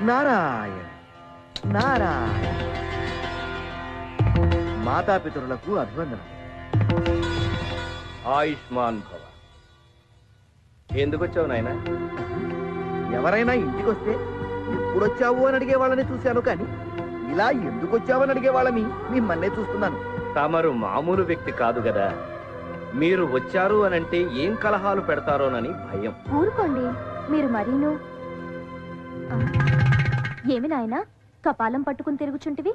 నారాయణ నారాయణ. మాతాపితరులకు అభివందనం. ఆయుష్మాన్ భవ. ఎందుకు వచ్చావు నాయన? ఎవరైనా ఇంటికొస్తే ఎప్పుడొచ్చావు అని అడిగే వాళ్ళని చూశాను, కానీ ఇలా ఎందుకు వచ్చావని అడిగే వాళ్ళని మిమ్మల్నే చూస్తున్నాను. తమరు మామూలు వ్యక్తి కాదు కదా. మీరు వచ్చారు అనంటే ఏం కలహాలు పెడతారోనని భయం. ఊరుకోండి మీరు మరీను. ఏమి నాయనా కపాలం పట్టుకుని తిరుగుచుంటివి?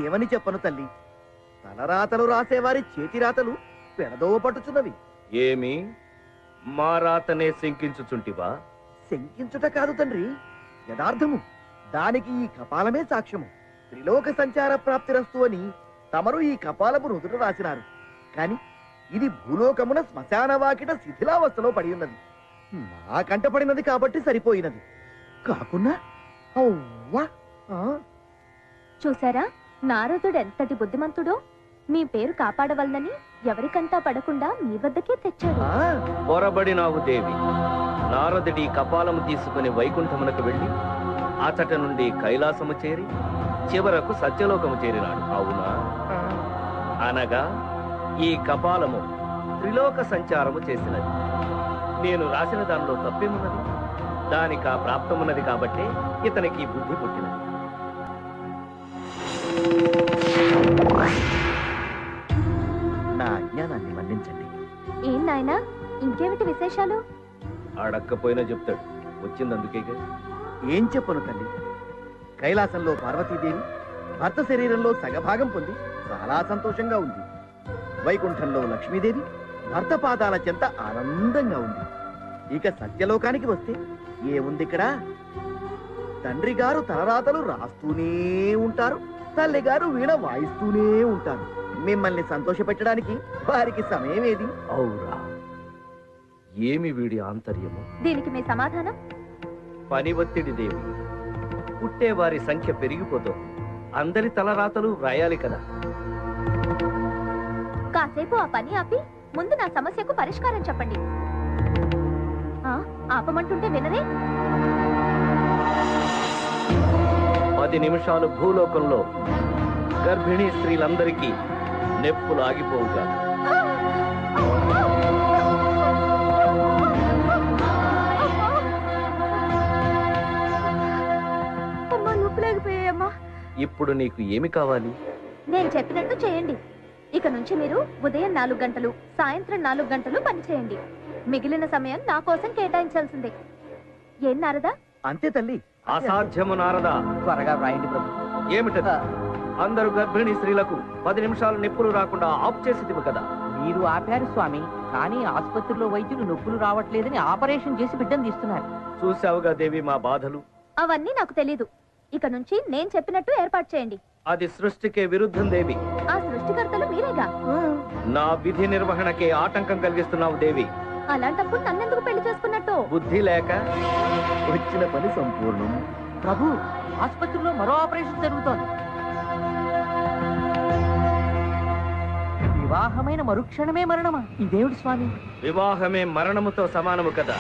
ఏమని చెప్పను తల్లి, తలరాతలు రాసేవారి చేతి రాతలు పెడదోవ పట్టుచున్నవి. ఏమి మా రాతనే శంకించుచుంటివా? శంకించుట కాదు తండ్రి, యథార్థము. దానికి ఈ కపాలమే సాక్ష్యము. త్రిలోక సంచార ప్రాప్తిరస్తు అని తమరు ఈ కపాలము నుదుట రాసినారు, కాని ఇది భూలోకమున శ్మశాన వాకిట శిథిలావస్థలో పడి ఉన్నది. నా కంట పడినది కాబట్టి సరిపోయినది, కాకున్నా చూసారా నారదుడు ఎంతటి బుద్ధిమంతుడో. మీ పేరు కాపాడవలనని ఎవరికంతా పడకుండా మీ వద్దకే తెచ్చాడు. పొరబడినావు దేవి. నారదుడి కపాలము తీసుకుని వైకుంఠమునకు వెళ్లి అచట నుండి కైలాసము చేరి చివరకు సత్యలోకము చేరినాడు, అవునా? అనగా ఈ కపాలము త్రిలోక సంచారము చేసినది. నేను రాసిన దానిలో తప్పేమున్నది? దానికి ఆ ప్రాప్తమున్నది కాబట్టి ఇతనికి బుద్ధి పుట్టినది. నా అజ్ఞానాన్ని మన్నించండి. ఏం నాయనా ఇంకేమిటి విశేషాలు? అడక్కపోయినా చెప్తాడు, వచ్చిందందుకేగా. ఏం చెప్పను తల్లి, కైలాసంలో పార్వతీదేవి భర్త శరీరంలో సగభాగం పొంది చాలా సంతోషంగా ఉంది. వైకుంఠంలో లక్ష్మీదేవి భర్త పాదాల చెంత ఆనందంగా ఉంది. ఇక సత్యలోకానికి వస్తే ఏముంది ఇక్కడ? తండ్రి గారు తలరాతలు రాస్తూనే ఉంటారు, తల్లి గారు వీణ వాయిస్తూనే ఉంటారు. మిమ్మల్ని సంతోషపెట్టడానికి వారికి సమయం ఏది? అవురా, ఏమి వీడి ఆంతర్యము? దీనికి మీ సమాధానం? పని ఒత్తిడి దేవి. పుట్టేవారి సంఖ్య పెరిగిపోతుంది, అందరి తలరాతలు వ్రాయాలి కదా. కాసేపు ఆ పని ఆపి ముందు నా సమస్యకు పరిష్కారం చెప్పండి. ఆపమంటుంటే వినరే? 10 నిమిషాలు భూలోకంలో గర్భిణీ స్త్రీలందరికీ నెప్పులు ఆగిపోవుగా. ఇప్పుడు నీకు ఏమి కావాలి? నేను చెప్పినట్టు చేయండి. ఇక నుంచి మీరు ఉదయం 4 గంటలు, సాయంత్రం 4 గంటలు పని చేయండి. మిగిలిన సమయం నా కోసం కేటాయించాల్సిందే. ఏం నారదా? అంతే తల్లి. అసాధ్యము నారదా. త్వరగా వ్రాయండి ప్రభు. ఏమిటది? అందరు గర్భిణీ స్త్రీలకు 10 నిమిషాలు నొప్పులు రాకుండా ఆఫ్ చేసేదివి కదా. మీరు ఆపారు స్వామి, కానీ ఆసుపత్రిలో వైద్యులు నొప్పులు రావట్లేదని ఆపరేషన్ చేసి బిడ్డను తీస్తున్నారు. చూసావుగా దేవి మా బాధలు. అవన్నీ నాకు తెలీదు. ఇక నుంచి నేను చెప్పినట్టు ఏర్పాటు చేయండి. అది సృష్టికే విరుద్ధం దేవి. ఆ సృష్టికర్తలు మీరేగా. నా విధి నిర్వహణకే ఆటంకం కలిగిస్తున్నావు దేవి. అలాంటప్పుడు నన్నెందుకు పెళ్లి చేసుకున్నట్టు? బుద్ధి లేక. వచ్చిన పని సంపూర్ణం. ప్రభు, ఆసుపత్రిలో మరో ఆపరేషన్ జరుగుతోంది. వివాహమైన మరుక్షణమే మరణమా? ఇదేమిటి స్వామి? వివాహమే మరణముతో సమానము కదా.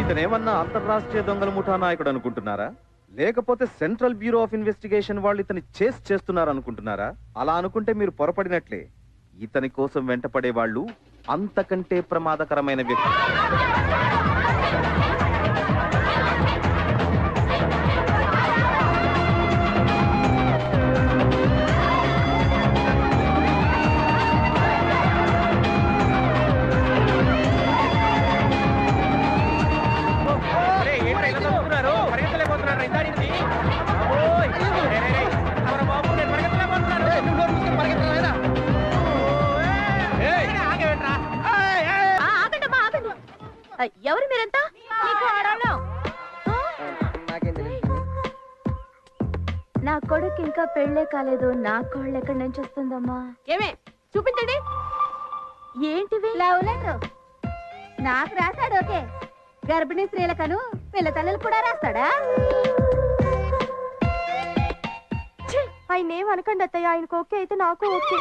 ఇతనేమన్నా అంతర్రాష్ట్రీయ దొంగల ముఠా నాయకుడు అనుకుంటున్నారా? లేకపోతే సెంట్రల్ బ్యూరో ఆఫ్ ఇన్వెస్టిగేషన్ వాళ్ళు ఇతని చేస్తున్నారు అనుకుంటున్నారా? అలా అనుకుంటే మీరు పొరపడినట్లే. ఇతని కోసం వెంటపడే వాళ్ళు అంతకంటే ప్రమాదకరమైన వ్యక్తి. ఎవరు మీరంతా? నా కొడుకు ఇంకా పెళ్లే కాలేదు. నా కోళ్ళు ఎక్కడి నుంచి వస్తుందమ్మా? ఏమే చూపించండి. ఏంటివి? Love letter. నాకు రాశాడు. ఓకే. గర్భిణీ స్త్రీలకను పిల్ల తల్లులు కూడా రాస్తాడా? ఆయన ఏమనకండి అత్తయ్య, ఆయనకు ఓకే అయితే నాకు ఓకే.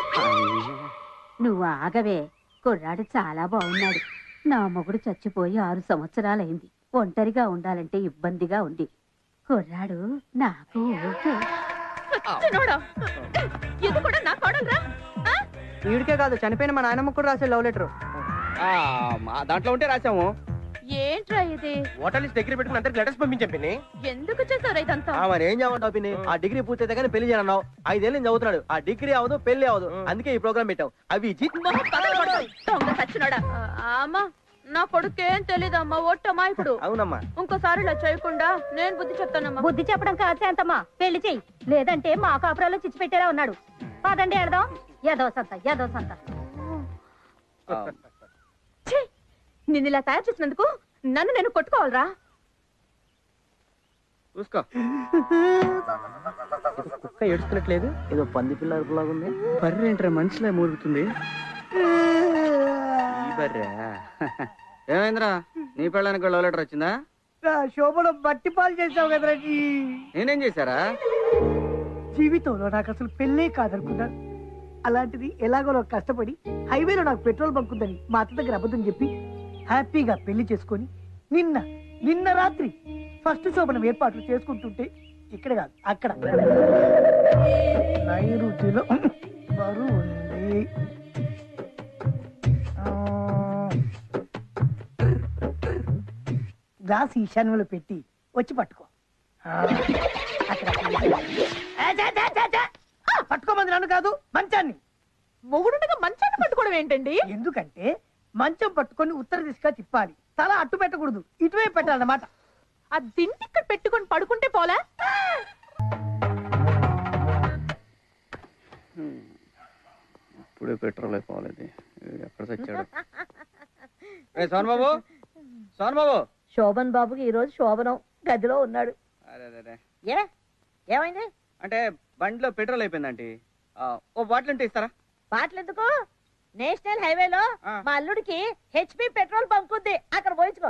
నువ్వు ఆగవే. కుర్రాడు చాలా బాగున్నాడు. నా మొగుడు చచ్చిపోయి 6 సంవత్సరాలైంది. ఒంటరిగా ఉండాలంటే ఇబ్బందిగా ఉంది. కుర్రాడు నాకు ఓకే. ఇది కూడా నా కోడలురా? వీడికే కాదు, చనిపోయిన మా నాయనమ్మ కూడా రాసే లవ్ లెటర్. దాంట్లో ఉంటే రాసాము. ఏంట్రా ఇది? ఓటర్ లిస్ట్ దగ్గర పెట్టుకుని అందరికి లెటర్స్ పంపించాం పిన్ని. ఎందుకు చేశారు ఇదంతా? మరి ఏం చేయమంటావు పిన్ని? ఆ డిగ్రీ పూర్తయితే కానీ పెళ్లి చేయనన్నావు. 5 ఏళ్ళు చదువుతున్నాడు. ఆ డిగ్రీ అవదు, పెళ్లి అవదు. అందుకే ఈ ప్రోగ్రామ్ పెట్టావు. అవి అమ్మా, నా కొడుకేం తెలీదమ్మా, ఓట్టమ్మా. ఇప్పుడు అవునమ్మా. ఇంకోసారి ఇలా చేయకుండా నేను బుద్ధి చెప్తానమ్మా. బుద్ధి చెప్పడం కాదు శాంతమ్మా, పెళ్లి చెయ్యి. లేదంటే మా కాపురాలో చిచ్చు పెట్టేలా ఉన్నాడు. పదండి ఆడదాం. ఏదో సంత. నిన్ను ఇలా తయారు చేసినందుకు నన్ను నేను కొట్టుకోవాలరా? చూసుకో. కుక్క ఏడుస్తున్నట్లేదు. ఏదో పంది పిల్ల అరుపులాగుంది. బర్రె ఏంట్రా మనిషిలా మూలుగుతుంది. ఈ బర్రె ఏమైందిరా? నీ పెళ్ళానికి లవ్ లెటర్ వచ్చిందా? శోభను బట్టి పాలు చేసావు కదరా. నేనేం చేశారా? జీవితంలో నాకు అసలు పెళ్ళే కాదనుకున్నాను. అలాంటిది ఎలాగో నాకు కష్టపడి హైవేలో నాకు పెట్రోల్ బంక్ ఉందని మా అత్త దగ్గర అబద్ధం చెప్పి హ్యాపీగా పెళ్లి చేసుకొని నిన్న రాత్రి ఫస్ట్ శోభనం ఏర్పాట్లు చేసుకుంటుంటే ఇక్కడ కాదు అక్కడ నైరుతిలో బరువు ఉంది. గ్లాస్ ఈశాన్యంలో పెట్టి వచ్చి పట్టుకో. పట్టుకోమంది నన్ను కాదు, మంచాన్ని. మొగుడుగా మంచాన్ని పట్టుకోవడం ఏంటండి? ఎందుకంటే మంచం పట్టుకొని ఉత్తర దిశగా తిప్పాలి. తల అట్టు పెట్టకూడదు, ఇటువైపు పెట్టాలన్నమాట. ఆ దిండి ఇక్కడ పెట్టుకొని పడుకుంటే పోలా? ఇప్పుడే పెట్రోల్ అయిపోవాలి. ఎక్కడ చచ్చాడు? సోన్ బాబు శోభన్ బాబుకి ఈ రోజు శోభనం. గదిలో ఉన్నాడు. ఏమైంది? అంటే బండిలో పెట్రోల్ అయిపోయిందండి. ఓ బాటిల్ ఉంటే ఇస్తారా? బాటిల్ ఎందుకు? నేషనల్ హైవేలో మా అల్లుడికి హెచ్పి పెట్రోల్ బంక్ ఉంది, అక్కడ పోయించుకో.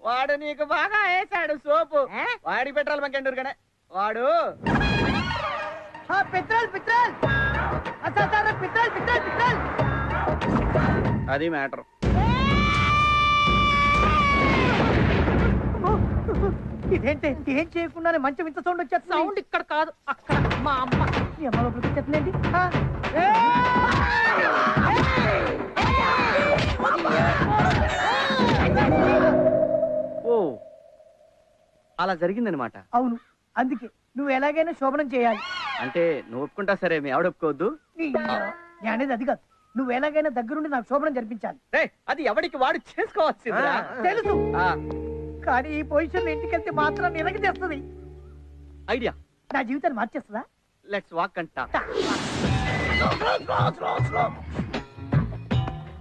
వాడు నీకు బాగా వేసాడు సోపు. వాడి పెట్రోల్ బంక్ ఎండూరు కదా వాడు. అది మ్యాటర్. ఇదేంటి ఏం చేయకుండానే మంచం ఇంత సౌండ్ వచ్చేస్తుంది? సౌండ్ ఇక్కడ కాదు, అక్కడ. మా అమ్మ చెప్పండి. ఓ అలా జరిగిందనమాట. అవును, అందుకే నువ్వు ఎలాగైనా శోభనం చేయాలి. అంటే నువ్వు ఒప్పుకుంటా సరే, మీ ఆవిడ ఒప్పుకోవద్దు. నేను అనేది అది కాదు, నువ్వు ఎలాగైనా దగ్గరుండి నాకు శోభనం జరిపించాలి. అది ఎవడికి వాడు చేసుకోవాల్సింది తెలుసు, కానీ ఈ పొజిషన్ ఇంటికి వెళ్తే మాత్రం నిలకి తెస్తుంది. ఐడియా నా జీవితాన్ని మార్చేస్తుందా? లెట్స్ వాక్ అంటా.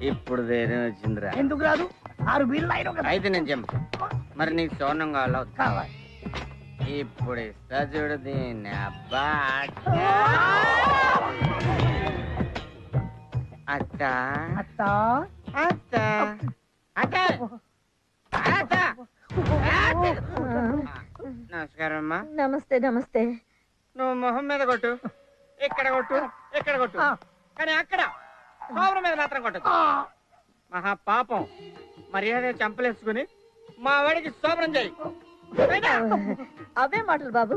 ఇప్పుడు ధైర్యం వచ్చిందిరా. ఎందుకు రాదు? 6 బీర్లు అయితే నేను చెప్పు. మరి నీకు సోనం కావాలి. ఇప్పుడు ఇస్తా చూడు దీన్ని. అబ్బా అత్త అత్త అత్త అత్త. నమస్కారం అమ్మా. నమస్తే. నువ్వు మొహం మీద కొట్టు, ఇక్కడ కొట్టు, కానీ అక్కడ సోమరం మీద మాత్రం కొట్టదు. మహా పాపం. మర్యాద చంపలేసుకుని మా వాడికి శోభనం చేయి. అవే మాటలు బాబు,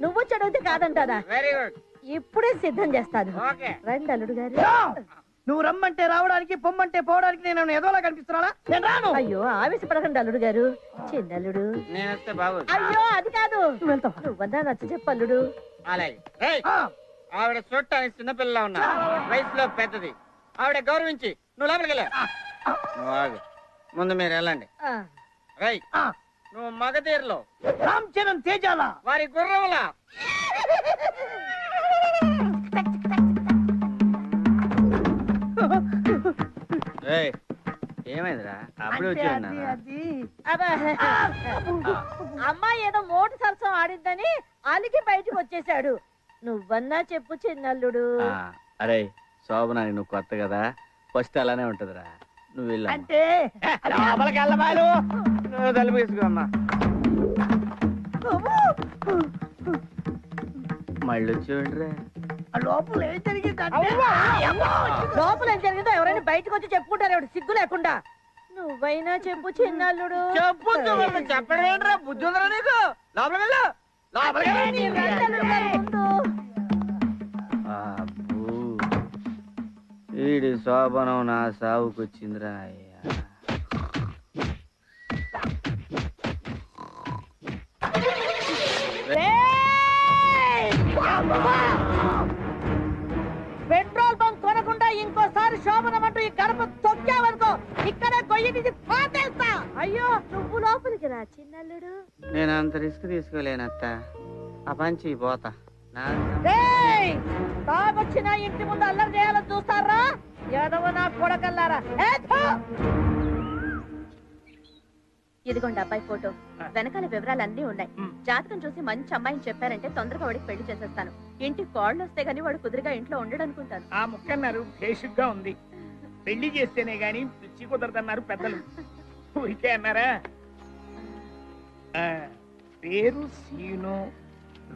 నువ్వు చదివితే కాదంటారా? Very good. ఇప్పుడే సిద్ధం చేస్తాను. ఓకే రండి అల్లుడు గారు. నువ్వు రమ్మంటే రావడానికి, పొమ్మంటే పోవడానికి నేను ఏదోలా కనిపిస్తున్నానా? నేను రాను. అయ్యో ఆవేశపడకండి అల్లుడు గారు. చిన్నల్లుడు. నేను వస్తే బాబు. అయ్యో అది కాదు, నువ్వన్నా నచ్చ చెప్పు అల్లుడు. అలాగే. ఆవిడ చూడటానికి చిన్నపిల్లలా ఉన్నా, వయసులో పెద్దది. ఆవిడ గౌరవించి నువ్వు లోపలికి వెళ్ళా. నువ్వు ఆగు, ముందు మీరు వెళ్ళండి. రై నువ్వు మగధీరలో రామ్ చరణ్ తేజాల వారి గుర్రంలా. ఏమైందిరా? అప్పుడే వచ్చి అమ్మాయి ఏదో మోటు సరసం ఆడిందని అలిగి బయటకు వచ్చేసాడు. నువ్వన్నా చెప్పు చిన్నల్లుడు. అరే శోభన నువ్వు కొత్త కదా ఫస్ట్ అలానే ఉంటదిరా నువ్వు వెళ్ళా అంటే లోపలికి వెళ్ళబాలు నువ్వు తలుపు వేసుకోమ్మా మళ్ళీ చూడరా లోపల ఏం జరిగింది లోపల ఏం జరిగిందో ఎవరైనా బయటకు వచ్చి చెప్పుకుంటారు ఎవరు సిగ్గు లేకుండా నువ్వైనా చెప్పు చిన్నల్లుడు. చెప్పు చెప్పడం ఏంట్రా బుద్ధి ఉందరా నీకు లోపలికి వెళ్ళు వీడి శోభనం నా సావుకొచ్చిందిరా అయ్యా పెట్రోల్ బంక్ కొనకుండా ఇంకోసారి శోభనం అంటూ ఈ గడప తొక్కావనుకో ఇక్కడే గొయ్యి నుంచి పాతేస్తా. అయ్యో నువ్వు లోపలికి రా చిన్నల్లుడు. నేను అంత రిస్క్ తీసుకోలేనత్త ఆ పంచి పోతా తాగొచ్చిన ఇంటి ముందు అల్లరి చేయాలని చూస్తారా ఏదవ నా కొడకల్లారా. ఇదిగోండి అబ్బాయి ఫోటో, వెనకాల వివరాలు అన్నీ ఉన్నాయి. జాతకం చూసి మంచి అమ్మాయిని చెప్పారంటే తొందరగా వాడికి పెళ్లి చేసేస్తాను. ఇంటికి కోళ్ళు వస్తే గానీ వాడు కుదురుగా ఇంట్లో ఉండడనుకుంటాను. ఆ ముక్కన్నారు బేసిక్ గా ఉంది. పెళ్లి చేస్తేనే గాని పిచ్చి కుదరదన్నారు పెద్దలు. ఊరికే అన్నారా? పేరు సీను,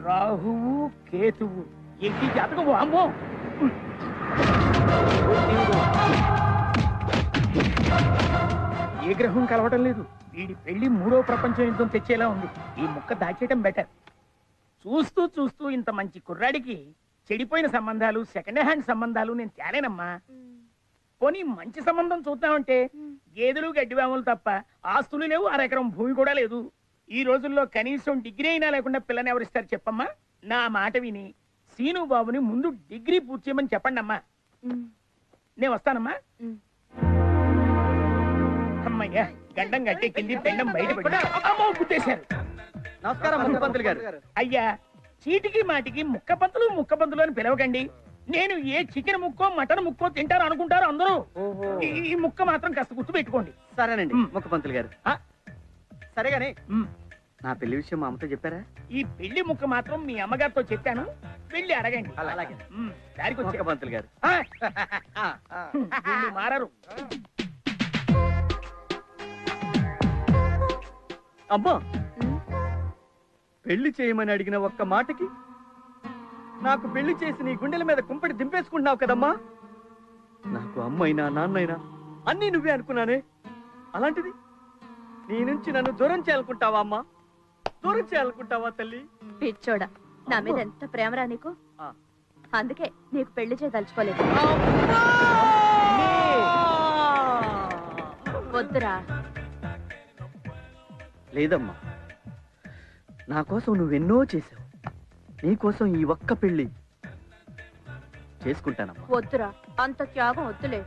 రాహువు కేతువు. ఏంటి జాతకం? అమ్మో ఏ గ్రహం కలవటం లేదు. వీడి పెళ్లి 3వ ప్రపంచ యుద్ధం తెచ్చేలా ఉంది. ఈ ముక్క దాచేయటం బెటర్. చూస్తూ చూస్తూ ఇంత మంచి కుర్రాడికి చెడిపోయిన సంబంధాలు, సెకండ్ హ్యాండ్ సంబంధాలు నేను తేలేనమ్మా. పోనీ మంచి సంబంధం చూద్దామంటే గేదెలు గడ్డివాములు తప్ప ఆస్తులు లేవు, 1/2 ఎకరం భూమి కూడా లేదు. ఈ రోజుల్లో కనీసం డిగ్రీ అయినా లేకుండా పిల్లని ఎవరిస్తారు చెప్పమ్మా? నా మాట విని సీను బాబుని ముందు డిగ్రీ పూర్తి చేయమని చెప్పండి అమ్మా. నేను వస్తానమ్మా. అమ్మయ్యా గడ్డం గట్టెక్కింది, పెండం బయట గుర్తేశారు. నమస్కారం ముక్కపంతులు గారు. అయ్యా చీటికి మాటికి ముక్కపంతులు అని పిలవకండి. నేను ఏ చికెన్ ముక్కో మటన్ ముక్కో తింటారు అనుకుంటారు అందరూ. ఈ ముక్క మాత్రం కాస్త గుర్తు పెట్టుకోండి. సరేనండి ముక్కపంతులు గారు. సరేగానే నా పెళ్లి విషయం మా అమ్మతో చెప్పారా? ఈ పెళ్లి ముక్క మాత్రం మీ అమ్మగారితో చెప్పాను, వెళ్ళి అడగండి. అలాగే దారికి వచ్చే ముక్కపంతులు గారు మారారు. అమ్మా, పెళ్లి చేయమని అడిగిన ఒక్క మాటకి నాకు పెళ్లి చేసి నీ గుండెల మీద కుంపటి దింపేసుకుంటున్నావు కదమ్మా. నాకు అమ్మైనా నాన్నైనా అన్నీ నువ్వే అనుకున్నానే. అలాంటిది నీ నుంచి నన్ను దూరం చేయాలనుకుంటావా అమ్మా? దూరం చేయాలనుకుంటావా తల్లి? పిచ్చోడా, నా మీద ఎంత ప్రేమరా నీకు. అందుకే నీకు పెళ్లి చేయదలుచుకోలేదు. వద్దురా. లేదమ్మా, నా కోసం నువ్వెన్నో చేసావు. నీ కోసం ఈ ఒక్క పెళ్లి చేసుకుంటానమ్మా. వద్దురా, అంత త్యాగం వద్దులే.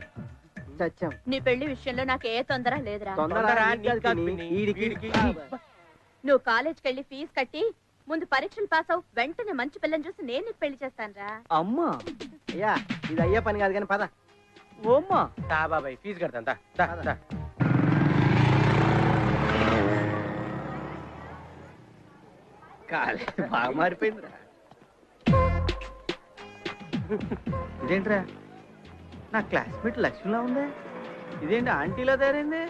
నీ పెళ్లి విషయంలో నాకు ఏ తొందర లేదురా. నువ్వు కాలేజ్కి వెళ్ళి ఫీజు కట్టి ముందు పరీక్షలు పాస్ అవు, వెంటనే మంచి పిల్లని చూసి నేను నీకు పెళ్లి చేస్తాను రా. అమ్మా, అయ్యా ఇది అయ్యే పని కాదు కానీ పద. ఓమ్మా బాబాయ్ ఫీజు కడతా. కాలేదు, బాగా మారిపోయిందిరా. ఇదేంట్రా, నా క్లాస్మేట్ లక్ష్మిలా ఉంది. ఇదేంటి ఆంటీలో తయారైంది?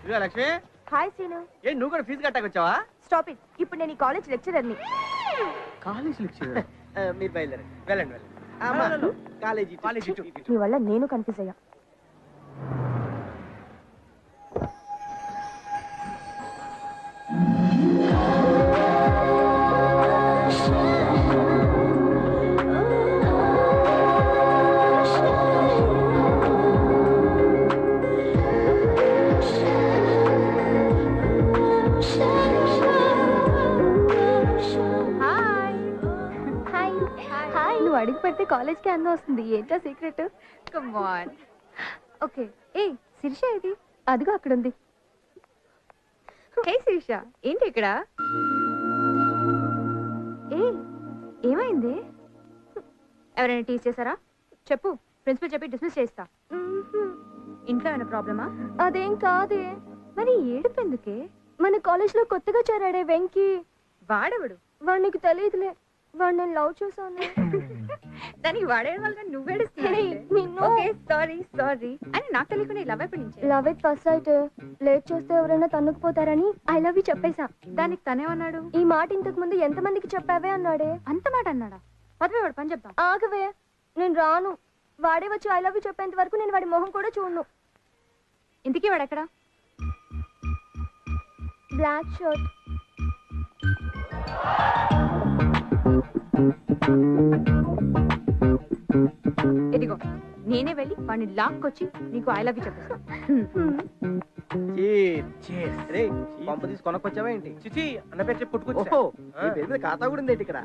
ఇదిగో లక్ష్మి. Hi scene. ఏ నువ్వు కూడా ఫీజు కట్టాకొచ్చావా? Stop it. ఇప్పుడు నేను ఈ కాలేజ్ లెక్చరర్ని. College lecturer? మీరు బయలుదేరండి. వెళ్ళండి. కాలేజీ నీ వల్ల నేను కన్ఫ్యూజ్ అయ్యా. నువ్వు అడిగి పెడితే కాలేజ్కి అందం వస్తుంది. ఏంటో సీక్రెట్? Come on. ఓకే. ఏ శిరీష ఇది? అదిగో అక్కడ ఉంది. హే శిరీష, ఏంటి ఇక్కడ? ఏ ఏమైంది? ఎవరైనా టీచ్ చేశారా? చెప్పు, ప్రిన్సిపల్ చెప్పి డిస్మిస్ చేస్తా. ఇంట్లో ఏమైనా ప్రాబ్లమా? అదేం కాదే. మరి ఏడుపు ఎందుకే? మన కాలేజ్ లో కొత్తగా చేరాడే వెంకీ. వాడెవడు? వాడు నీకు తెలియదులే. వాడు నేను లవ్ చేశాను. దానికి వాడేయడం వల్ల నువ్వేడుస్తున్నావు. Okay sorry sorry. అని నాకు తెలియకుండా లవ్ ఎప్పటి నుంచి? Love at first sight. Late చేస్తే ఎవరైనా తన్నుకుపోతారని ఐ లవ్ యూ చెప్పేశా. దానికి తనేమన్నాడు? ఈ మాట ఇంతకు ముందు ఎంతమందికి చెప్పావే అన్నాడే. అంత మాట అన్నాడా? పదవే వాడు పని చెప్తాం. ఆగవే, నేను రాను. వాడే వచ్చి ఐ లవ్ యూ చెప్పేంత వరకు నేను వాడి మొహం కూడా చూడను. ఇంతకీ వాడు ఎక్కడ? Black shirt. ఇదిగో నేనే వెళ్ళి వాడిని లాక్కొచ్చి నీకు ఐ లవ్ యూ చెప్పేస్తా. పంప తీసి కొనకొచ్చావా ఏంటి? చిచి అన్న పేరు చెప్పి పుట్టుకొచ్చా. ఓహో నీ పేరు మీద ఖాతా కూడా ఉంది ఇక్కడ.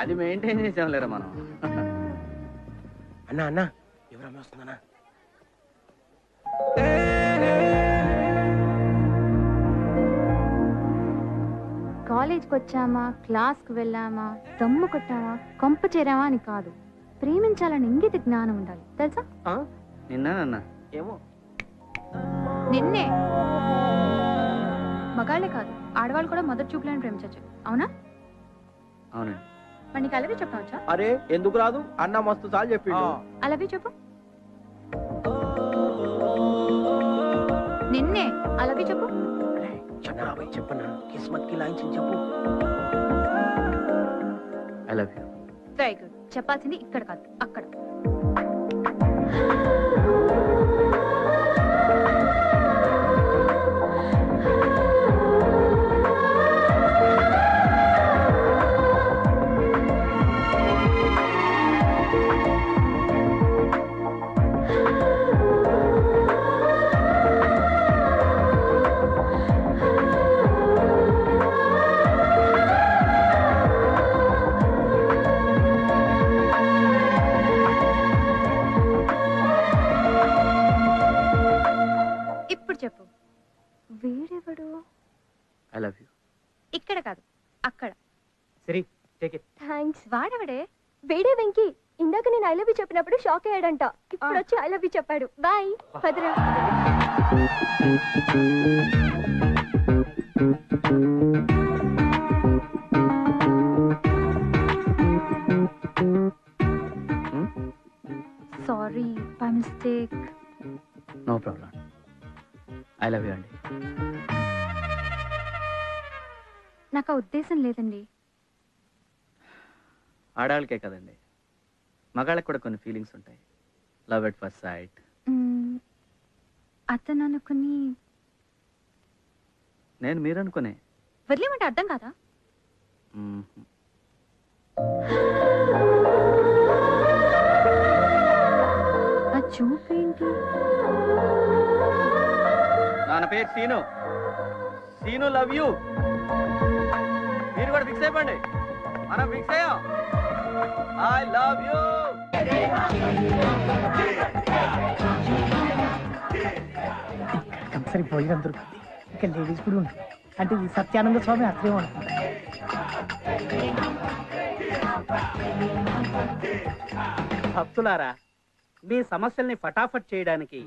అది మెయింటైన్ చేసాం లేరా మనం. అన్నా అన్నా ఎవరన్నా వస్తుందన్నా? కాలేజ్కి వచ్చామా, క్లాస్కి వెళ్ళామా, దమ్ము కొట్టామా, కొంప చేరామా అని కాదు, ప్రేమించాలని ఇంగిత జ్ఞానం ఉండాలి తెలుసా? నిన్న ఏమో నిన్నే మగాళ్ళే కాదు ఆడవాళ్ళు కూడా మొదటి చూపులను ప్రేమించచ్చు. అవునా? అవునండి. మరి నీకు అలాగే చెప్పవచ్చా? అరే ఎందుకు రాదు? అన్న మస్తు సార్లు చెప్పిండు. అలాగే చెప్పు. నిన్నే అలాగే చెప్పు. చెప్పన్నా కిస్మత్ కి లాంచి చెప్పు. I love you. Very good. చెప్పాల్సింది ఇక్కడ కాదు అక్కడ. చెప్పు. వీడెవడు? I love you. ఇక్కడ కాదు అక్కడ. సరే టేక్ ఇట్. థాంక్స్. వాడెవడే? వేడే వెంకీ. ఇందాక నేను ఐ లవ్ యూ చెప్పినప్పుడు షాక్ అయ్యాడంట. ఇప్పుడు వచ్చి ఐ లవ్ యూ చెప్పాడు. Bye. Bhadra. Sorry by mistake. No problem. I love you అండి. నాకు ఆ ఉద్దేశం లేదండి. ఆడవాళ్ళకే కదండి, మగాళ్ళకి కూడా కొన్ని ఫీలింగ్స్ ఉంటాయి. Love at first sight. అతను అనుకుని నేను మీరు అనుకునే వదిలేమంటే అర్థం కాదా? ఆ చూపేంటి? నా పేరు సీను. Scene love you. మీరు కూడా ఫిక్స్ అయిపోండి. మనం ఫిక్స్ అయ్యాం. I love you. కంపల్సరీ భోజనం దొరుకుతుంది. ఇక్కడ లేడీస్ కూడా ఉంటుంది. అంటే ఈ సత్యానంద స్వామి అర్థం అనుకుంటా. భక్తులారా, మీ సమస్యల్ని ఫటాఫట్ చేయడానికి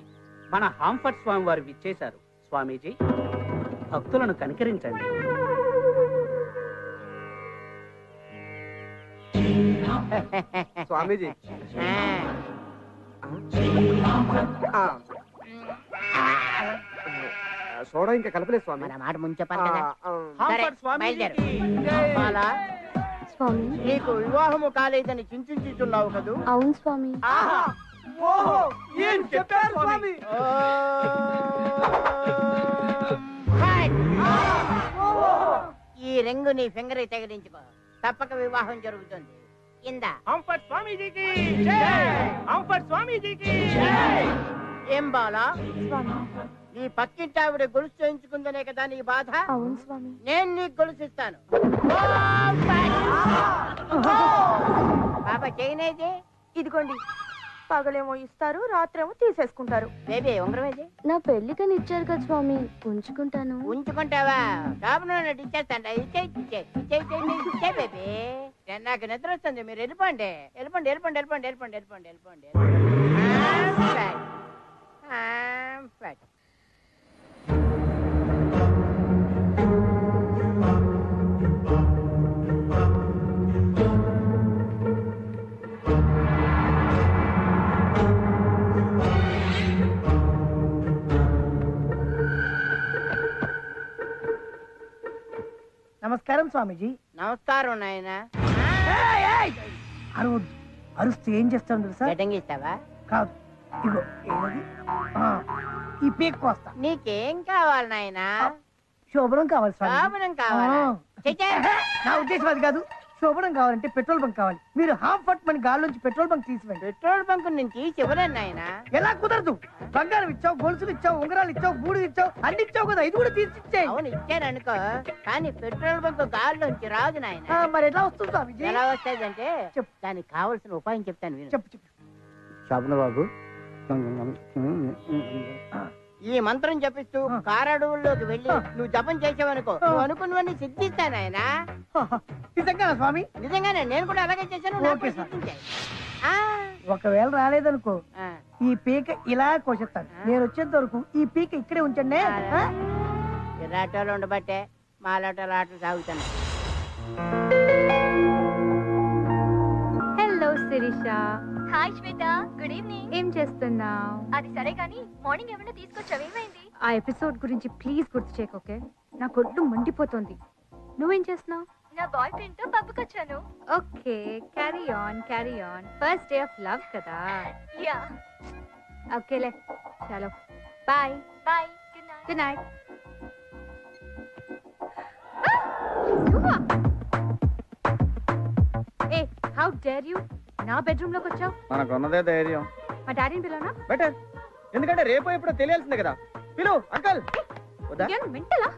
మన హాంఫర్ట్ స్వామి వారు విచ్చేశారు. స్వామీజీ, భక్తులను కనికరించండి. స్వామీజీ సోడా ఇంకా కలపలేదు స్వామి. మన మాట ముందు చెప్పాలి కదా. హాంఫర్ట్ స్వామీజీకి బాలా, స్వామి నీకు వివాహము కాలేదని చింతించుతున్నావు కదూ? అవును స్వామి. ఏం చెప్పారు స్వామి? ఈ రింగు నీ ఫింగర్ తగిలించుకో, తప్పక వివాహం జరుగుతుంది. ఇందా. హాంఫర్ట్ స్వామీజీకి జై. హాంఫర్ట్ స్వామీజీకి జై. ఏం బాలా, స్వామి నీ పక్కింటి ఆవిడ గొలుసు చేయించుకుందనే కదా నీ బాధ? అవును స్వామి. నేను నీకు గొలుసిస్తాను. బాబా చేయనేది? ఇదిగోండి. పగలేమో ఇస్తారు, రాత్రేమో తీసేసుకుంటారు. బేబీ ఉంగరం ఏది? నా పెళ్లికని ఇచ్చారు కదా స్వామి, ఉంచుకుంటాను. ఉంచుకుంటావా? కాబట్టి ఇచ్చేస్తాను. ఇచ్చే బేబీ. నాకు నిద్ర వస్తుంది, మీరు వెళ్ళిపోండి. వెళ్ళిపోండి వెళ్ళిపోండి వెళ్ళిపోండి వెళ్ళిపోండి వెళ్ళిపోండి వెళ్ళిపోండి. స్వామీజీ. నమస్కారం నాయన. అరవద్దు, అరుస్తే ఏం చేస్తాను తెలుసా? ఇస్తావా? కాదు, ఇగో ఏది ఈ పీక్ కోస్తా. నీకేం కావాలి నాయనా? శోభనం కావాలి స్వామి. శోభనం కావాలా? నా ఉద్దేశం అది కాదు. శోభనం కావాలంటే పెట్రోల్ బంక్ కావాలి. మీరు హాఫ్ ఫట్ మన గాల్లోంచి పెట్రోల్ బంక్ తీసివ్వండి. పెట్రోల్ బంక్ నుంచి చివరన్నా నాయనా. ఎలా కుదరదు? బంగారం ఇచ్చావు, గొలుసులు ఇచ్చావు, ఉంగరాలు ఇచ్చావు, బూడి ఇచ్చావు, అన్ని ఇచ్చావు కదా, ఇది కూడా తీసిచ్చే. అవును ఇచ్చాను అనుకో, కానీ పెట్రోల్ బంక్ గాల్లోంచి రాదు నాయన. మరి ఎలా వస్తుంది స్వామిజీ? ఎలా వస్తుంది అంటే దానికి కావలసిన ఉపాయం చెప్తాను విను. చెప్పు చెప్పు. శోభన బాబు, ఈ మంత్రం జపిస్తూ కారడవుల్లోకి వెళ్ళి నువ్వు జపం చేసావనుకో, నువ్వు అనుకున్నవన్నీ సిద్ధిస్తాను ఆయన. నిజంగా స్వామి? నిజంగానే, నేను కూడా అలాగే చేశాను. ఒకవేళ రాలేదనుకో, ఈ పీక ఇలా కోసేస్తాను. నేను వచ్చేంత వరకు ఈ పీక ఇక్కడే ఉంచండి. రాటోలు ఉండబట్టే మాలాటోలు ఆటలు సాగుతాను. హలో శిరీష. హాయ్ శ్వేత, గుడ్ ఈవినింగ్. ఏం చేస్తున్నావు? అది సరే కానీ మార్నింగ్ ఏమైనా తీసుకొచ్చావు, ఏమైంది? ఆ ఎపిసోడ్ గురించి ప్లీజ్ గుర్తు చేయకు, ఓకే? నా కొడ్డు మండిపోతుంది. నువ్వేం చేస్తున్నావు? నా బాయ్ ఫ్రెండ్ తో పబ్బుకొచ్చాను. Okay, carry on carry on. First day of love కదా. యా. ఓకేలే, చలో bye. Bye, good night. Good night. ఏ, హౌ డేర్ యూ? నా బెడ్రూమ్ లోకి వచ్చావు. మనకున్నదే ధైర్యం. మా డాడీని పిలవనా? బెటర్, ఎందుకంటే రేపు ఎప్పుడో తెలియాల్సిందే కదా. పిలు అంకల్. మెంటలా?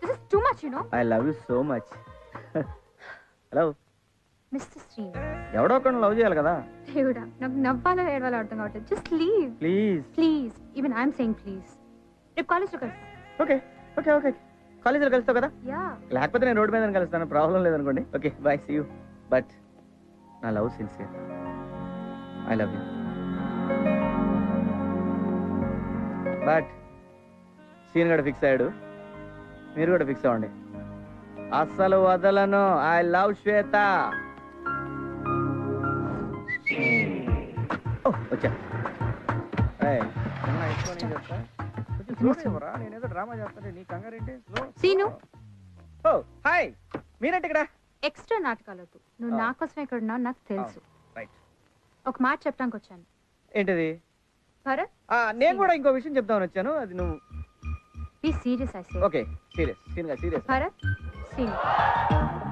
This is too much, you know. I love you so much. Hello mister Shri. ఎవడో ఒకరిని లవ్ చేయాలి కదా. దేవుడా, నాకు నవ్వాలో ఏడవాలో అర్థం కావట్లేదు. Just leave please. Please, even I'm saying please. రేపు కాలేజ్లో కలుస్తాం. ఓకే ఓకే ఓకే, కాలేజీలో కలుస్తావు కదా. యా. లేకపోతే నేను రోడ్డు మీద కలుస్తాను, ప్రాబ్లం లేదనుకోండి. Okay bye, see you. But నా love sincere. I love you. But scene కూడా ఫిక్స్ అయ్యాడు, మీరు కూడా ఫిక్స్ అవ్వండి. అస్సలు వదలను. I love Shweta. వచ్చా నేనేదో డ్రామా చేస్తాను, నీ కంగారేంటి? సీను. ఓ హాయ్, మీరేంటి ఇక్కడ? ఎక్స్ట్రా నాటకాలు వద్దు. నువ్వు నా కోసం ఎక్కడ ఉన్నావు నాకు తెలుసు. రైట్. ఒక మాట చెప్పడానికి వచ్చాను. ఏంటది? భరత్, నేను కూడా ఇంకో విషయం చెప్దామని వచ్చాను. అది నువ్వు be serious. I say. Okay serious. Scene గా serious. Bharat, Seenu.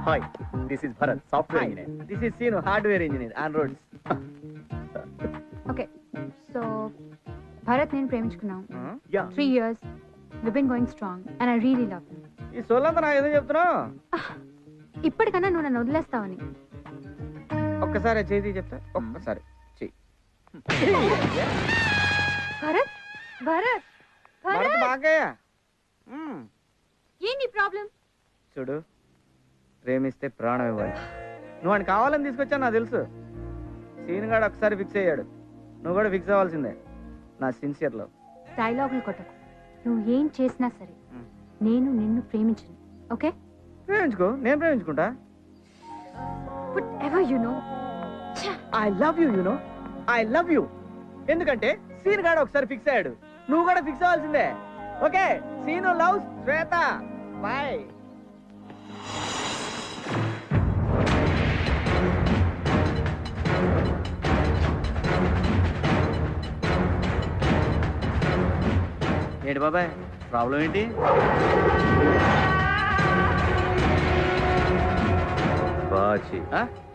Hi, this is Bharat, software engineer. This is Seenu, hardware engineer on roads. Okay, so Bharat నేను ప్రేమించుకున్నాం. 3 years. We've been going strong and I really love him. ఈ సోలంతా నాకు ఏదో చెప్తున్నావు. ఇప్పటికన్నా నువ్వు నన్ను వదిలేస్తావని. ఒక్కసారి చేతి చెప్తా, ఒక్కసారి చెయ్యి. భరత్, భరత్, భరత్ బాగయ్యా. ఏంటి ప్రాబ్లం? చూడు, ప్రేమిస్తే ప్రాణం ఇవ్వాలి. నువ్వు అని కావాలని తీసుకొచ్చా నాకు తెలుసు. సీన్ గాడు ఒకసారి ఫిక్స్ అయ్యాడు, నువ్వు కూడా ఫిక్స్ అవ్వాల్సిందే. నా సిన్సియర్ లవ్. డైలాగులు కొట్టకు. నువ్వు ఏం చేసినా సరే నేను నిన్ను ప్రేమించను. ఓకే? ప్రేమించుకో, నేను ప్రేమించుకుంటా. Whatever you know. I love you, you know. I love you. ఎందుకంటే సీన్ గాడు ఒకసారి ఫిక్స్ అయ్యాడు, నువ్వు కూడా ఫిక్స్ అవ్వాల్సిందే. ఓకే, సీను లవ్ శ్వేత. బాయ్. ఏంటి బాబాయ్, ప్రాబ్లం ఏంటి? బాచి,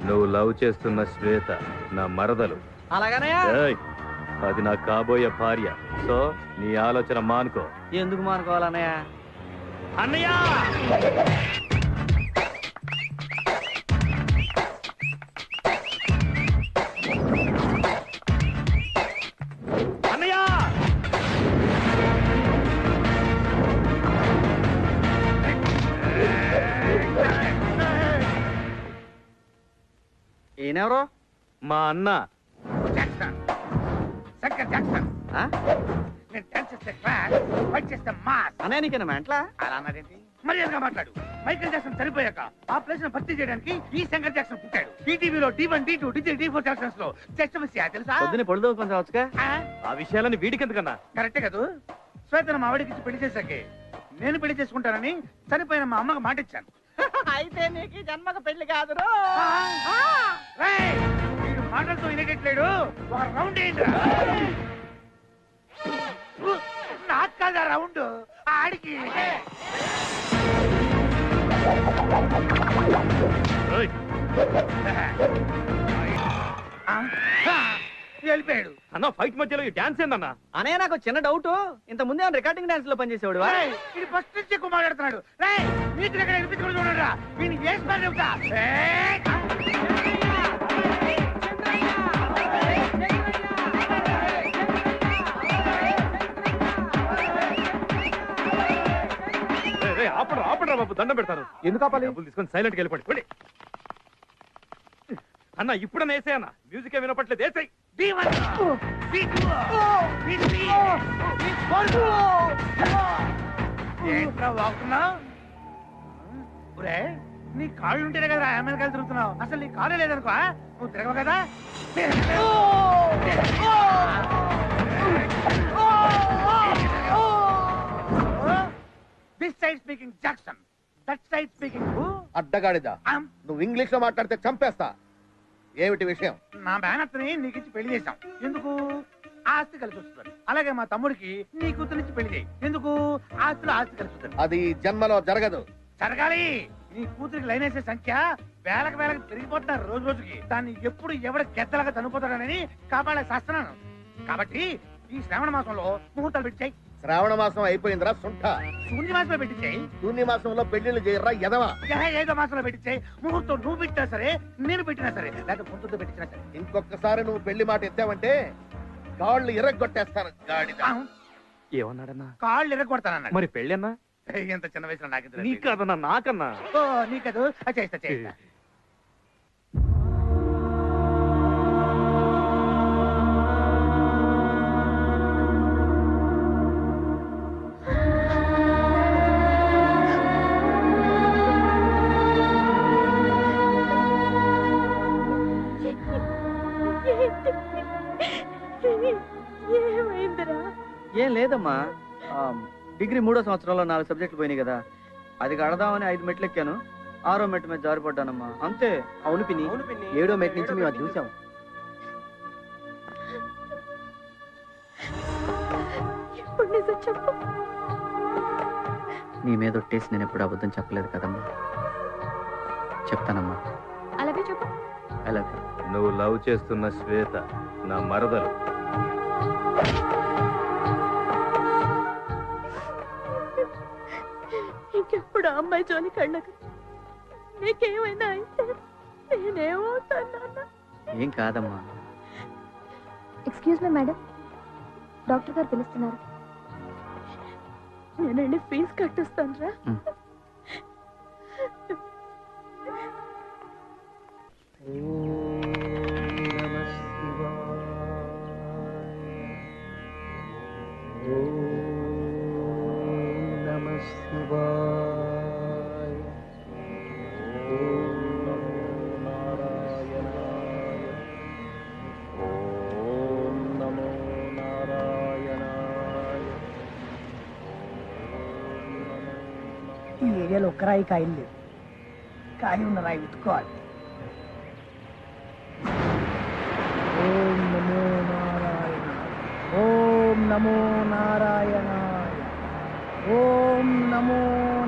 నువ్వు లవ్ చేస్తున్న శ్వేత నా మరదలు. అలాగనయా? అది నా కాబోయే భార్య. సో నీ ఆలోచన మానుకో. ఎందుకు మానుకోవాలన్నయ్య? అన్నయ్య! ఈయనెవరో? మా అన్న. అన్నయ్య నీకేనా మెంట్లా? మర్యాదగా మాట్లాడు. మైకేల్ జాక్సన్ చనిపోయాక ఆ ప్లేస్ ను భర్తీ చేయడానికి ఈ శంకర్ జాక్సన్ పుట్టాడు. టీటీవీలో D1, D2, D3, D4 Jackson's లో జస్ట్ మిస్ తెలుసా? పొద్దునే పొడుదో కొంచెం వచ్చుగా. ఆ విషయాలని వీడికి ఎందుకన్నా? కరెక్టే కదా. శ్వేతను మా ఆవిడకి పెళ్లి చేశాకే నేను పెళ్లి చేసుకుంటానని చనిపోయిన మా అమ్మకి మాట ఇచ్చాను. అయితే నీకు జన్మకు పెళ్లి కాదురో. మాటలతో వినేటట్లేడు. ఒక రౌండ్ ఏంటి నాకు కాదా రౌండ్ ఆడికి. వెళ్ళిపోయాడు అన్న. ఫైట్ మధ్యలో ఈ డాన్స్ ఏందన్నా? అనే నాకు చిన్న డౌట్, ఇంత ముందే రికార్డింగ్ డాన్స్ లో పనిచేసేవాడు. ఇది ఫస్ట్ నుంచి ఎక్కువ మాట్లాడుతున్నాడు. నీకు ఎక్కడ వినిపించుకుని చూడరా వీడిని చేసి చెబుతా. ఆపడరా బాబు, దండం పెడతారు. ఎందుకు ఆపాలి? డబ్బులు తీసుకొని సైలెంట్ గా వెళ్ళిపోండి. అన్న ఇప్పుడన్నా వేసే అన్న, మ్యూజిక్ వినపట్లేదు. వేసాయి ఏంట్రా వాగుతున్నా? నీ కాళ్ళు ఉంటేనే కదా అమెరికాలు తిరుగుతున్నావు. అసలు నీ కాళ్ళు లేదనుకో నువ్వు తిరగవు కదా. This side speaking Jackson, that side speaking అడ్డగాడిదా. నువ్వు ఇంగ్లీష్ లో మాట్లాడితే చంపేస్తా. ఏమిటి విషయం? నా మేనత్తని నీకిచ్చి పెళ్లి చేశాం. ఎందుకు? ఆస్తి కలిసి వస్తుంది. అలాగే మా తమ్ముడికి నీ కూతురిచ్చి పెళ్లి చేయి. ఎందుకు? ఆస్తిలో ఆస్తి కలిసి వస్తుంది. అది జన్మలో జరగదు. జరగాలి. నీ కూతురికి లైన్ వేసే సంఖ్య వేలకు పెరిగిపోతున్నారు రోజు రోజుకి. దాన్ని ఎప్పుడు ఎవడ గెద్దలాగా తనుపోతాడని కాపాడే శాస్త్రాను. కాబట్టి ఈ శ్రావణ మాసంలో ముహూర్తాలు పెట్టాయి. శ్రావణ మాసం అయిపోయిందిరా సుంఠ. శూన్య మాసంలో పెట్టించాయి. శూన్య మాసంలో పెళ్లిళ్ళు చేయరా ఎదవా. ఏదో మాసంలో పెట్టించాయి. ముహూర్తం నువ్వు పెట్టినా సరే, నేను పెట్టినా సరే, లేదా పొందుతో పెట్టినా సరే. ఇంకొకసారి నువ్వు పెళ్లి మాట ఎత్తావంటే కాళ్ళు ఇరగొట్టేస్తాను. గాడిద. ఏమన్నాడన్నా? కాళ్ళు ఇరగొడతానన్నా. మరి పెళ్ళి అన్నా? ఎంత చిన్న వయసులో నాకు నీ కాదన్నా, నాకన్నా. నీకదు చేస్తా చేస్తా. ఏం లేదమ్మా, డిగ్రీ 3వ సంవత్సరంలో 4 సబ్జెక్టులు పోయినాయి కదా, అది కడదామని 5 మెట్లు ఎక్కాను. 6వ మెట్టు మీద జారిపడ్డానమ్మా, అంతే. అవును పిన్ని, 7వ మెట్టు నుంచి మేము అది చూసాం. నీ మీద ఒట్టేసి నేను ఎప్పుడు అబద్ధం చెప్పలేదు కదమ్మా. చెప్తానమ్మా. అలాగే చెప్పు. అలాగే. నువ్వు లవ్ చేస్తున్న శ్వేత నా మరదలు. ఇంకెప్పుడు అమ్మాయి జోలి కళ్ళకు నీకేమైనా అయితే నేనేమవుతాను? ఏం కాదమ్మా. ఎక్స్క్యూజ్ మీ మేడం, డాక్టర్ గారు పిలుస్తున్నారు. నేనండి ఫీజు కట్టిస్తాను రా. ఈ ఏరియాలో ఒక్క రాయి కాయలు లేవు. ఖాళీ ఉన్న రాయి వెతుక్కోవాలి. ఓం నమో నారాయణ, ఓం నమో నారాయణాయ, ఓం నమో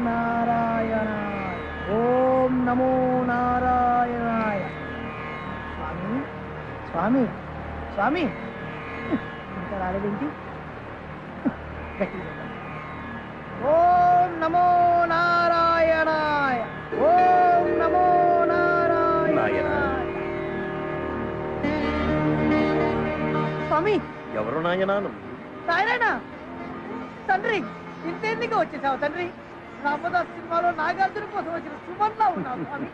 నారాయణాయ, ఓం నమో నారాయణాయ. స్వామి స్వామి స్వామి, ఇంకా రాలేదేంటి? గట్టిగా ఓం నమో నారాయణాయ, ఓం నమో నారాయణాయ. స్వామి ఎవరు నాయనా నువ్వు? నారాయణ తండ్రి, ఇంతెందుకు వచ్చేసావు తండ్రి? రామదాస్ సినిమాలో నాగార్జున కోసం వచ్చిన సుమన్లా ఉన్నావు స్వామి.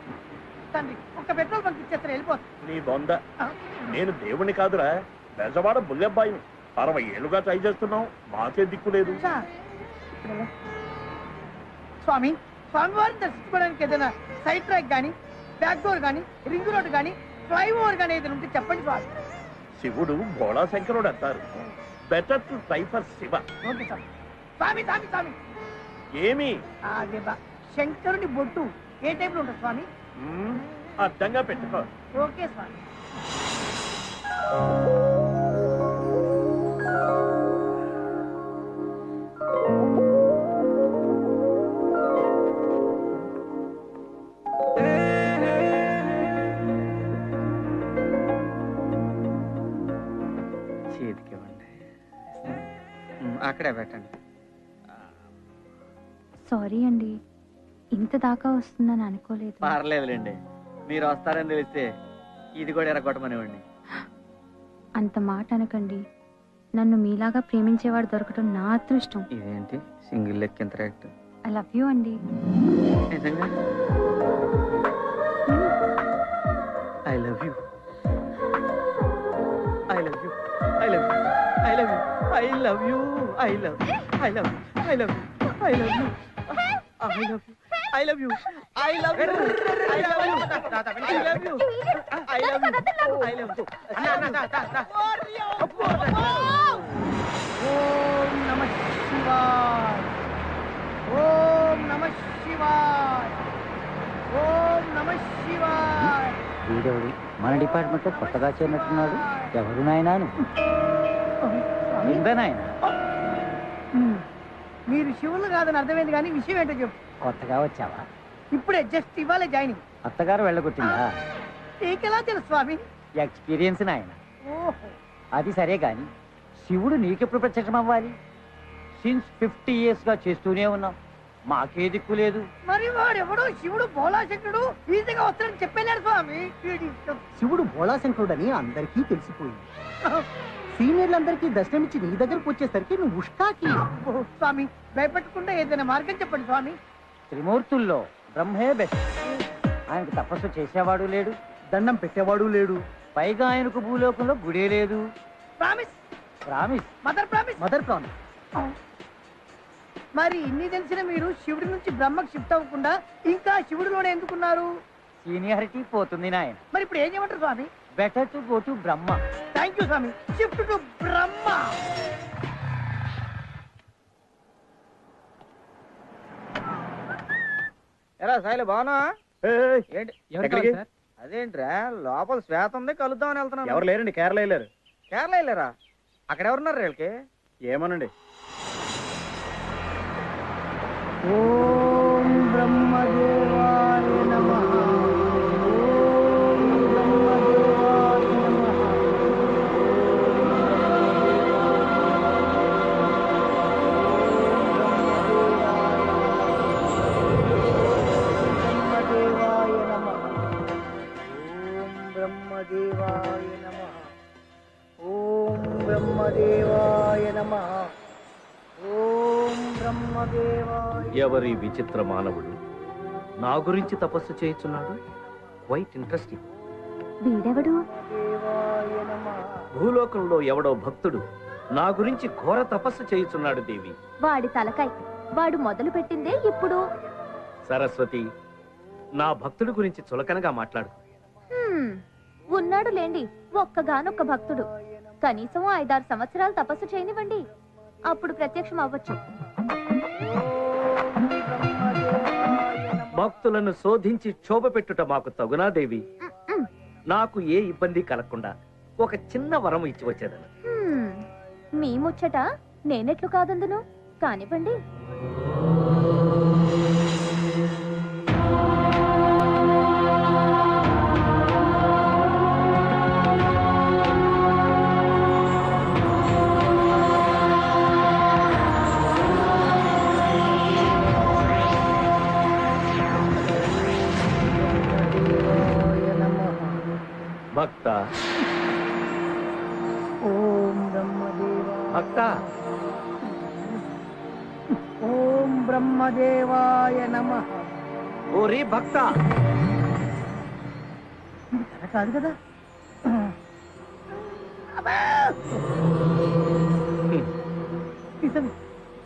తండ్రి ఒక్క పెట్రోల్ బంక్ ఇచ్చేస్తారు, వెళ్ళిపోతాను. నీ బొంద, నేను దేవుణ్ణి కాదురా, బెజవాడ బుల్లెబ్బాయిని. 60 ఏళ్ళుగా ట్రై చేస్తున్నావు, మాకే దిక్కు లేదు. స్వామి, స్వామివారిని దర్శించుకోవడానికి ఏదైనా సైడ్ ట్రాక్ కానీ, బ్యాక్ డోర్ కానీ, రింగ్ రోడ్ కానీ, ఫ్లైఓవర్ కానీ ఏదైనా ఉంటే చెప్పండి స్వామి. శివుడు భోళా శంకరుడు అంటారు. Better to try for Shiva. Okay స్వామి. స్వామి స్వామి స్వామి, ఏమి? అదే శంకరుని బొట్టు ఏ టైంలో ఉంటుంది స్వామి? అర్థంగా పెట్టుకో. ఓకే స్వామి. చేతికివ్వండి. అక్కడే పెట్టండి. సారీ అండి, ఇంత దాకా వస్తుందని అనుకోలేదు. పర్లేదులేండి, మీరు వస్తారని తెలిస్తే ఇది కూడా ఎరగొట్టమనివ్వండి. అంత మాట అనకండి. నన్ను మీలాగా ప్రేమించేవాడు దొరకటం నా అదృష్టం. ఇదేంటి సింగిల్ లెక్క ఎంత రేట్? ఐ లవ్ యూ అండి. నిజంగా I love you. I love you. I love you. I love you. I love you. I love I love I love I love you. I love you. I love you. I love you. I love you. I love you. I love you. I love you. ఓం నమః శివాయ. ఓం నమః శివాయ. ఓం నమః శివాయ. వీడెవడు మన department లో కొత్తగా చేరినట్టున్నాడు? ఎవరు నాయనా? నాయన మీరు శివులు కాదని అర్థమైంది, కానీ విషయం ఏంటో చెప్పు. కొత్తగా వచ్చావా? ఇప్పుడే జస్ట్ ఇవ్వాలే జాయినింగ్. అత్తగారు వెళ్ళగొట్టిందా? నీకెలా తెలుసు స్వామి? ఎక్స్పీరియన్స్ నాయన. ఓహో, అది సరే గాని శివుడు నీకెప్పుడు ప్రత్యక్షం అవ్వాలి? సిన్స్ 50 years గా చేస్తూనే ఉన్నాం, మాకే దిక్కు లేదు. మరి వాడెవడో శివుడు బోళాశంకరుడు ఈజీగా వస్తాడని చెప్పలేరు స్వామి. శివుడు బోళాశంకరుడని అందరికీ తెలిసిపోయింది. సీనియర్లందరికీ దర్శనమిచ్చి నీ దగ్గరకు వచ్చేసరికి నువ్వు ఉష్టాకి. స్వామి భయపెట్టకుండా ఏదైనా మార్గం చెప్పండి స్వామి. త్రిమూర్తుల్లో బ్రహ్మే బెస్ట్. ఆయనకు తపస్సు చేసేవాడు లేడు, దండం పెట్టేవాడు లేడు, పైగా ఆయనకు భూలోకంలో గుడే లేదు. Promise. Promise. Mother promise. Mother promise. మరి ఇన్ని తెలిసిన మీరు శివుడి నుంచి బ్రహ్మకు షిఫ్ట్ అవ్వకుండా ఇంకా శివుడిలోనే ఎందుకున్నారు? సీనియారిటీ పోతుంది నాయన. మరి ఇప్పుడు ఏం చేయమంటారు స్వామి? Better to go to Brahma. Thank you స్వామి. Shift to Brahma. ఎలా సాయిలు బాగున్నా? ఏంటి ఎక్కడికి? అదేంట్రా లోపల శ్వేత ఉంది, కలుద్దామని వెళ్తున్నాను. ఎవరు లేరండి, కేరళ వెళ్ళారు. కేరళ వెళ్ళారా? అక్కడ ఎవరున్నారు వీళ్ళకి? ఏమోనండి. ఓం బ్రహ్మదేవాయ నమః. ఓం బ్రహ్మదేవాయ నమః. బ్రహ్మదేవాయ నమః. ఓం బ్రహ్మదేవాయ నమః. ఓం బ్రహ్మదేవాయ నమః. ఓం బ్రహ్మదేవాయ. ఎవరి విచిత్ర మానవుడు నా గురించి తపస్సు చేయుచున్నాడు? Quite interesting. వీడెవడు? దేవాయ నమః. భూలోకంలో ఎవడో భక్తుడు నా గురించి ఘోర తపస్సు చేయుచున్నాడు దేవి. వాడి తలకాయ్. వాడు మొదలు పెట్టిందే ఇప్పుడు. సరస్వతి, నా భక్తుడి గురించి చులకనగా మాట్లాడు. ఉన్నాడు లేండి ఒక్కగానొక్క భక్తుడు. కనీసం 5-6 సంవత్సరాలు తపస్సు చేయనివ్వండి, అప్పుడు ప్రత్యక్షం అవ్వచ్చు. భక్తులను శోధించి క్షోభ పెట్టుట మాకు తగునా దేవి? నాకు ఏ ఇబ్బంది కలగకుండా ఒక చిన్న వరం ఇచ్చి వచ్చేదను. మీ ముచ్చట నేనెట్లు కాదందును, కానివ్వండి. భక్త, ఓం బ్రహ్మదేవాయ. భక్త, ఓం బ్రహ్మదేవాయ నమః. ఓరి భక్త. ఇది కథ కాదు కదా? నిజం.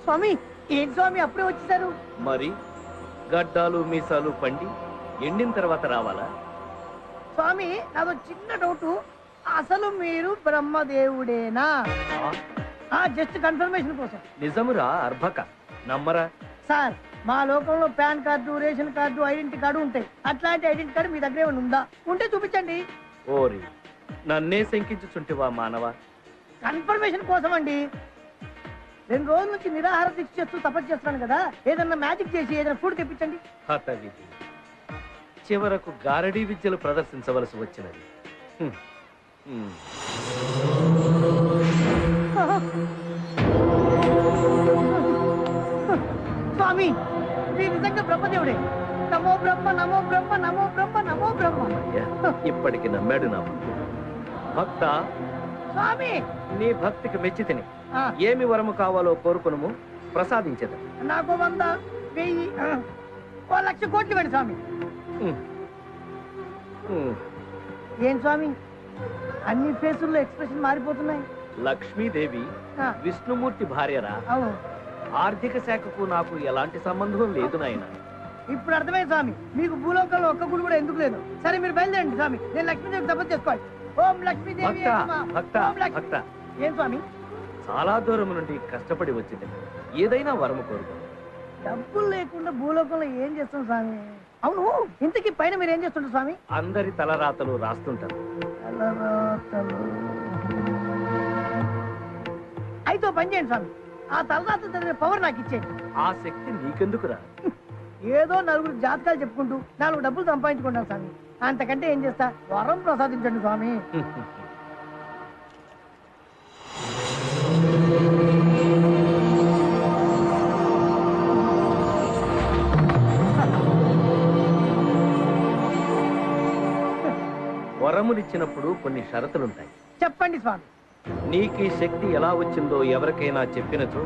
స్వామి ఏంటి స్వామి అప్పుడే వచ్చేసారు? మరి గడ్డాలు మీసాలు పండి ఎండిన తర్వాత రావాలా? స్వామి నాదో చిన్న డౌట్, అసలు మీరు బ్రహ్మదేవుడేనా? జస్ట్ కన్ఫర్మేషన్ కోసం. నిజమురా అర్భక, నమ్మరా? సార్ మా లోకంలో pan card, ration card, identity card ఉంటాయి. అట్లాంటి ఐడెంటిటీ కార్డు మీ దగ్గర ఏమైనా ఉందా? ఉంటే చూపించండి. ఓరి నన్నే శంకించుచుంటివా మానవ? కన్ఫర్మేషన్ కోసం అండి. 2 రోజుల నుంచి నిరాహార దీక్ష చేస్తూ తపస్సు చేస్తున్నాను కదా, ఏదన్నా మ్యాజిక్ చేసి ఏదైనా ఫుడ్ తెప్పించండి. హతవిధి, చివరకు గారడీ విద్యలు ప్రదర్శించవలసి వచ్చినది. స్వామి, మీరు నిజంగా బ్రహ్మదేవుడే. నమో బ్రహ్మ, నమో బ్రహ్మ, నమో బ్రహ్మ, నమో బ్రహ్మ. ఇప్పటికి నమ్మాడు నా భక్త. స్వామి, నీ భక్తికి మెచ్చి తిని ఏమి వరము కావాలో కోరుకును, ప్రసాదించదు. నాకు 100, 1000, 1,00,000 కోట్లు ఇవ్వండి స్వామి. ఏం స్వామి, అన్ని ఫేసుల్లో ఎక్స్ప్రెషన్ మారిపోతున్నాయి. లక్ష్మీదేవి విష్ణుమూర్తి భార్యరా? అవును. ఆర్థిక శాఖకు నాకు ఎలాంటి సంబంధం లేదు నాయన. ఇప్పుడు అర్థమైంది స్వామి, మీకు భూలోకంలో ఒక్క గుడి కూడా ఎందుకు లేదు. సరే మీరు బయలుదేరండి స్వామి, నేను లక్ష్మీదేవి తపస్సు చేసుకోవాలి. ఓం లక్ష్మీదేవి. భక్త, ఏం స్వామి? చాలా దూరం నుండి కష్టపడి వచ్చింది, ఏదైనా వరము కోరుకో. డబ్బులు లేకుండా భూలోకంలో ఏం చేస్తాం స్వామి? అవును, ఇంతకీ పైన మీరు ఏం చేస్తుంటారు స్వామి? అందరి తలరాతలు రాస్తుంటారు. అయితే పని చేయండి స్వామి, ఆ తలరాతలు చదివే పవర్ నాకు ఇచ్చేయండి. ఆ శక్తి నీకెందుకురా? ఏదో 4 జాతకాలు చెప్పుకుంటూ 4 డబ్బులు సంపాదించుకుంటాను స్వామి. అంతకంటే ఏం చేస్తా? వరం ప్రసాదించండి స్వామి. వరములిచ్చినప్పుడు కొన్ని షరతులుంటాయి. చెప్పండి స్వామి. నీకు ఈ శక్తి ఎలా వచ్చిందో ఎవరికైనా చెప్పినచో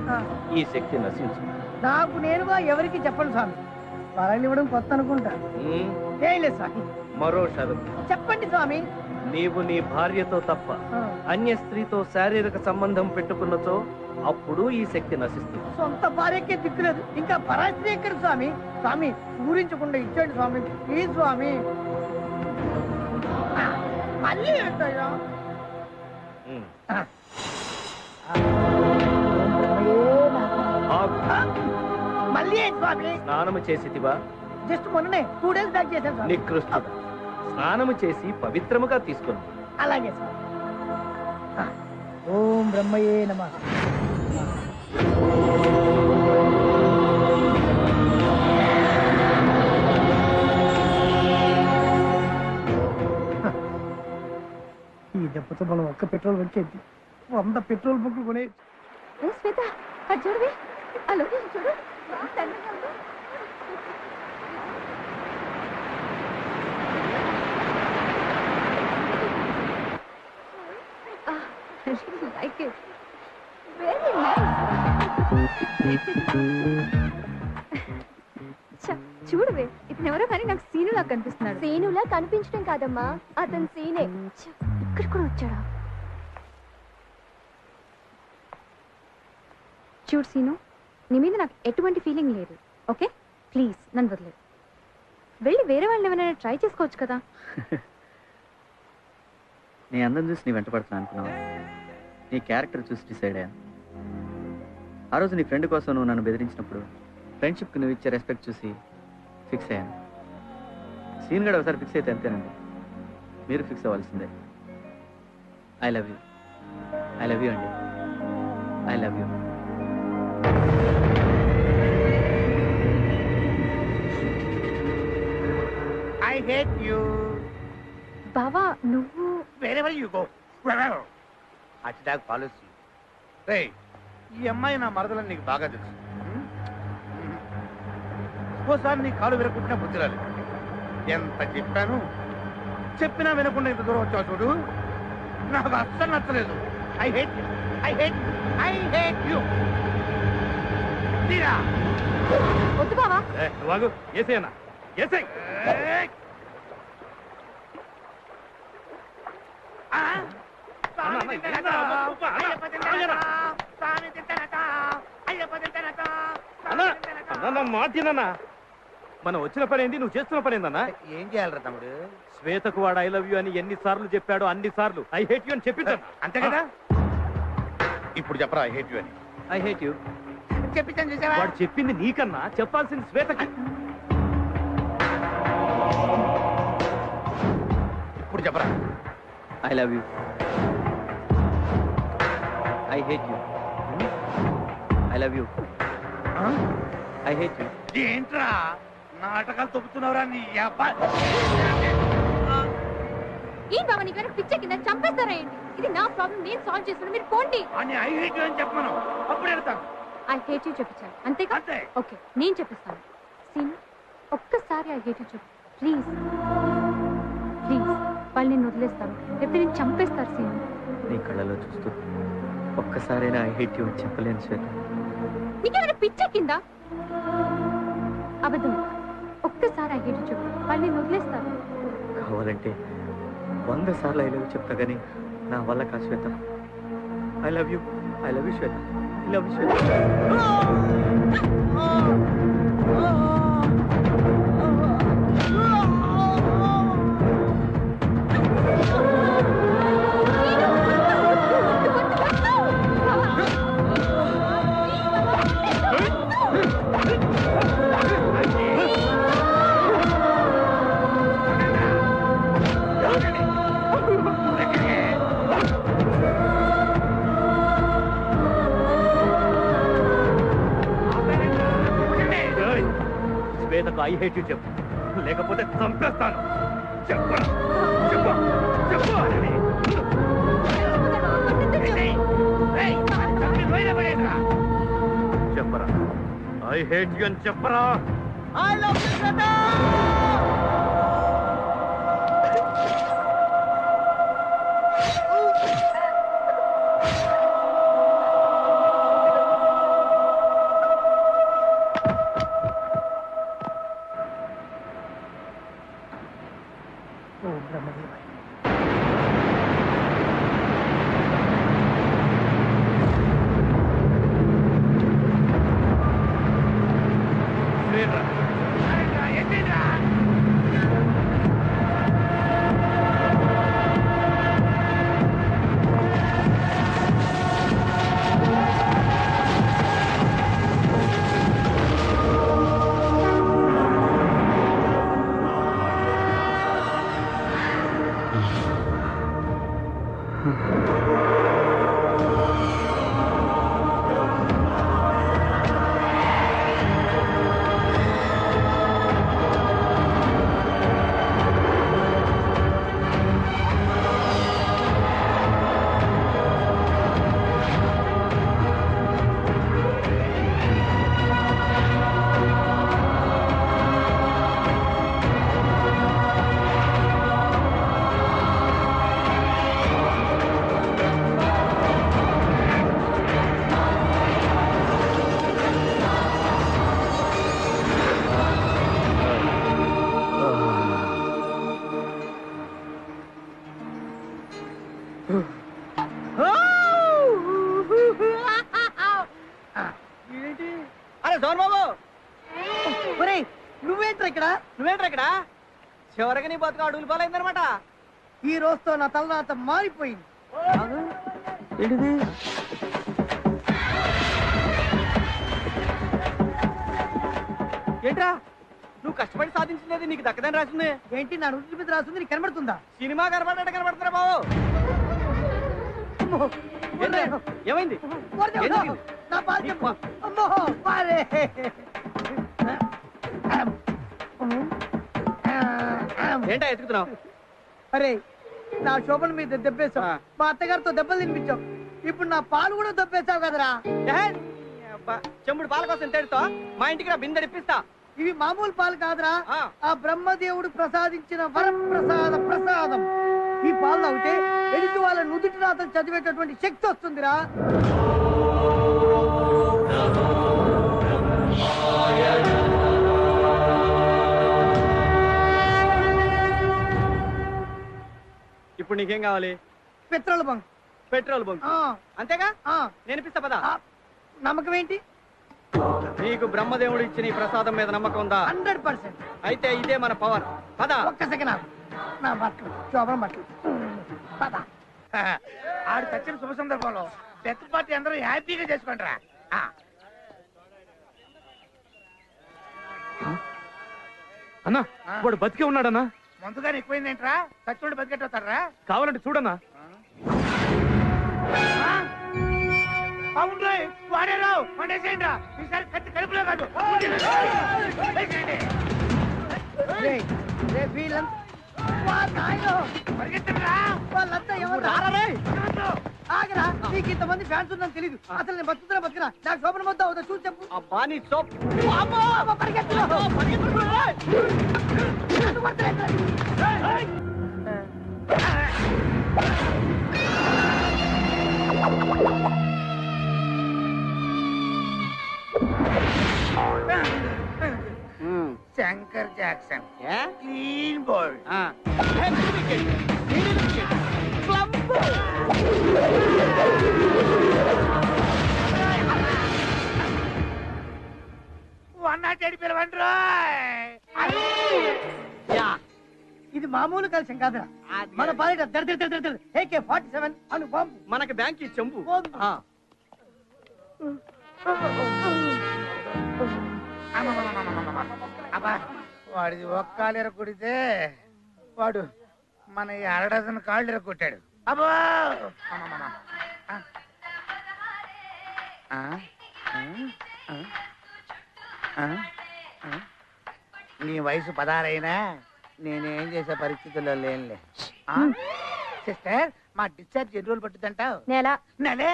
ఈ శక్తి నశించు. నాకు నేనుగా ఎవరికి చెప్పండి స్వామి. వరాలు ఇవ్వడం కొత్త అనుకుంటా. ఏం లేదు స్వామి. మరో షరతు. చెప్పండి స్వామి. నీవు నీ భార్యతో తప్ప అన్య స్త్రీతో శారీరక సంబంధం పెట్టుకున్నచో అప్పుడు ఈ శక్తి నశిస్తుంది. సొంత భార్యకే దిక్కులేదు, ఇంకా పరాస్త్రీ ఎక్కడ స్వామి? స్వామి ఊరించకుండా ఇచ్చండి స్వామి, ప్లీజ్ స్వామి. మళ్ళీ ఏంటయ్యా? మళ్ళీ ఏంటి స్వామి? స్నానము చేసితివా? జస్ట్ మొన్ననే 2 days బ్యాక్ చేశాను స్వామి. నికృష్టుడా, స్నానము చేసి పవిత్రముగా తీసుకుని. అలాగే స్వామి. ఓం బ్రహ్మయే నమః. ఈ దెబ్బతో మనం ఒక్క పెట్రోల్ వచ్చేది 100 పెట్రోల్ బంకులు కొనే. శ్వేత, అది చూడవే, ఆ లొకేషన్ చూడు. Like it. Very nice. చూడవే, ఇతను ఎవరో కానీ నాకు సీనులా కనిపిస్తున్నాడు. సీనులా కనిపించడం కాదమ్మా, అతను సీనే. ఇక్కడ కూడా వచ్చాడా? చూడు సీను, నీ మీద నాకు ఎటువంటి ఫీలింగ్ లేదు. ఓకే, ప్లీజ్ నన్ను వదిలేదు. వెళ్ళి వేరే వాళ్ళని ఏమైనా ట్రై చేసుకోవచ్చు కదా. నీ అందం చూసి నీ వెంట పడుతున్నా అనుకున్నావా? నీ క్యారెక్టర్ చూసి డిసైడ్ అయ్యాను. ఆ రోజు నీ ఫ్రెండ్ కోసం నువ్వు నన్ను బెదిరించినప్పుడు ఫ్రెండ్షిప్కి నువ్వు ఇచ్చే రెస్పెక్ట్ చూసి ఫిక్స్ అయ్యాను. సీన్ గడ ఒకసారి ఫిక్స్ అయితే అంతేనండి, మీరు ఫిక్స్ అవ్వాల్సిందే. I love you. I love you అండి. I love you. I hate you. బావా, నువ్వు Wherever you go. అచ్చిదాకా పాలసీ. రేయ్, ఈ అమ్మాయి నా మరదలని నీకు బాగా తెలుసు. ఓసారి నీ కాలు విరకుంటున్నా బుద్ధి రాలేదు. ఎంత చెప్పాను, చెప్పినా వినకుండా ఇంత దూరం వచ్చావు చూడు. నాకు అస్సలు నచ్చలేదు. I hate you. I hate you. I hate you. తీరా. వద్దు బావా. వాగు, ఏసేనా ఏసై. మాటినన్నా, మనం వచ్చిన పని ఏంది, నువ్వు చేస్తున్న పని ఏందన్నా? ఏం చేయాలరా తమ్ముడు? శ్వేతకు వాడు ఐ లవ్ యూ అని ఎన్నిసార్లు చెప్పాడో అన్నిసార్లు ఐ హేట్ యూ అని చెప్పించాను. అంతే కదా? ఇప్పుడు చెప్పరా ఐ హేట్ యూ అని. I hate you. నీకు చెప్పించాను చూసావా? వాడు చెప్పింది నీకన్నా చెప్పాల్సింది శ్వేతకి. ఇప్పుడు చెప్పరా. I love you. I hate you. I love you. I hate you. ఏంట్రా నాటకాలు తొప్పుతున్నావురా నీ అబ్బాయి? ఏం బాబా నీకు పిచ్చ కింద చంపేస్తారా ఏంటి? ఇది నా ప్రాబ్లం, నేను సాల్వ్ చేస్తాను, మీరు పోండి. అని ఐ హేట్ యూ అని చెప్పమను, అప్పుడు వెళ్తాను. ఐ హేట్ యూ చెప్పించాను అంతేగా? ఓకే నేను చెప్పిస్తాను. సీను ఒక్కసారి ఐ హేట్ యూ చెప్పు ప్లీజ్. ప్లీజ్ వాళ్ళు నేను వదిలేస్తాను, లేకపోతే నేను చంపేస్తారు. సీను నీ కళ్ళలో చూస్తూ ఒక్కసారైనా ఐ హేట్ యూ అని చెప్పలేను శ్వేత. నీకేమైనా పిచ్చ కింద? అబద్ధం. ఒక్కసారి ఐ హేట్ యూ చెప్పు, వాళ్ళు నేను వదిలేస్తారు. కావాలంటే 100 సార్లు ఐ లవ్ యూ చెప్తా కానీ నా వల్ల కాదు Shweta. I love you. I love you Shweta. I love you Shweta. శ్వేతకు ఐ హేట్ యూ చెప్పు, లేకపోతే చంపేస్తాను. చెప్పరా చెప్పు చెప్పు. చెప్పరా ఐ హేట్ యూ అని చెప్పరా. ఐ లవ్ యూ శ్వేత. అరే సోన్ బాబు, నువ్వేంట్రా ఇక్కడ? చివరికి నీ బతుకు అడుగులు పాలైందనమాట. ఈ రోజుతో నా తలరాత మారిపోయింది. ఏంటిది? ఏంట్రా నువ్వు కష్టపడి సాధించినది నీకు దక్కదని రాసింది ఏంటి? నా నువ్వు మీద రాసింది నీకు కనబడుతుందా? సినిమా కనబడ్డా కనబడుతున్నా బాబు. ఏమైంది? నా బాధ చెప్పు. అమ్మో బాలే. ఏంటా ఎత్తుకుతున్నావు? అరే నా శోభన మీద దెబ్బేశావు, మా అత్తగారితో దెబ్బలు తినిపించావు, ఇప్పుడు నా పాలు కూడా దెబ్బేశావు కదరా. చెంబుడు పాల కోసం తేడుతావా? మా ఇంటికి రా, బిందె ఇప్పిస్తా. ఇవి మామూలు పాలు కాదురా, ఆ బ్రహ్మదేవుడు ప్రసాదించిన ప్రసాదం. ఈ పాలు తాగితే ఎదుటి వాళ్ళ నుదుటి రాతలు చదివేటటువంటి శక్తి వస్తుందిరా. ఇప్పుడు నీకేం కావాలి? Petrol bunk. పెట్రోల్ బంక్ అంతేగా? నేను ఇప్పిస్తా పదా. నమ్మకం ఏంటి? నీకు బ్రహ్మదేవుడు ఇచ్చిన ఈ ప్రసాదం మీద నమ్మకం ఉందా? 100%. అయితే ఇదే మన పవర్. పదా. ఒక్క సెకండ్. నా బట్టలు శోభన బట్టలు. పదా. ఆడు చచ్చిన శుభ సందర్భంలో డెత్ పార్టీ అందరూ హ్యాపీగా చేసుకుంటారా. అన్నా వాడు బతికే ఉన్నాడన్నా. ముందుగానే ఎక్కువైందేంట్రా? చచ్చుడు బతికెట్టవుతారా? కావాలంటే చూడన్నా. అవును వాడే రావు వండేసేయండి రా. ఈసారి కత్తి కడుపులో కాదు. వాళ్ళంతా ఎవరు ఆగరా? నీకు ఇంతమంది ఫ్యాన్స్ ఉందని తెలీదు. అసలు నేను బతుకుతున్నా నాకు శోభన మొత్తం అవుతా చూసి చెప్పు. అబ్బా నీ soap Shankar Jackson clean bold. ఇది మామూలు కలిసి కాదురా. మన పాలిట AK-47 అను బాంబు. మనకి బ్యాంక్ చెంబు. అబ్బా వాడిది ఒక్కాలు కొడితే వాడు మన 2 కాళ్ళు కొట్టాడు. అబ్బా నీ వయసు 16 అయినా నేనేం చేసే పరిస్థితుల్లో లేనులే. సిస్టర్ మా డిశ్చార్జ్ ఎన్ని రోజులు పట్టుదంటావు? నెలే.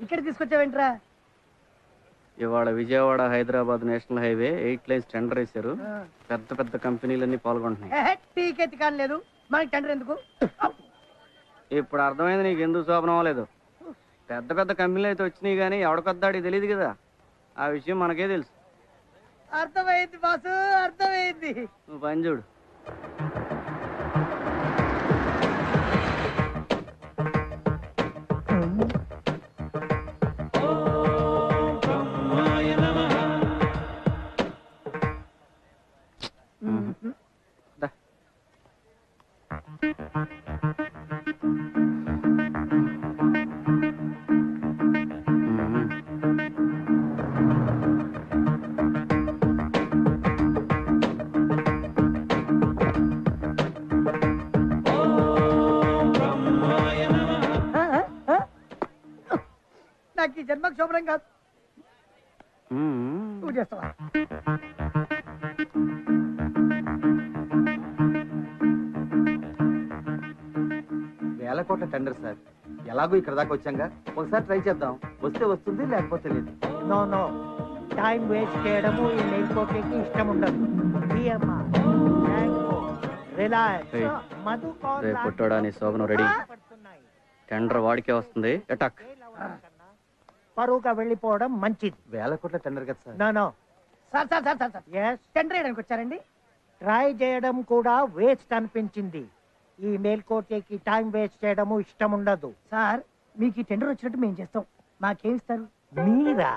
ఇక్కడ తీసుకొచ్చావేంట్రా? ఇవాళ Vijayawada Hyderabad national highway 8 lines tender వేశారు. పెద్ద పెద్ద కంపెనీలన్నీ పాల్గొంటున్నాయి. టీకెట్ కానీ లేదు, మనకి టెండర్ ఎందుకు? ఇప్పుడు అర్థమైంది నీకు ఎందుకు శోభనం అవ్వలేదు. పెద్ద పెద్ద కంపెనీలు అయితే వచ్చినాయి కానీ ఎవడికొద్దాడి తెలియదు కదా. ఆ విషయం మనకే తెలుసు. అర్థమైంది బాసు, అర్థమైంది. నువ్వు పని చూడు. నాకు ఈ జన్మకు శోభనం కాదు. నువ్వు చేస్తావా? వేల కోట్ల టెండర్ సార్. ఎలాగో ఇక్కడ దాకా వచ్చాంగా, ఒకసారి ట్రై చేద్దాం. వస్తే వస్తుంది, లేకపోతే లేదు. నో నో, టైం వేస్ట్ చేయడము ఈ నెలకోటికి ఇష్టం ఉండదు. రేపు పుట్టడా నీ శోభనం రెడీ. టెండర్ వాడికే వస్తుంది. అటాక్. పరువుగా వెళ్ళిపోవడం మంచిది. వేల కోట్ల టెండర్ కదా sir. No no sir sir sir sir tender వేయడానికి వచ్చారండి. ట్రై చేయడం కూడా వేస్ట్ అనిపించింది. ఈ మేల్కోటేకి టైం వేస్ట్ చేయడము ఇష్టం ఉండదు. సార్ మీకు ఈ టెండర్ వచ్చినట్టు మేము చేస్తాం. మాకేం ఇస్తారు? మీరా?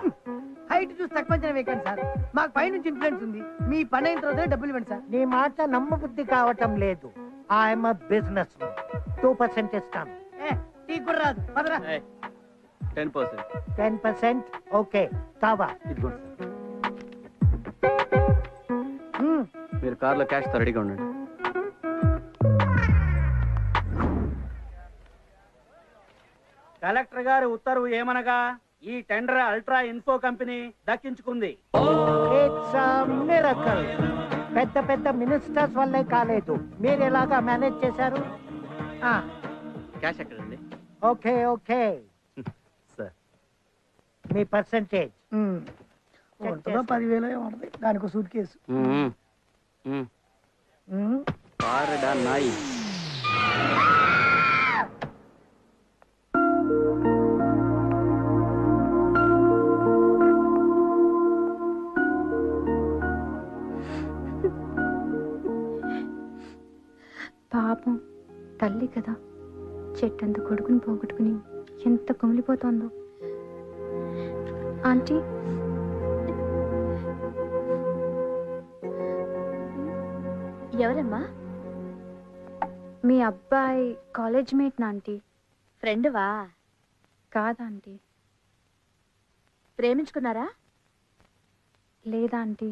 హైట్ చూసి తక్కువ వేయకండి సార్. మాకు పైనుంచి ఇన్ఫ్లుయెన్స్ ఉంది. మీ పని అయిన తర్వాత డబ్బులు ఇవ్వండి సార్. నీ మాట నమ్మబుద్ధి కావటం లేదు. ఐఎమ్ బిజినెస్ 2% ఇస్తాను. టీకు కూడా రాదు. 10%. ఓకే కావా? మీరు కార్లో క్యాష్ తో రెడీగా ఉండండి. కలెక్టర్ గారి ఉత్తర్వు ఏమనగా ఈ టెండర్ అల్ట్రా ఇన్ఫో కంపెనీ దక్కించుకుంది. పెద్ద పెద్ద మినిస్టర్స్ వల్లే కాలేదు. మీరు ఎలాగా మేనేజ్ చేశారు? క్యాష్ ఎక్కడండి? ఓకే ఓకే సార్ మీ పర్సంటేజ్ 10,000 ఉంటుంది. దానికి సూట్ కేసు. నాయి పాపం తల్లి కదా, చెట్టంత కొడుకుని పోగొట్టుకుని ఎంత కుమిలిపోతోందో. ఆంటీ, ఎవరమ్మా? మీ అబ్బాయి కాలేజ్ మేట్ నా ఆంటీ. ఫ్రెండ్వా? కాదా ఆంటీ, ప్రేమించుకున్నారా? లేదా ఆంటీ.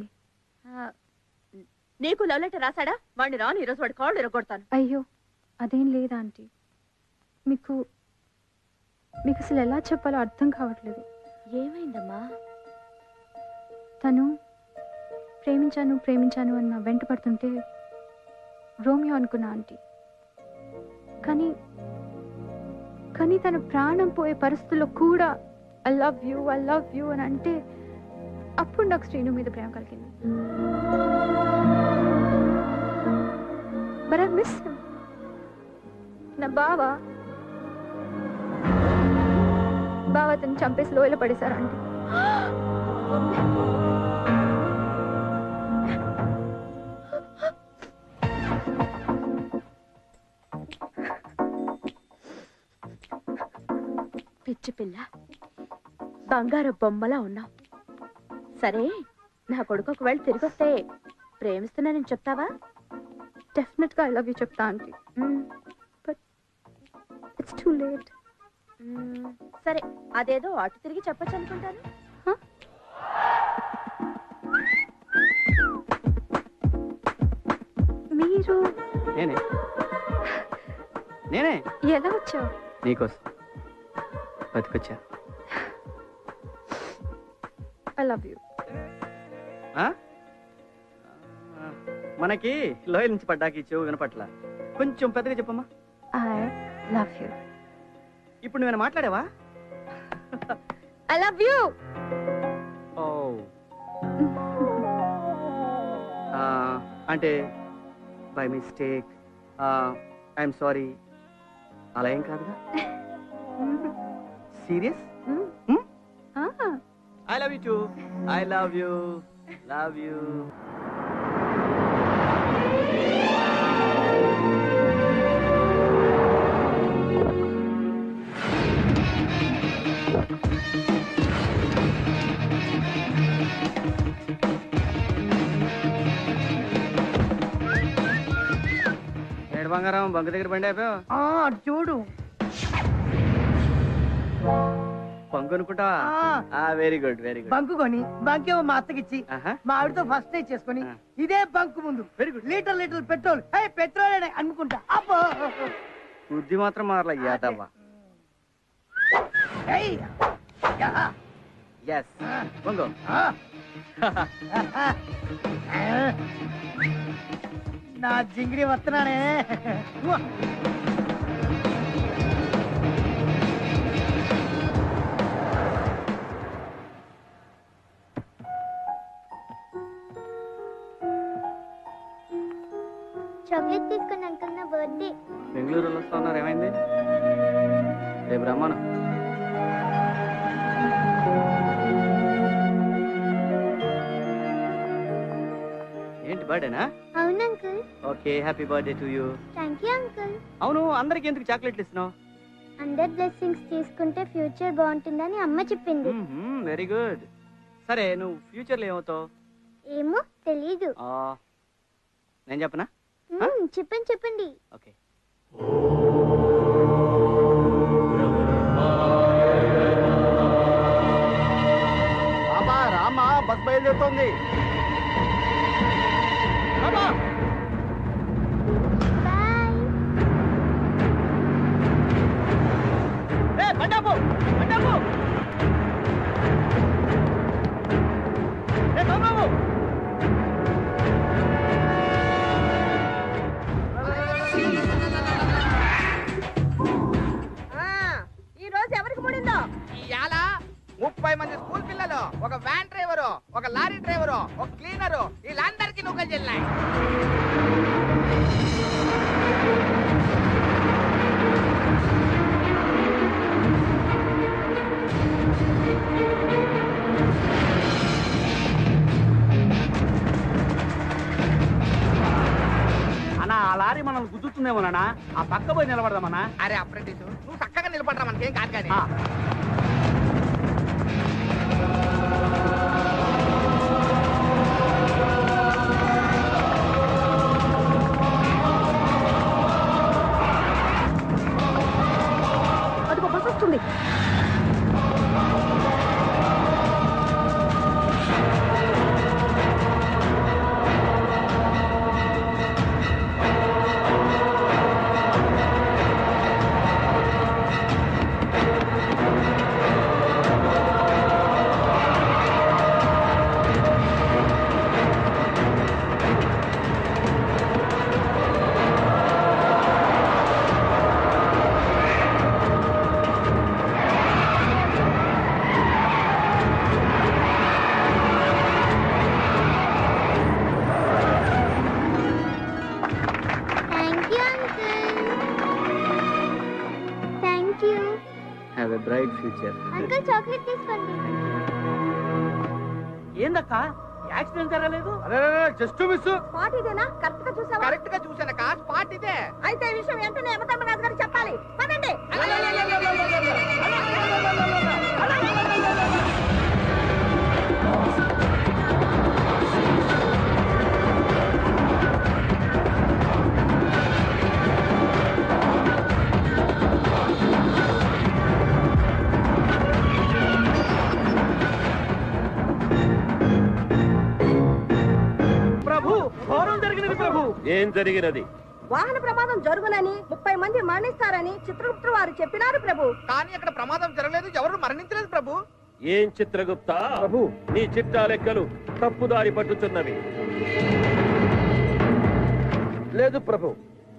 నీకు లవ్ లెటర్ రాశాడా? వాడిని రాను, ఈరోజు వాడి కాళ్ళు ఇరగొడతాను. అయ్యో అదేం లేదా ఆంటీ. మీకు మీకు అసలు ఎలా చెప్పాలో అర్థం కావట్లేదు. ఏమైందమ్మా? తను ప్రేమించాను ప్రేమించాను అన్న వెంట పడుతుంటే రోమియో అనుకున్నా ఆంటీ. కానీ కానీ తన ప్రాణం పోయే పరిస్థితుల్లో కూడా ఐ లవ్ యూ అని అంటే అప్పుడు నాకు శ్రీను మీద ప్రేమ కలిగింది. But I miss him. నా బావ అతను చంపేసి లోయలో పడేశారు ఆంటీ. పిచ్చి పిల్ల, బంగారు బొమ్మలా ఉన్నావు. సరే, నా కొడుకు ఒకవేళ తిరిగి వస్తే ప్రేమిస్తున్నానని చెప్తావా? డెఫినెట్ గా ఐ లవ్ యూ చెప్తా aunty. But it's too late. సరే, అదేదో అటు తిరిగి చెప్పొచ్చు అనుకుంటాను. మీరు నేనే ఎలా వచ్చావు? నీకోసం బతికొచ్చా. I love you. మనకి లోయల నుంచి పడ్డాకి చెవు వినపట్ల, కొంచెం పెద్దగా చెప్పమ్మా. I love you. ఇప్పుడు నువ్వేనా మాట్లాడావా? I love you. ఓ అంటే బై మిస్టేక్, ఐఎమ్ సారీ అలా ఏం కాదుగా? Serious? I love you too. I love you. Love you. ఏడు బంగారం బంకు దగ్గర బండి అయిపోయావు. అటు చూడు. బంకు అనుకుంటా. Very good very good. Bunk కొని బంకేమో మా అత్తకిచ్చి మా ఆవిడతో ఫస్ట్ నైట్ చేసుకొని ఇదే బంకు ముందు very good litre petrol petrol అనుకుంటా. అబ్బో బుద్ధి మాత్రం మారలా యాదవ్వా. ఎస్ బంగు. నా జింగిడి వస్తున్నానే. చాక్లెట్ తీసుకుని అంకుల్, నా బర్త్డే. బెంగళూరులో వస్తా ఉన్నారు, ఏమైంది? రేపు రమ్మను. ఏంటి బర్త్డేనా? అవును uncle. Okay, happy birthday to you. Thank you uncle. అవును, అందరికి ఎందుకు చాక్లెట్లు ఇస్తున్నావు? అందరి బ్లెస్సింగ్స్ తీసుకుంటే ఫ్యూచర్ బాగుంటుందని అమ్మ చెప్పింది. Very good. సరే, నువ్వు ఫ్యూచర్లో ఏమవుతావు? ఏమో తెలీదు. నేను చెప్పనా? చెప్పండి. ఓకే. బాబా రామా, బస్ బయలుదేరుతోంది. ఈ రోజు ఎవరికి ముడిందో? ఇవాళ 30 మంది స్కూల్ పిల్లలు, ఒక వ్యాన్ డ్రైవరు, ఒక లారీ డ్రైవరు, ఒక క్లీనరు, వీళ్ళందరికీ నూకలు చెల్లాయి. అన్నా, ఆ లారీ మనల్ని గుద్దుతుందేమోనా? ఆ పక్క పోయి నిలబడదామన్నా. అరే అప్రెంటిస్, నువ్వు చక్కగా నిలబడరా, మనకేం కాదు కానీ. అదిగో బస్ వస్తుంది. Thank you have a bright future. Uncle chocolate తీసుకోండి. ఏందక్క యాక్సిడెంట్ జరగలేదు? Just miss. స్పాట్ ఇదేనా? కరెక్ట్ గా చూసావా? కరెక్ట్ గా చూసానక్క, స్పాట్ ఇదే. అయితే ఈ విషయం వెంటనే యమధర్మరాజు గారికి చెప్పాలి. పదండి. ప్రభు, ఘోరం జరిగినది ప్రభు. ఏం జరిగినది? వాహన ప్రమాదం జరుగునని 30 మంది మరణిస్తారని చిత్రగుప్తుడు వారు చెప్పినారు ప్రభు. కానీ అక్కడ ప్రమాదం జరగలేదు, ఎవరు మరణించలేదు ప్రభు. ఏం చిత్రగుప్త ప్రభు, నీ చిట్టా లెక్కలు తప్పుదారి పట్టుచున్నవి. లేదు ప్రభు,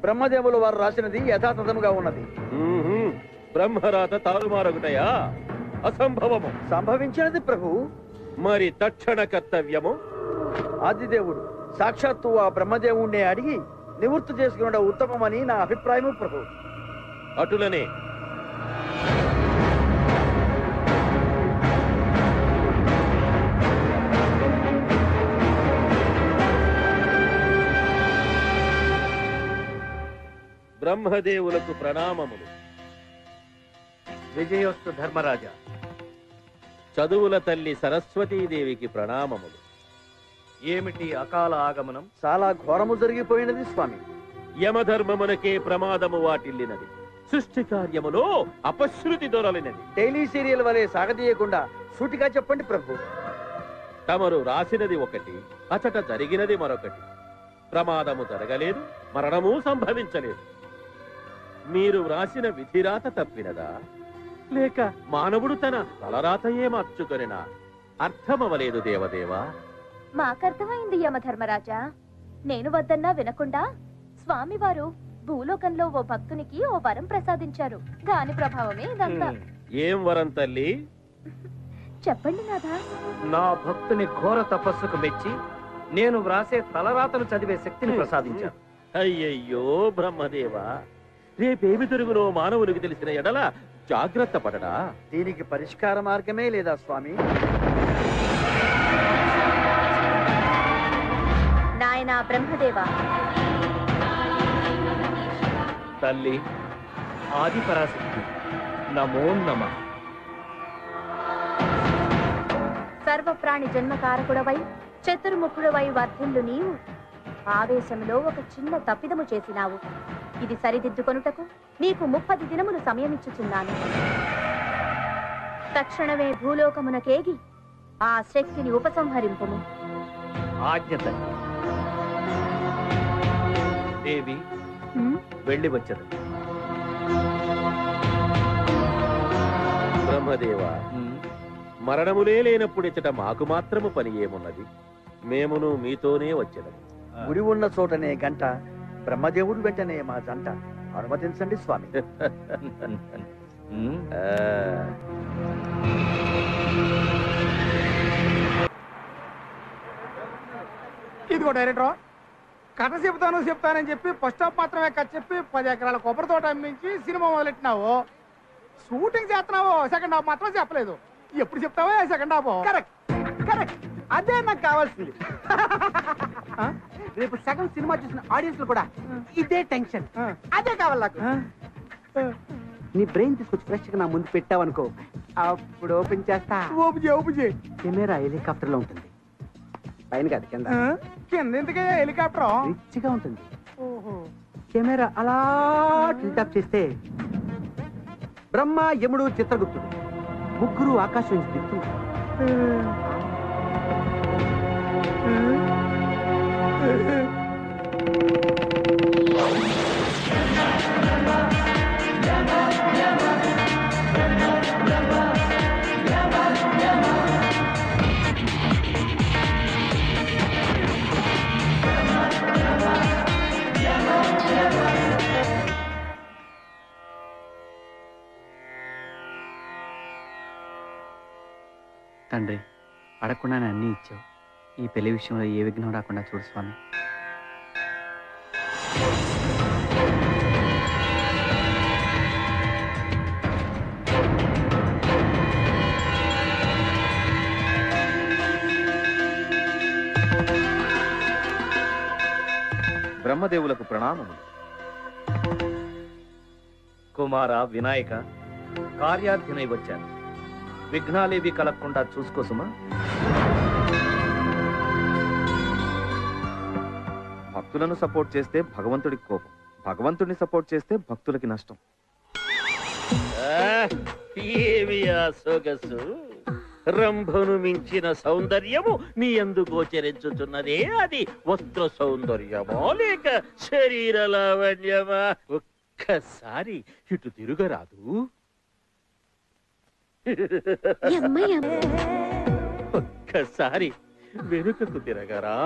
బ్రహ్మదేవులు వారు రాసినది యథాతథముగా ఉన్నది. బ్రహ్మరాత తారుమారగుటయా? అసంభవము. సంభవించినది ప్రభు. మరి తక్షణ కర్తవ్యము? ఆదిదేవుడు సాక్షాత్తు ఆ బ్రహ్మదేవుణ్ణి అడిగి నివృత్తి చేసుకున్న ఉత్తమమని నా అభిప్రాయము ప్రభు. అటులనే బ్రహ్మదేవులకు ప్రణామములు. విజయోస్తు ధర్మరాజా. చదువుల తల్లి సరస్వతీదేవికి ప్రణామములు. ఏమిటి అకాల ఆగమనం? చాలా ఘోరము జరిగిపోయినది స్వామి. యమధర్మమునకే ప్రమాదము వాటిల్లినది. సృష్టి కార్యములో అపశృతి దొరలినది. డైలీ సీరియల్ వలె సాగదీయకుండా సూటిగా చెప్పండి ప్రభు. తమరు రాసినది ఒకటి, అచట జరిగినది మరొకటి. ప్రమాదము జరగలేదు, మరణము సంభవించలేదు. మీరు వ్రాసిన విధిరాత తప్పినదా, లేక మానవుడు తన తలరాతయే మార్చుకొనినా? అర్థమవలేదు దేవదేవా. మాకర్థమైంది యమధర్మరాజా. నేను వద్దన్నా వినకుండా స్వామివారు భూలోకంలో ఓ భక్తునికి ఓ వరం ప్రసాదించారు. దాని ప్రభావమే ఇదంతా. ఏం వరం తల్లి? చెప్పండి నాథా. నా భక్తుని ఘోర తపస్సుకు మెచ్చి నేను వ్రాసే తలరాతను చదివే శక్తిని ప్రసాదించాను. అయ్యయ్యో బ్రహ్మదేవా, రేపేమి జరుగునో మానవునికి తెలిసిన ఎడల జాగ్రత్త పడడా? దీనికి పరిష్కార మార్గమే లేదా స్వామి? నాయనా బ్రహ్మదేవా. తల్లి ఆది పరాశక్తి, నమో నమః. సర్వప్రాణి జన్మకారకుడవై చతుర్ముఖుడవై వర్ధిల్లు నీవు ఆవేశంలో ఒక చిన్న తప్పిదము చేసినావు. ఇది సరిదిద్దుకొనుటకు నీకు 30 దినములు సమయమిచ్చుచున్నాను. తక్షణమే భూలోకమునకేగి ఆ శక్తిని ఉపసంహరింపుము. ఆజ్ఞ తల్లి. దేవి వెళ్ళి వచ్చదు. బ్రహ్మదేవా, మరణములే లేనప్పుడు ఇచ్చట మాకు మాత్రము పని ఏమున్నది? మేమును మీతోనే వచ్చేది. గుడి ఉన్న చోటనే గంట, బ్రహ్మదేవుడు వెంటనే మా జంట. అనుమతించండి స్వామి. ఇదిగో డైరెక్టర్, కథ చెప్తానని చెప్పి ఫస్ట్ హాఫ్ మాత్రమే కథ చెప్పి 10 ఎకరాల కొబ్బరి తోట అమ్మించి సినిమా మొదలెట్టినావు. షూటింగ్ చేస్తున్నావు, సెకండ్ హాఫ్ మాత్రం చెప్పలేదు. ఎప్పుడు చెప్తావో సెకండ్ హాఫ్? కరెక్ట్ కరెక్ట్, అదే నాకు కావాల్సింది. రేపు సగం సినిమా చూసిన ఆడియన్స్ కూడా ఇదే టెన్షన్, అదే కావాలి నాకు. నీ బ్రెయిన్ తీసుకొచ్చి ఫ్రెష్ గా నా ముందు పెట్టావనుకో, అప్పుడు ఓపెన్ చేస్తా. ఓపెన్ చేయి. కెమెరా హెలికాప్టర్ లో ఉంటుంది, పైన కాదు కింద. కింద ఎందుకయ్యా హెలికాప్టర్? రిచ్ గా ఉంటుంది. కెమెరా అలా టిల్టాప్ చేస్తే బ్రహ్మ, యముడు, చిత్రగుప్తుడు ముగ్గురు ఆకాశం నుంచి దిగుతుంది. తండ్రి, అడగకుండానే అన్నీ ఇచ్చావు. ఈ పెళ్లి విషయంలో ఏ విఘ్నం రాకుండా చూడు స్వామి. బ్రహ్మదేవులకు ప్రణామములు. కుమార వినాయక, కార్యార్థినై వచ్చాను. విఘ్నాలేవి కలగకుండా చూసుకోసుమా. భక్తులను సపోర్ట్ చేస్తే భగవంతుడికి కోపం, భగవంతుడిని సపోర్ట్ చేస్తే భక్తులకి నష్టం. ఏమి ఆ సొగసు! రంభను మించిన సౌందర్యము నీ యందు గోచరించుతున్నదే. అది వస్త్ర సౌందర్యమా లేక శరీర లావణ్యమా? ఒక్కసారి ఇటు తిరుగరాదు. ఒక్కసారి వెనుకకు తిరగరా.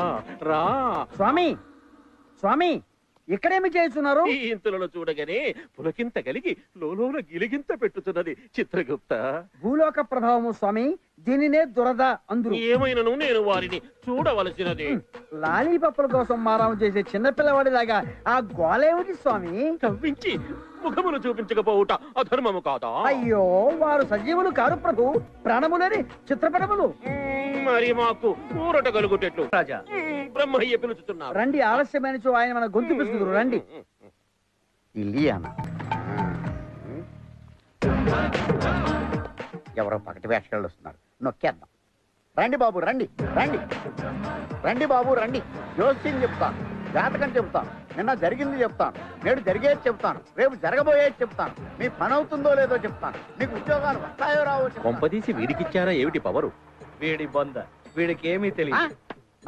రా స్వామి, స్వామి, ఇక్కడేమి చేస్తున్నారు? ఈ ఇంతులను చూడగానే పులకింత కలిగి లోలోన గిలిగింత పెట్టుతున్నది చిత్రగుప్త. భూలోక ప్రభావము స్వామి, దీనినే దురద అందు. ఏమైనను నేను వారిని చూడవలసినది. లాలీపప్పుల కోసం మారాము చేసే చిన్నపిల్లవాడిలాగా ఆ గోలేమిటి స్వామి? తవ్వించి ముఖమును చూపించకపోవుట అధర్మము కాదా? అయ్యో, వారు సజీవులు కాదు ప్రభు, ప్రాణములని చిత్రపటములు. మరి మాకు ఊరట కలుగుటెట్లు? రాజా, బ్రహ్మయ్య పిలుచుతున్నారు. రండి, ఆలస్యమైన చో ఆయన మన గొంతు పిలుచుదురు. రండి. ఇలియానా ఎవరో పకటి వేషగాళ్ళు వస్తున్నారు, నొక్కేద్దాం. రండి బాబు, రండి రండి రండి బాబు, రండి. జోస్యం చెప్తాను, జాతకం చెప్తాను, నిన్న జరిగింది చెప్తాను, నేడు జరిగేది చెప్తాను, రేపు జరగబోయేది చెప్తాను, మీ పని అవుతుందో లేదో చెప్తాను, మీకు ఉద్యోగాలు వస్తాయో రావో చెప్తాను. కొంపదీసి వీడికిచ్చారా ఏమిటి పవరు? వీడి బొంద, వీడికి ఏమీ తెలియదు.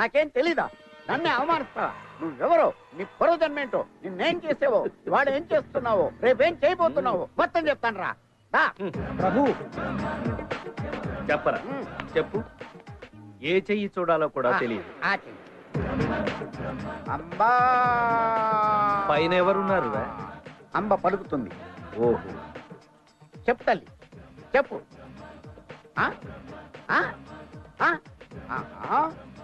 నాకేం తెలీదా? నన్నే అవమానిస్తావా? నువ్వెవరో, నీ పూర్వజన్మేంటో, నిన్నేం చేసేవో, వాడు ఏం చేస్తున్నావో, రేపేం చేయబోతున్నావో మొత్తం చెప్తాను రా. ప్రభు చెప్పరా, చెప్పు. ఏ చెయ్యి చూడాలో కూడా తెలియదు. అంబా పైన ఎవరున్నారు? అంబ పలుకుతుంది. ఓహో, చెప్పు తల్లి, చెప్పు.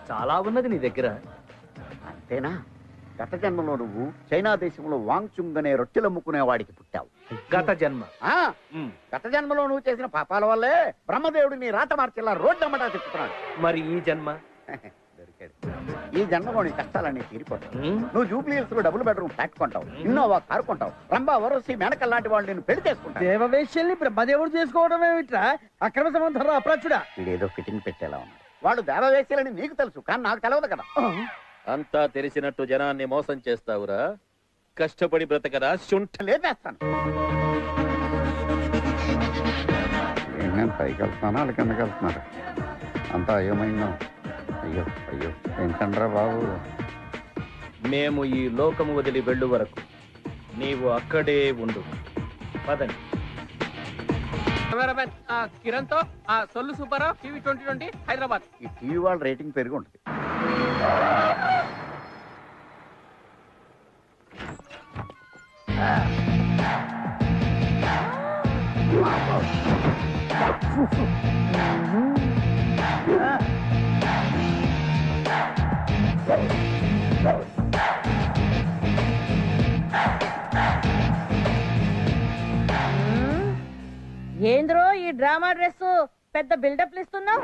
చాలా ఉన్నది నీ దగ్గర. అంతేనా? గత జన్మలో నువ్వు చైనా దేశంలో వాంగ్చుంగ్ అనే రొట్టెలు అమ్ముకునే వాడికి పుట్టావు. గత జన్మ? గత జన్మలో నువ్వు చేసిన పాపాల వల్లే బ్రహ్మదేవుడు నీ రాత మార్చేలా రోడ్డు అమ్మటా చెప్తున్నాడు. మరి ఈ జన్మ? దొరికాడు. ఈ జన్మలో నీ కష్టాలన్నీ తీరిపోతావు. నువ్వు జూబ్లీహిల్స్ లో డబుల్ బెడ్రూమ్ ఫ్లాట్ కొంటావు, ఇన్నోవా కారు కొంటావు, రంభా వరసి మేనకల్ లాంటి వాళ్ళు నేను పెళ్లి చేసుకుంటావు. దేవవేశ్యల్ని బ్రహ్మదేవుడు చేసుకోవడం ఏమిట్రా? అక్రమ సంబంధంలో అప్రాచుడా? వీడేదో ఫిట్టింగ్ పెట్టేలా ఉన్నాడు. వాడు దేవవేశ్యలని నీకు తెలుసు, కానీ నాకు తెలియదు కదా. అంతా తెలిసినట్టు జనాన్ని మోసం చేస్తావురా. కష్టపడి బ్రతకరా, శుంఠ లేపేస్తాను. నేను పైకి వెళ్తున్నానా వాళ్ళ కిందకి వెళ్తున్నారా? అంతా ఏమైందో. అయ్యో అయ్యో, ఏంటండ్రా బాబు. మేము ఈ లోకము వదిలి వెళ్ళు వరకు నీవు అక్కడే ఉండు. పదండి. కిరణ్ తో సొల్లు సూపర్ టీవీ 2020 హైదరాబాద్. ఈ టీవీ వాళ్ళ రేటింగ్ పెరిగి ఉంటుంది. ఏంద్రో ఈ డ్రామా డ్రెస్ పెద్ద బిల్డప్ ఇస్తున్నావు?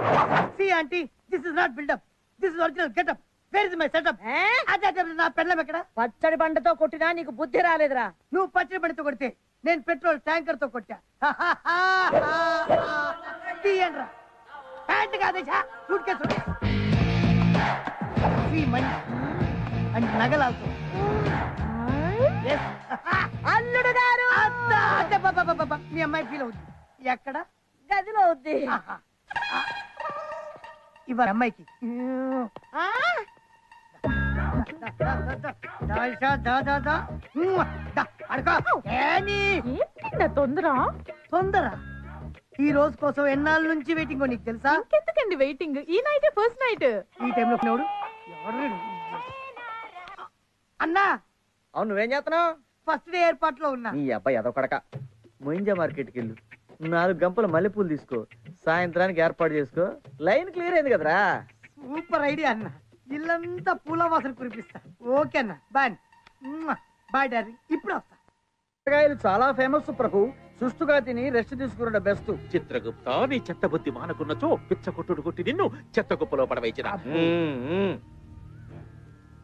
See aunty, this is not build up. This is original get up. Where is my setup? నా పెళ్ళం ఎక్కడ? పచ్చడి బండతో కొట్టినా నీకు బుద్ధి రాలేదురా. నువ్వు పచ్చడి బండితో కొడితే నేను పెట్రోల్ ట్యాంకర్ తో కొట్టా. తీయండ్రా. ప్యాంట్ కాదేశా, సూట్ కేసు మనీ అండ్ నగలాల్తో. అల్లుడు గారు మీ అమ్మాయి ఫీల్ అవుతుంది. ఎక్కడ? గదిలో ఉంది. ఇవాళ అమ్మాయికి తొందర. ఈ రోజు కోసం ఎన్నాళ్ళ నుంచి వెయిటింగ్ నీకు తెలుసా? ఎందుకండి వెయిటింగ్? ఈ నైట్ ఫస్ట్ నైట్. ఈ టైంలో ఎవడు అన్నా? అవును, నువ్వేం చేస్తున్నావు? ఫస్ట్ డే ఏర్పాట్లో ఉన్నా. నీ అబ్బాయి అదొకడక. మొయింజా మార్కెట్కి వెళ్ళు, 4 గంపల మల్లెపూలు తీసుకో, సాయంత్రానికి ఏర్పాటు చేసుకో. లైన్ క్లియర్ అయింది కదరా. సూపర్ ఐడియా అన్న. ఇల్లంతా పూల వాసన కురిపిస్తా. ఓకే అన్న, బాయ్. బాయ్ డార్లింగ్, ఇప్పుడు వస్తా. కూరగాయలు చాలా ఫేమస్ ప్రభు. సుష్టుగా తిని రెస్ట్ తీసుకున్న బెస్ట్. చిత్రగుప్త, నీ చెత్త బుద్ధి మానకున్నచో పిచ్చ కొట్టుడు కొట్టి నిన్ను చెత్త కుప్పలో పడవేచిన.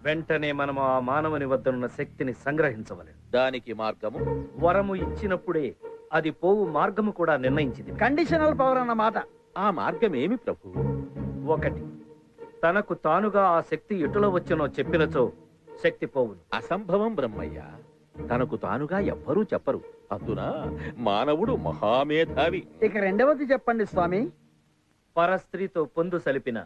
వెంటనే మనం ఆ మానవుని వద్దనున్న శక్తిని సంగ్రహించవలెను. దానికి మార్గము వరము ఇచ్చినప్పుడే అది పోవు మార్గము కూడా నిర్ణయించింది. కండిషనల్ పవర్ అన్నమాట. ఆ మార్గమేమి ప్రభు? 1 తనకు తానుగా ఆ శక్తి ఎటులో వచ్చనో చెప్పినచో శక్తి పోవును. అసంభవం బ్రహ్మయ్య. తనకు తానుగా ఎవ్వరూ చెప్పరు. అందున మానవుడు మహామేధావి. ఇక రెండవది చెప్పండి స్వామి. పరస్త్రీతో పొందు సలిపిన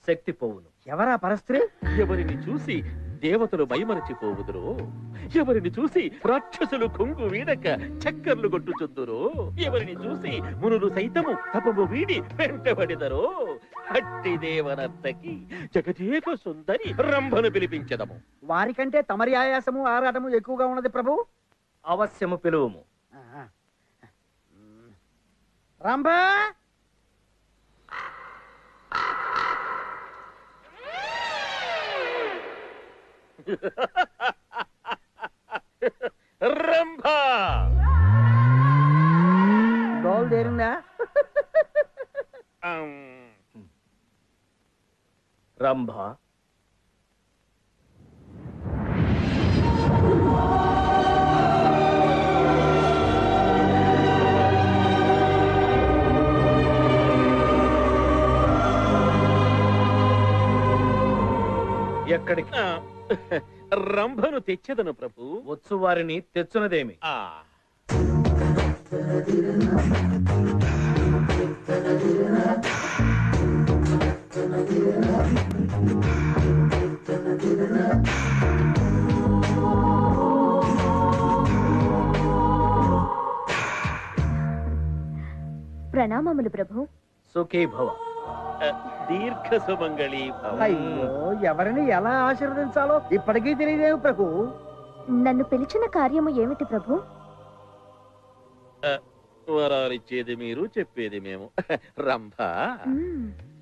శక్తి పోవును. ఎవరా పరస్త్రీ? ఎవరిని చూసి దేవతలు మైమరచిపోవుదురో, ఎవరిని చూసి రాక్షసులు కొంగు వీడక చక్కర్లు కొట్టుచుందురో, ఎవరిని చూసి మునులు సైతము తపము వీడి వెంటబడిదరో, అట్టి దేవనర్తకి జగదేక సుందరి రంభను పిలిపించదము. వారికంటే తమరి ఆయాసము ఆరాటము ఎక్కువగా ఉన్నది ప్రభు. అవశ్యము పిలువము. రంభ, రంభ డోల్ దేరిందా? రంభ, ఎక్కడికి? రంభను తెచ్చదను ప్రభు. వచ్చు వారిని తెచ్చునదేమి? ప్రణామములు ప్రభు. సుఖీ భవ. దీర్ఘ సుమంగళి భవ. అయ్యో, ఎవరిని ఎలా ఆశీర్వదించాలో ఇప్పటికీ తెలియదేవు ప్రభు. నన్ను పిలిచిన కార్యము ఏమిటి ప్రభు? వరాలిచ్చేది మీరు, చెప్పేది మేము. రంభ,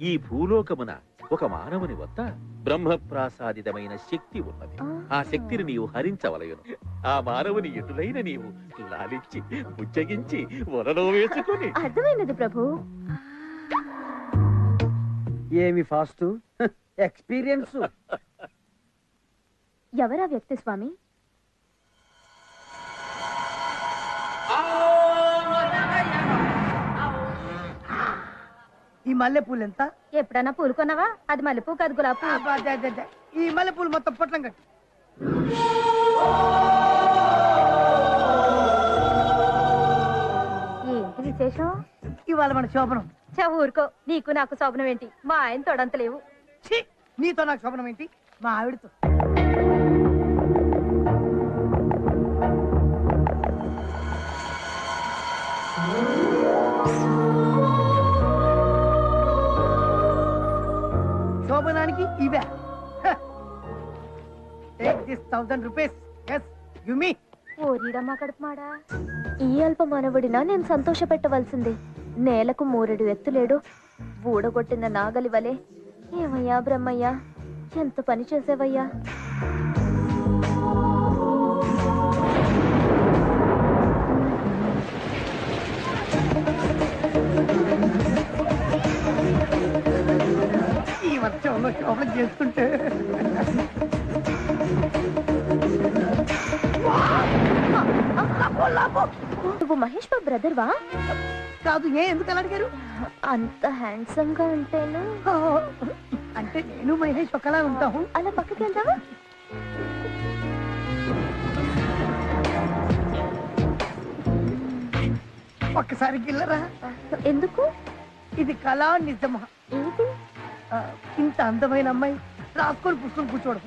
ఈ భూలోకమున ఒక మానవుని వద్ద బ్రహ్మప్రాసాదితమైన శక్తి ఉన్నది. ఆ శక్తిని నీవు హరించవలయను. ఆ మానవుని ఎటులైన నీవు లాలించి బుజ్జగించి వలలో వేసుకుని. అర్థమైనది ప్రభు. ఏమి ఫాస్ట్ ఎక్స్పీరియన్స్. ఎవరా వ్యక్తి స్వామి? ఈ మల్లెపూలు ఎంత? ఎప్పుడన్నా పూలు కొన్నావా? అది మల్లెపూ కాదు, గులాబీ. ఈ మల్లెపూలు మొత్తం పొట్లం కట్టి. ఏంటి విశేషం? ఇవాళ మన శోభనం. ఊరుకో, నీకు నాకు శోభనం ఏంటి? మా ఆయన తొడంతలేవు. నీతో నాకు శోభనం ఏంటి? మా ఆవిడతో. శోభనానికి ఇవే. Take this 1000 rupees. Yes, give me. ఓరిడమ్మా కడుపుమాడా. ఈ అల్ప మానవుడినా నేను సంతోష పెట్టవలసింది. నేలకు 3 ఎత్తులేడు, ఊడగొట్టిన నాగలి వలె. ఏమయ్యా బ్రహ్మయ్యా, ఎంత పని చేసేవయ్యా. ఈ వర్షంలో శోభనం చేసుకుంటే నువ్వు మహేష్ బాబు బ్రదర్ వా? కాదు. ఎందుకు అలా అడిగారు? అంత హ్యాండ్సమ్ గా ఉంటేను. అంటే నేను మహేష్ ఒకలా ఉంటాము. అలా పక్కకి వెళ్దామా? ఒక్కసారి గిల్లరా. ఎందుకు? ఇది కళా నిజమా? ఏంటి? ఇంత అందమైన అమ్మాయి రాసుకొని పుస్తకం కూర్చోవడం.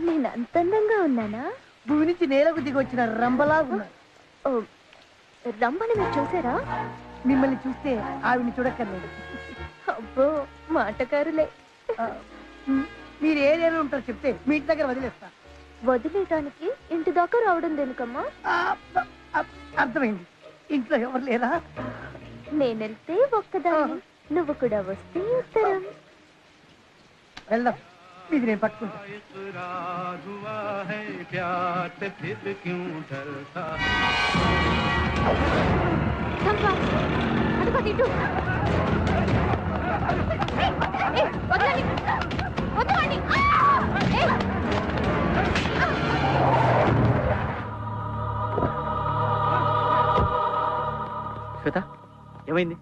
నేను అంత అందంగా ఉన్నానా? భూమి నుంచి నేలకు దిగి వచ్చిన రంబలా ఉన్నా. రంబని మీరు చూసారా? మిమ్మల్ని చూస్తే ఆవిని చూడక్కర్లేదు. అబ్బో, మాటకారులే. మీరు ఏ ఏరియాలో ఉంటారో చెప్తే మీ ఇంటి దగ్గర వదిలేస్తా. వదిలేయటానికి ఇంటి దాకా రావడం దేనికమ్మా? అర్థమైంది. ఇంట్లో ఎవరు లేరా? నేను వెళ్తే ఒక్కదాన్ని, నువ్వు కూడా వస్తే ఉత్తరం. వెళ్దాం. ఇది నేను పట్టుకుంటా. అదిగో తిట్టు. వదలండి. ఏమైంది?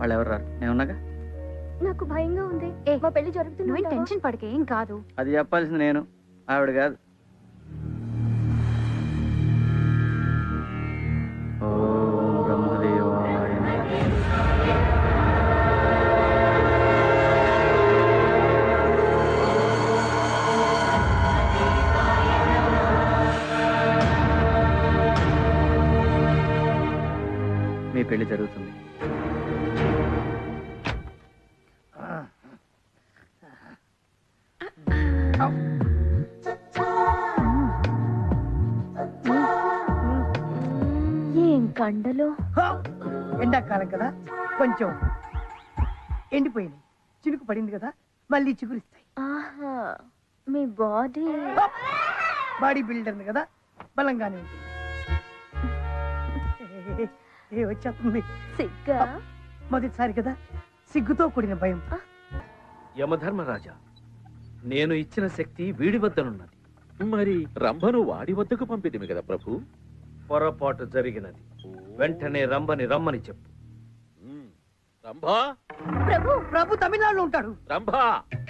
వాళ్ళు ఎవరు రారు, నేను ఉన్నాగా. నాకు భయంగా ఉంది. మా పెళ్లి జరుగుతుంది. టెన్షన్ పడకే, ఏం కాదు. అది చెప్పాల్సింది నేను, ఆవిడ కాదు. ఓం బ్రహ్మదేవాయ నమః. మీ పెళ్లి జరుగుతుంది. ఏం కండలో. ఎండాకాలం కదా, కొంచెం ఎండిపోయింది. చినుకు పడింది కదా, మళ్ళీ చిగురిస్తాయి. ఆహా, మీ బాడీ బాడీ బిల్డర్ కదా, బలంగానే ఉంటుంది. వచ్చేస్తుంది. సిగ్గా మొదటిసారి కదా, సిగ్గుతో కూడిన భయం. యమధర్మరాజా, నేను ఇచ్చిన శక్తి వీడి వద్దనున్నది. మరి రంభను వాడి వద్దకు పంపితిమి కదా ప్రభు. పొరపాటు జరిగినది. వెంటనే రంభని రమ్మని చెప్పు. రంభా, ప్రభు ప్రభు తమిళనాడులో ఉంటాడు. రంభా,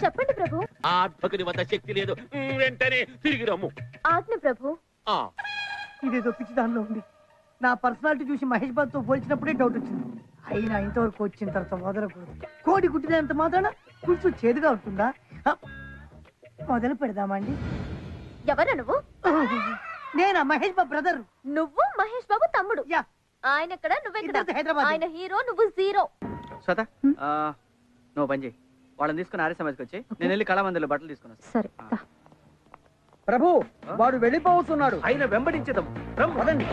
చెప్పండి ప్రభు. ఆ అర్భకుని వద్ద శక్తి లేదు, వెంటనే తిరిగి రమ్ము. ఆజ్ఞ ప్రభు. ఇదేదో పిచ్చి దానిలో ఉంది. నా పర్సనాలిటీ చూసి మహేష్ బాబు తో పోల్చినప్పుడే డౌట్ వచ్చింది. అయినా ఇంతవరకు వచ్చిన తర్వాత మొదలకూడదు. కోడి గుట్టినంత మాత్రాన పులుసు చేదుగా ఉంటుందా? మొదలు పెడదామండి. ఎవరు నువ్వు? నేనా మహేష్ బాబు బ్రదర్. నువ్వు మహేష్ బాబు తమ్ముడు. ఆయన ఎక్కడ, నువ్వెక్కడ? హైదరాబాద్. ఆయన హీరో, నువ్వు జీరో. శ్వేత, నువ్వు పని చేయి. వాళ్ళని తీసుకుని ఆర్య సమాజ్కి వచ్చి నేను వెళ్ళి కళామందిలో బట్టలు తీసుకున్నాను. సరే. ప్రభు, వాడు వెళ్ళిపోతున్నాడు. ఆయన వెంబడించదాం. పదండి.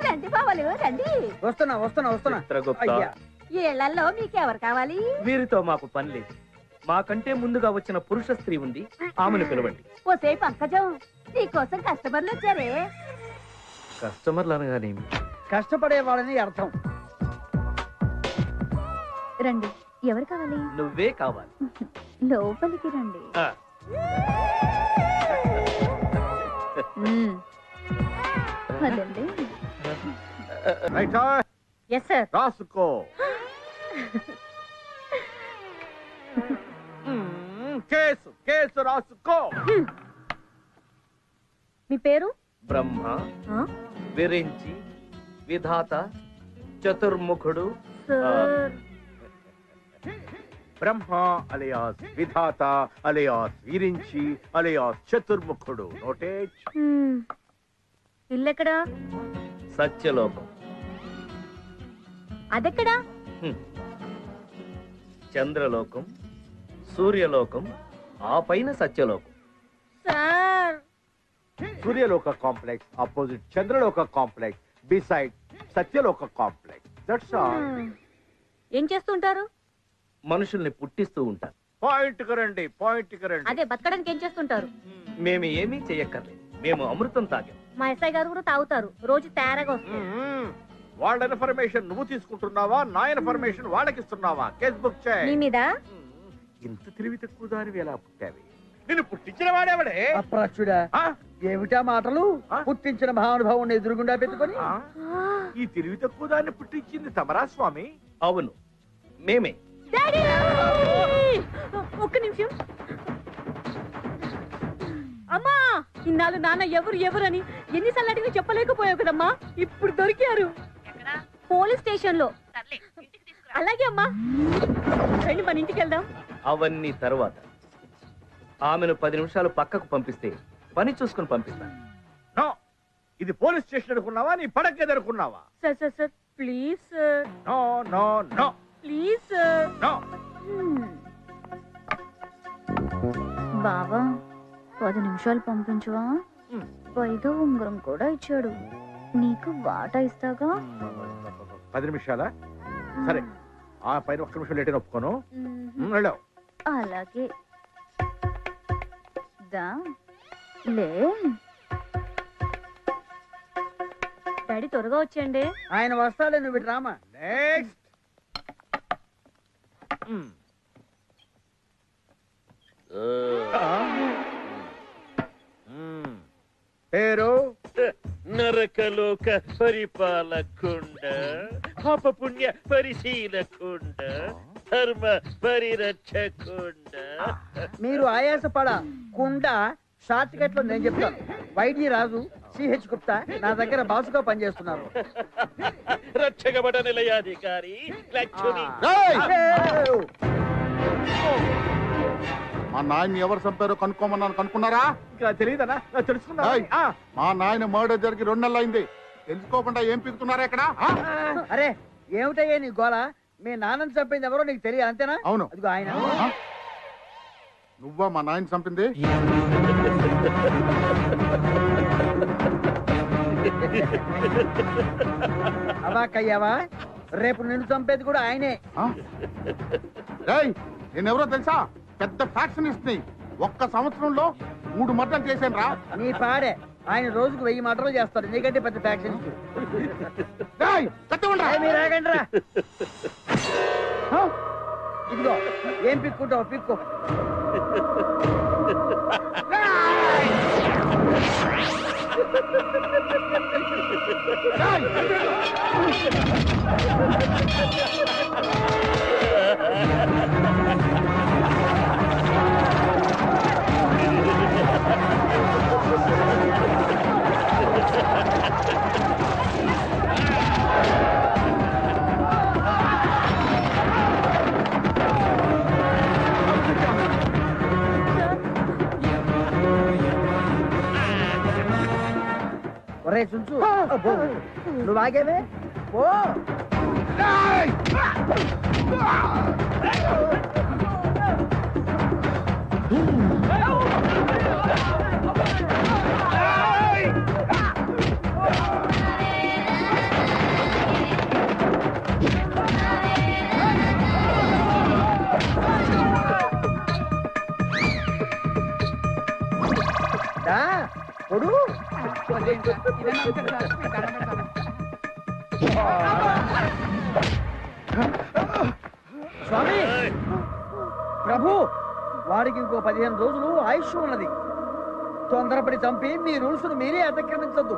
రండి బావలు రండి. వస్తున్నా వస్తున్నా వస్తున్నా. చిత్రగుప్త, ఈ ఇళ్లలో మీకెవరు కావాలి? వీరితో మాకు పని లేదు. మాకంటే ముందుగా వచ్చిన పురుష స్త్రీ ఉంది, ఆమెను పిలవండి. ఓసే పంకజం, నీకోసం కస్టమర్లు వచ్చారే. కస్టమర్లు అనగానేమి? కష్టపడే వాళ్ళని అర్థం. రండి. ఎవరు కావాలి? నువ్వే కావాలి. లోపలికి రండి. అదండి. Yes sir. రాసుకో. కేసు కేసు రాసుకో. మీ పేరు? బ్రహ్మ, విరించి, విధాత, చతుర్ముఖుడు. Brahma alias Vidhata alias Virinchi alias చతుర్ముఖుడు. నోటేజ్. ఇల్లెక్కడా? సత్యలోకం. అదెక్కడా? చంద్రలోకం, సూర్యలోకం, ఆ పైన సత్యలోకం. Sir Suryaloka complex opposite Chandraloka complex beside Satyaloka complex. That's all. ఏం చేస్తుంటారు? మనుషుల్ని పుట్టిస్తూ ఉంటారు. పాయింట్ కరండి, పాయింట్ కరండి. అదే బతకడానికి ఏం చేస్తుంటారు? మేము ఏమీ చెయ్యక్కర్లేదు, మేము అమృతం తాగాం. మా ఎస్ఐ గారు కూడా తాగుతారు, రోజు తేరగా వస్తుంది. వాళ్ళ ఇన్ఫర్మేషన్ నువ్వు తీసుకుంటున్నావా, నా ఇన్ఫర్మేషన్ వాళ్ళకి ఇస్తున్నావా? కేస్ బుక్ మీ చేయి. మీద ఇంత తెలివి తక్కువ దానివి ఎలా పుట్టావి? నిన్ను పుట్టించిన వాడేవాడే? అప్రాచుడా, ఏమిటా మాటలు? పుట్టించిన మహానుభావుని ఎదురుగుండా పెట్టుకొని ఈ తెలివి తక్కువ దాన్ని పుట్టించింది తమరా స్వామి? అవును, మేమే. ఒక్క నిమిషం. అమ్మా, ఇన్నాళ్ళు నాన్న ఎవరు ఎవరని ఎన్నిసార్లు అడిగి చెప్పలేకపోయావు కదమ్మా, ఇప్పుడు దొరికారు. పోలీస్ స్టేషన్ లో. అలాగే అమ్మా, రండి మన ఇంటికి వెళ్దాం. అవన్నీ తరువాత. ఆమెను 10 నిమిషాలు పక్కకు పంపిస్తే పని చూసుకుని పంపిస్తాను. నో, ఇది పోలీస్ స్టేషన్ అనుకున్నావా, నీ పడక ఎదుర్కొన్నావా? Sir sir sir please sir. No no no please sir. No. బావా 10 నిమిషాలు పంపించవా? పైగా ఉంగరం కూడా ఇచ్చాడు. నీకు వాటా ఇస్తాగా. 10 నిమిషాలా? సరే, ఆ పైన 1 నిమిషం లేట్ ఒప్పుకోను. వెళ్ళావు. అలాగే దా లే. డాడీ త్వరగా వచ్చేయండి. ఆయన వస్తాడే, నువ్వు ఇటు రామా. నెక్స్ట్. పేరు నరకలోక పరిపాలకుండ, పాపపుణ్య పరిశీలకుండ, ధర్మ పరిరక్షకుండ. మీరు ఆయాసపడ కుండ షార్ట్ కట్ లో నేను చెప్తాను. వైడి రాజు, సిహెచ్ గుప్తా నా దగ్గర బాసుగా పనిచేస్తున్నారు. రక్షకబట నిలయాధికారి లక్ష్మి. మా నాయన్ని ఎవరు చంపారో కనుక్కోమన్నాను, కనుక్కున్నారా? ఇంకా తెలియదనా? తెలుసుకున్నా. మా నాయన మర్డర్ జరిగి 2 నెలలు అయింది. తెలుసుకోకుండా ఏం పీకుతున్నారా ఇక్కడ? అరే ఏమిటయ్యా నీ గోళ? మీ నాన్నని చంపింది ఎవరో నీకు తెలియదు అంతేనా? అవును. అదిగో ఆయన. నువ్వా మా నాయన చంపింది? అవాకయ్యావా? రేపు నిన్ను చంపేది కూడా ఆయనే. నేనెవరో తెలుసా? పెద్ద ఫ్యాక్షనిస్ట్ ని. 1 సంవత్సరంలో 3 మర్డర్లు చేశాను రా. నీ పాడే. ఆయన రోజుకు 1000 మర్డర్లు చేస్తాడు, నీకంటే పెద్ద ఫ్యాక్షనిస్ట్. మీరు ఆగండి రా. ఇదిగో ఏం పిక్కుంటావు పిక్కు. ఒరే చుంచు, నువ్వు ఆగేవే ఓ. పొడు స్వామి ప్రభు, వాడికి ఇంకో 15 రోజులు ఆయుష్ ఉన్నది. తొందరపడి చంపి మీ రూల్స్ మీరే అతిక్రమించద్దు.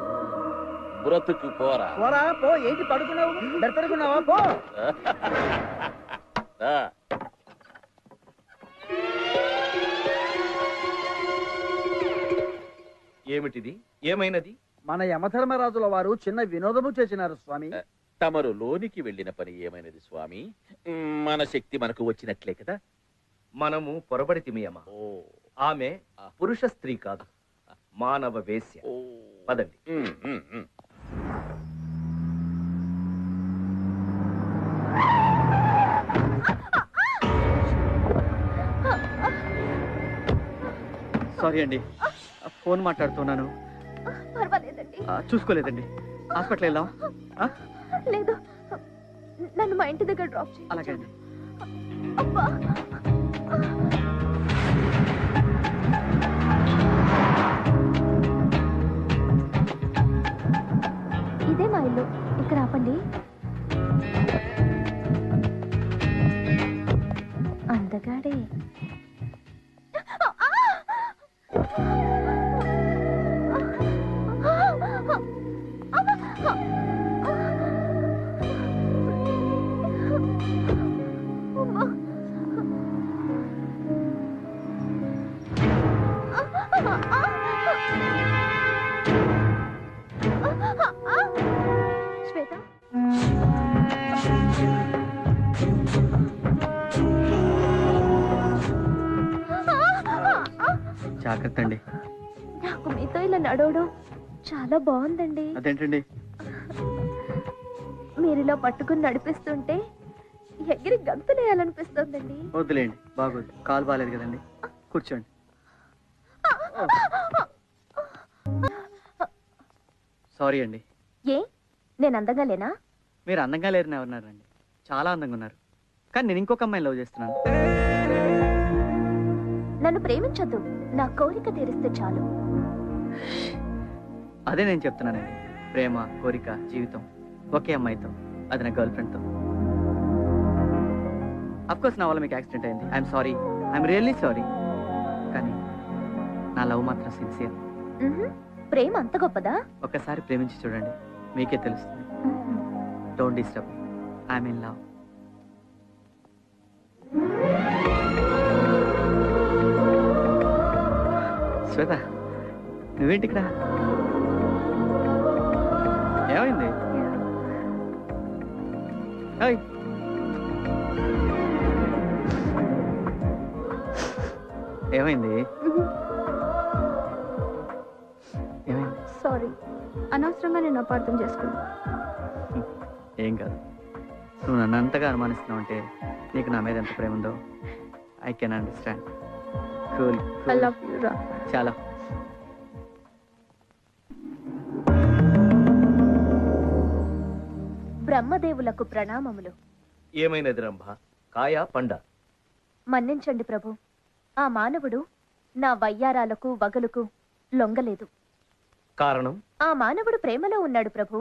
బ్రతుకు పోరా. పోరా పో. ఏంటి పడుకున్నావు? బెడతడుకున్నావా? పో. ఏమిటిది? ఏమైనది? మన యమధర్మరాజుల వారు చిన్న వినోదము చేసినారు స్వామి. తమరు లోనికి వెళ్ళిన పని ఏమైనది స్వామి? మన శక్తి మనకు వచ్చినట్లే కదా. మనము పొరబడితిమి అమ్మా. ఆమె పురుష స్త్రీ కాదు, మానవ వేశ్య. పదండి. సారీ అండి, ఫోన్ మాట్లాడుతున్నాను. పర్వాలేదండి. చూసుకోలేదండి. హాస్పిటల్ వెళ్దాం. లేదు, నన్ను మా ఇంటి దగ్గర డ్రాప్ చేయండి. అలాగే అండి. అబ్బా, ఇదే మా ఇల్లు, ఇక్కడ ఆపండి. అందగాడే. శ్వేత, జాగ్రత్త అండి. నాకు మీతో ఇలా నడవడం చాలా బాగుందండి. అదేంటండి? మీరు ఇలా పట్టుకుని నడిపిస్తుంటే ఎగిరి గంతులేయాలనిపిస్తుందండి. వద్దులేండి, బాగోదు. కాలు బాగాలేదు కదండి. కూర్చోండి. సారీ అండి. ఏ, నేను అందంగా లేనా? మీరు అందంగా లేరని ఎవరున్నారండి? చాలా అందంగా ఉన్నారు. కానీ నేను ఇంకొక అమ్మాయిని లవ్ చేస్తున్నాను. నన్ను ప్రేమించొద్దు, నా కోరిక తీరిస్తే చాలు. అదే నేను చెప్తున్నానండి. ప్రేమ, కోరిక, జీవితం ఒకే అమ్మాయితో, అది నా గర్ల్ ఫ్రెండ్తో. అఫ్కోర్స్ నా వల్ల మీకు యాక్సిడెంట్ అయింది. I'm sorry, I'm really sorry. కానీ నా లవ్ మాత్రం సిన్సియర్. ప్రేమ అంత గొప్పదా? ఒక్కసారి ప్రేమించి చూడండి, మీకే తెలుస్తుంది. Don't disturb, I'm in love. Shweta, నువ్వేంటి ఇక్కడ? ఏమైంది? ఏమైంది? ఏమైంది? సారీ, అనవసరంగా నేను అపార్థం చేసుకున్నా. ఏం కాదు. నువ్వు నన్ను అంతగా అనుమానిస్తున్నావు అంటే నీకు నా మీద ఎంత ప్రేమ ఉందో I can understand. Cool. I love you రా. చాలా. బ్రహ్మదేవులకు ప్రణామములు. ఏమైనది రంభ? కాయ పండ? మన్నించండి ప్రభు, ఆ మానవుడు నా వయ్యారాలకు వగలుకు లొంగలేదు. కారణం? ఆ మానవుడు ప్రేమలో ఉన్నాడు ప్రభు.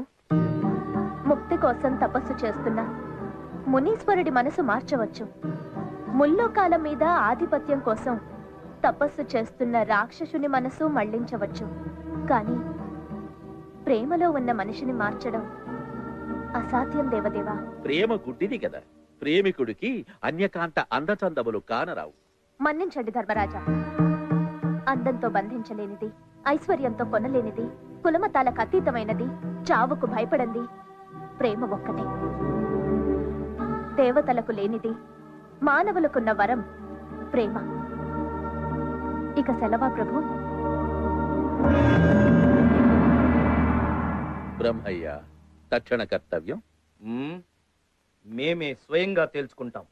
ముక్తి కోసం తపస్సు చేస్తున్నా మునీశ్వరుడి మనసు మార్చవచ్చు. ముల్లోకాల మీద ఆధిపత్యం కోసం తపస్సు చేస్తున్న రాక్షసుని మనసు మళ్లించవచ్చు. కానీ ప్రేమలో ఉన్న మనిషిని మార్చడం అసాధ్యం దేవదేవా. ప్రేమ గుడ్డిది కదా, ప్రేమికుడికి అన్యకాంత అందచందములు కానరావు. మన్నించండి ధర్మరాజా. అందంతో బంధించలేనిది, ఐశ్వర్యంతో కొనలేనిది, కులమతాలకు అతీతమైనది, చావుకు భయపడంది ప్రేమ ఒక్కటే. దేవతలకు లేనిది, మానవులకున్న వరం ప్రేమ. ఇక సెలవా ప్రభు? బ్రహ్మయ్య, తక్షణ కర్తవ్యం. మేమే స్వయంగా తేల్చుకుంటాం.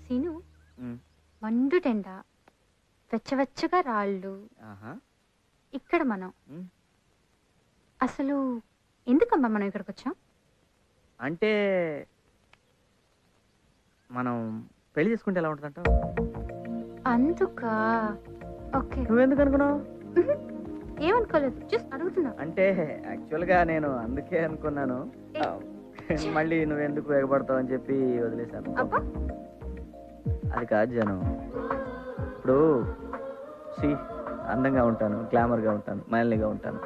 సీను, మండుటెండ, వెచ్చవెచ్చగా రాళ్ళు, ఇక్కడ మనం అసలు ఎందుకమ్మా మనం ఇక్కడికి వచ్చాం? అంటే మనం పెళ్లి చేసుకుంటే ఎలా ఉంటుందంటావు? అందుకా? ఓకే. నువ్వెందుకు అనుకున్నావు? ఏమనుకోలేదు, జస్ట్ అడుగుతున్నా. అంటే యాక్చువల్గా నేను అందుకే అనుకున్నాను, మళ్ళీ నువ్వెందుకు ఎగబడతావు అని చెప్పి వదిలేశాను. అది కాదు జను. ఇప్పుడు అందంగా ఉంటాను, గ్లామర్గా ఉంటాను, మైల్గా ఉంటాను.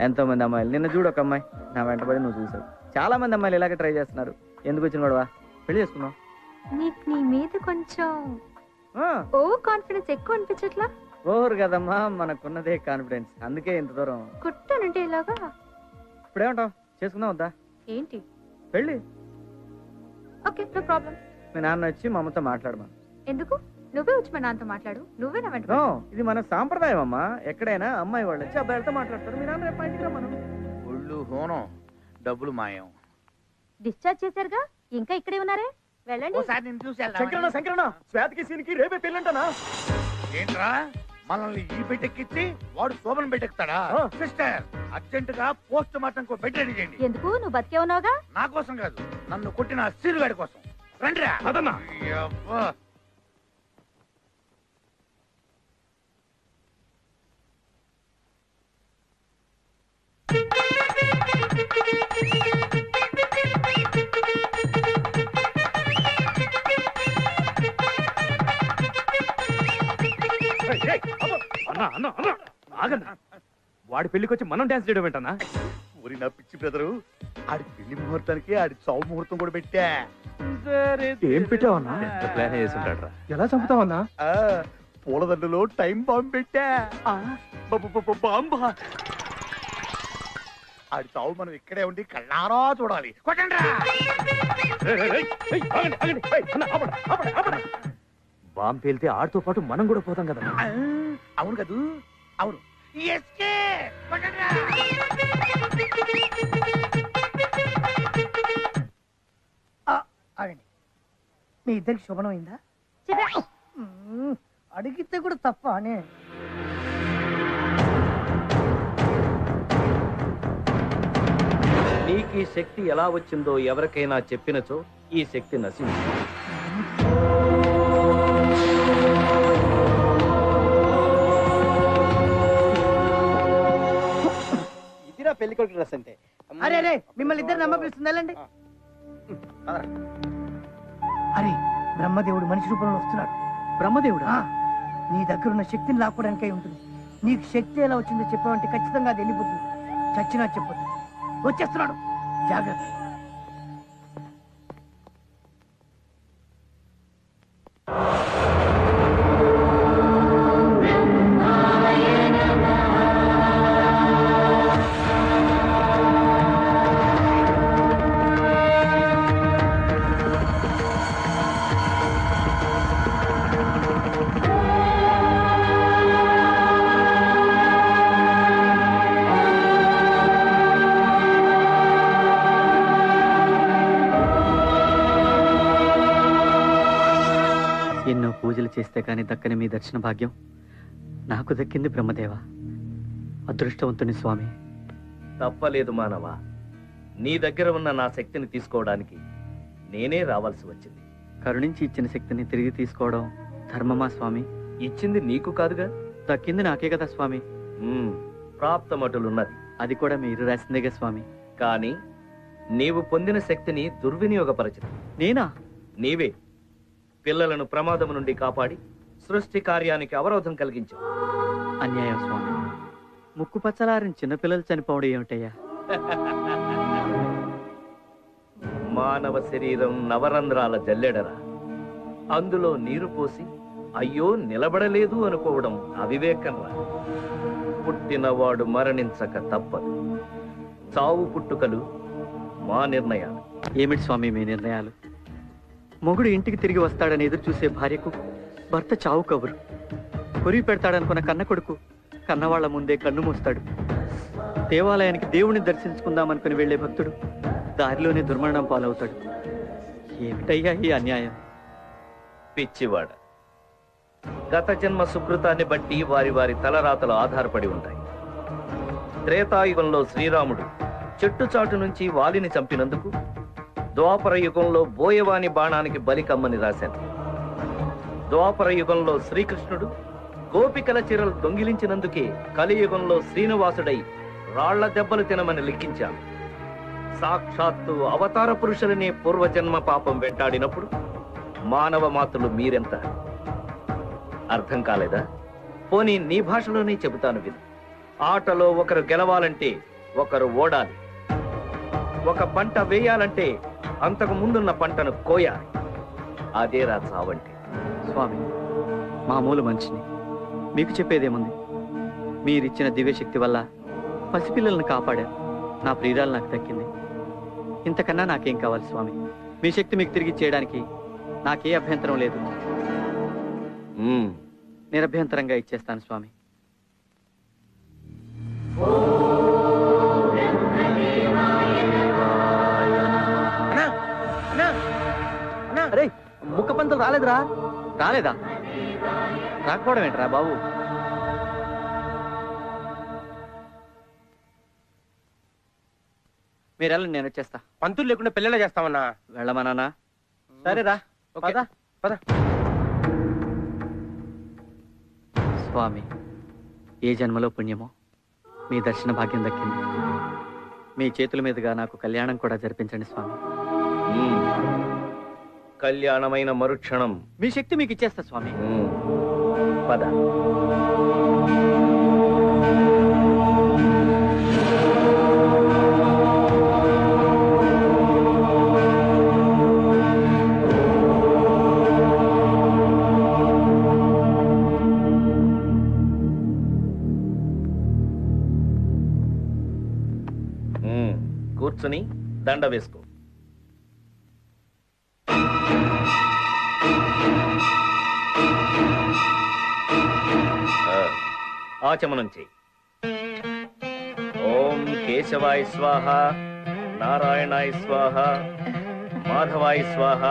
ఎంతో మంది అమ్మాయిలు, నిన్న చూడు ఒక అమ్మాయి నా వెంటబడి నువ్వు చూసావు. చాలా మంది అమ్మాయిలు ఇలాగే ట్రై చేస్తున్నారు. ఎందుకు వచ్చిన గొడవ? పెళ్లి చేసుకున్నావు. నీకు నీ మీద కొంచెం ఓ కాన్ఫిడెన్స్ ఎక్కువ అనిపించట్లా? ఓవర్ కదమ్మా, మనకున్నదే కాన్ఫిడెన్స్, అందుకే ఇంత దూరం. కుట్టానంటే ఇలాగా. ఇప్పుడేమంటావు, చేసుకుందాం వద్దా? ఏంటి పెళ్ళి? Okay, no problem. మీ నాన్న వచ్చి మా అమ్మతో మాట్లాడమా. ఎందుకు? నువ్వే వచ్చి మా నాన్నతో మాట్లాడు. నువ్వే నా వెంట. ఇది మన సాంప్రదాయం అమ్మా. ఎక్కడైనా అమ్మాయి వాళ్ళు వచ్చి అబ్బాయిలతో మాట్లాడతారు. మీ నాన్న రేపు మా ఇంటికి రమ్మను. ఒళ్ళు హోనం, డబ్బులు మాయం. డిశ్చార్జ్ చేశారుగా, ఇంకా ఇక్కడే ఉన్నారే? వెళ్ళండి. ఒకసారి నేను చూసి శంకరన్న శంకరన్న శ్వేతకి సీన్కి రేపే పెళ్ళంటనా? ఏంట్రా మనల్ని ఈ బెట్టెక్కిచ్చి వాడు శోభన్ బెట్టెక్కుతాడా? సిస్టర్ అర్జెంట్ గా పోస్ట్ మార్టం కో బెడ్ రెడీ చేయండి. ఎందుకు నువ్వు బతికే ఉన్నావుగా? నా కోసం కాదు, నన్ను కొట్టిన సీరుగాడి కోసం. రండిరా. అయ్యబ్బా. వాడి పెళ్లికొచ్చి మనం డాన్స్ చేయడం ఏంటన్నా? ఊరి నా పిచ్చి బ్రదరు, ఆడి పెళ్లి ముహూర్తానికి ఆడి చావు ముహూర్తం కూడా పెట్టా. ఏం పెట్టావన్నా? ఎంత ప్లాన్ చేసి ఉంటాడు? ఎలా చంపుతావన్నా? పూలదండలో టైం బాంబు పెట్టా. బాంబా. ఆడి చావు మనం ఇక్కడే ఉండి కళ్ళారా చూడాలి. కొట్టండి. బాంబు పేలితే ఆడితో పాటు మనం కూడా పోతాం కదా. అవును కదూ, అవును. ఆగండి, మీ ఇద్దరికి శుభనం అయిందా? అడిగితే కూడా తప్ప అనే. నీకు ఈ శక్తి ఎలా వచ్చిందో ఎవరికైనా చెప్పినచో ఈ శక్తి నశించు. ఇదిరా పెళ్లి కొడుకు డ్రెస్ అంటే. అరే అరే, మిమ్మల్ని ఇద్దరు నమ్మ పిలుస్తుంది, వెళ్ళండి. అరే, బ్రహ్మదేవుడు మనిషి రూపంలో వస్తున్నాడు. బ్రహ్మదేవుడా? నీ దగ్గర ఉన్న శక్తిని లాక్కోవడానికై ఉంటుంది. నీకు శక్తి ఎలా వచ్చిందో చెప్పావంటే ఖచ్చితంగా అది వెళ్ళిపోతుంది. చచ్చినా చెప్పొద్దు. వచ్చేస్తున్నాడు, జాగ్రత్త. ఎన్నో పూజలు చేస్తే కానీ దక్కని మీ దర్శన భాగ్యం నాకు దక్కింది బ్రహ్మదేవ. అదృష్టవంతుని స్వామి. తప్పలేదు మానవా, నీ దగ్గర ఉన్న నా శక్తిని తీసుకోవడానికి నేనే రావాల్సి వచ్చింది. కరుణించి ఇచ్చిన శక్తిని తిరిగి తీసుకోవడం ధర్మమా స్వామి? ఇచ్చింది నీకు కాదుగా, దక్కింది నాకే కదా స్వామి. ప్రాప్తమటులున్నది, అది కూడా మీరు రాసిందేగా స్వామి. కానీ నీవు పొందిన శక్తిని దుర్వినియోగపరచదు. నేనా? నీవే పిల్లలను ప్రమాదం నుండి కాపాడి సృష్టి కార్యానికి అవరోధం కలిగించావు. అన్యాయం స్వామి. ముక్కు పచ్చలారిన చిన్నపిల్లలు చనిపోవడం ఏమిటయ్యా? మానవ శరీరం నవరంధ్రాల జల్లెడరా, అందులో నీరు పోసి అయ్యో నిలబడలేదు అనుకోవడం అవివేకంరా. పుట్టినవాడు మరణించక తప్పదు. చావు పుట్టుకలు మా నిర్ణయాలు. ఏమిటి స్వామి మీ నిర్ణయాలు? మొగుడు ఇంటికి తిరిగి వస్తాడని ఎదురు చూసే భార్యకు భర్త చావు కబురు. కొరివి పెడతాడనుకున్న కన్న కొడుకు కన్నవాళ్ల ముందే కన్ను మూస్తాడు. దేవాలయానికి దేవుణ్ణి దర్శించుకుందామనుకుని వెళ్లే భక్తుడు దారిలోనే దుర్మరణం పాలవుతాడు. ఏమిటయ్యా ఈ అన్యాయం? పిచ్చివాడ, గత జన్మ సుకృతాన్ని బట్టి వారి వారి తలరాతలు ఆధారపడి ఉంటాయి. త్రేతాయుగంలో శ్రీరాముడు చెట్టు చాటు నుంచి వాలిని చంపినందుకు ద్వాపర యుగంలో బోయవాని బాణానికి బలి కమ్మని రాశాను. ద్వాపర యుగంలో శ్రీకృష్ణుడు గోపికల చీరలు దొంగిలించినందుకే కలియుగంలో శ్రీనివాసుడై రాళ్ల దెబ్బలు తినమని లిఖించాను. సాక్షాత్తు అవతార పురుషులనే పూర్వజన్మ పాపం వెంటాడినప్పుడు మానవ మాతలు మీరెంత? అర్థం కాలేదా? పోనీ నీ భాషలోనే చెబుతాను విను. ఆటలో ఒకరు గెలవాలంటే ఒకరు ఓడాలి. ఒక పంట వేయాలంటే అంతకు ముందున్న పంటను కోయాలి. అదేరా చావంటే. స్వామి, మామూలు మనిషిని, మీకు చెప్పేదేముంది? మీరిచ్చిన దివ్యశక్తి వల్ల పసిపిల్లలను కాపాడారు. నా ప్రియురాలు నాకు దక్కింది. ఇంతకన్నా నాకేం కావాలి స్వామి? మీ శక్తి మీకు తిరిగి చేయడానికి నాకే అభ్యంతరం లేదు. నిరభ్యంతరంగా ఇచ్చేస్తాను స్వామి. అరే ముక్క పంతులు రాలేదురా. రాలేదా? రాకపోవడం ఏంట్రా బాబు? మీరు వెళ్ళండి, నేను వచ్చేస్తా. పంతులు లేకుండా పెళ్ళిలా చేస్తామన్నా. వెళ్ళమన్నా? సరేరా, పద పద. స్వామి, ఏ జన్మలో పుణ్యమో మీ దర్శన భాగ్యం దక్కింది. మీ చేతుల మీదుగా నాకు కళ్యాణం కూడా జరిపించండి స్వామి. కళ్యాణమైన మరుక్షణం మీ శక్తి మీకు ఇచ్చేస్తా స్వామి. పద. కూర్చుని దండ వేసుకో. ఆచమనం చెయ్యి. ఓం కేశవాయ స్వాహ, నారాయణాయ స్వాహ, మాధవాయ స్వాహ.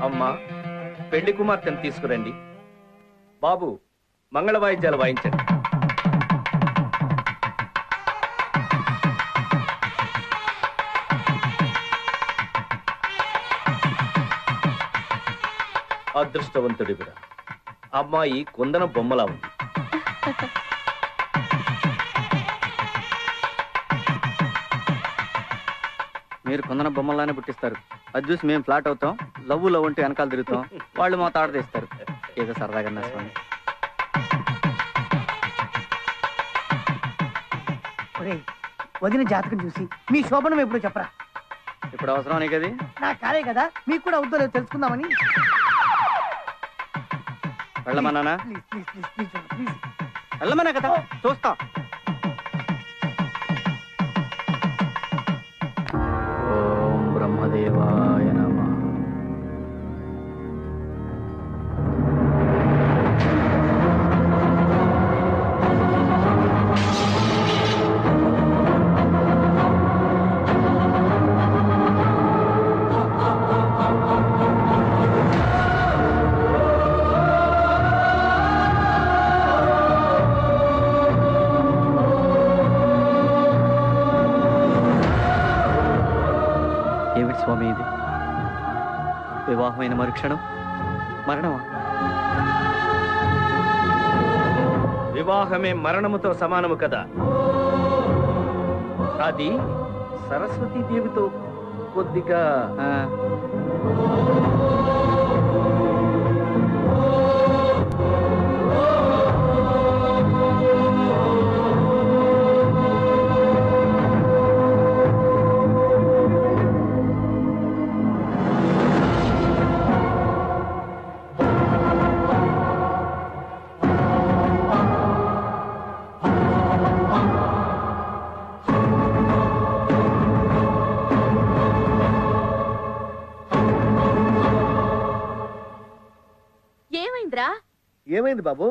అమ్మా, పెళ్లి కుమార్తెను తీసుకురండి. బాబు, మంగళ వాయిద్యాలు వాయించండి. అదృష్టవంతుడివిరా, అమ్మాయి కుందన బొమ్మలా ఉంది. మీరు కొందన బొమ్మలానే పుట్టిస్తారు. అది చూసి మేము ఫ్లాట్ అవుతాం. లవ్ లవ్ అంటే వెనకాల తిరుగుతాం. వాళ్ళు మా తాట తీస్తారు. ఏదో సరదాగా నా స్వామి. వదిన జాతకం చూసి మీ శోభనం ఎప్పుడు చెప్పరా? ఇప్పుడు అవసరం నీకు అది? నా కాలే కదా, మీకు కూడా అవుతుందో లేదో తెలుసుకుందామని. వెళ్ళమన్నానా? వెళ్ళమన్నా కదా, చూస్తా. ఓం బ్రహ్మదేవాయ నమః. ఏమిటి స్వామి ఇది? వివాహమైన మరుక్షణం మరణమా? వివాహమే మరణముతో సమానము కదా. అది సరస్వతీదేవితో కొద్దిగా ఏమైంది బాబు?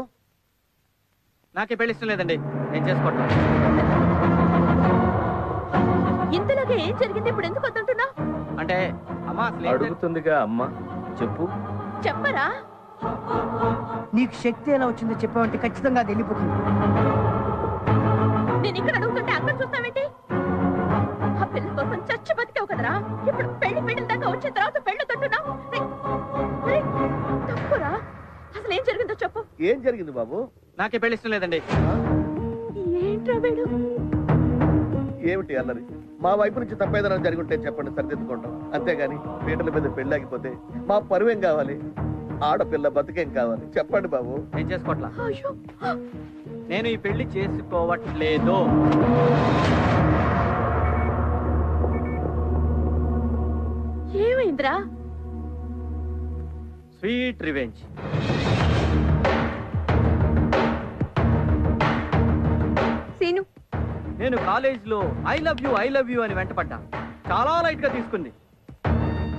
నాకే పెళ్లి ఇష్టం లేదండి, నేను చేసుకోవటం. ఇంతలోగా ఏం జరిగింది? ఇప్పుడు ఎందుకు వద్దంటున్నా? అంటే అమ్మా అడుగుతుందిగా అమ్మ, చెప్పు. చెప్పరా? నీకు శక్తి ఎలా వచ్చిందో చెప్పావంటే ఖచ్చితంగా అది వెళ్ళిపోతుంది. నేను ఇక్కడ అడుగుతుంటే అక్కడ చూస్తావేంటి? ఆ పిల్ల కోసం చచ్చి బతికావు కదరా. ఇప్పుడు పెళ్లి దాకా వచ్చిన తర్వాత పెళ్లి తట్టున్నావు. తప్పురా. అసలు ఏం జరిగిందో చెప్పు. ఏం జరిగింది బాబు? నాకే పెళ్లి ఇష్టం లేదండి. ఏంట్రా వీడు? ఏమిటి అన్నది? మా వైపు నుంచి తప్పేదైనా జరుగుంటే చెప్పండి, సరిదిద్దుకుంటాం. అంతేగాని పీటల మీద పెళ్ళాగిపోతే మా పరువేం కావాలి? ఆడపిల్ల బతుకేం కావాలి? చెప్పండి బాబు. నేను చేసుకోవట్లా. నేను ఈ పెళ్లి చేసుకోవట్లేదు. ఏమైందిరా? Sweet revenge. సీను, నేను కాలేజీలో ఐ లవ్ యూ అని వెంటపడ్డా. చాలా లైట్ గా తీసుకుంది.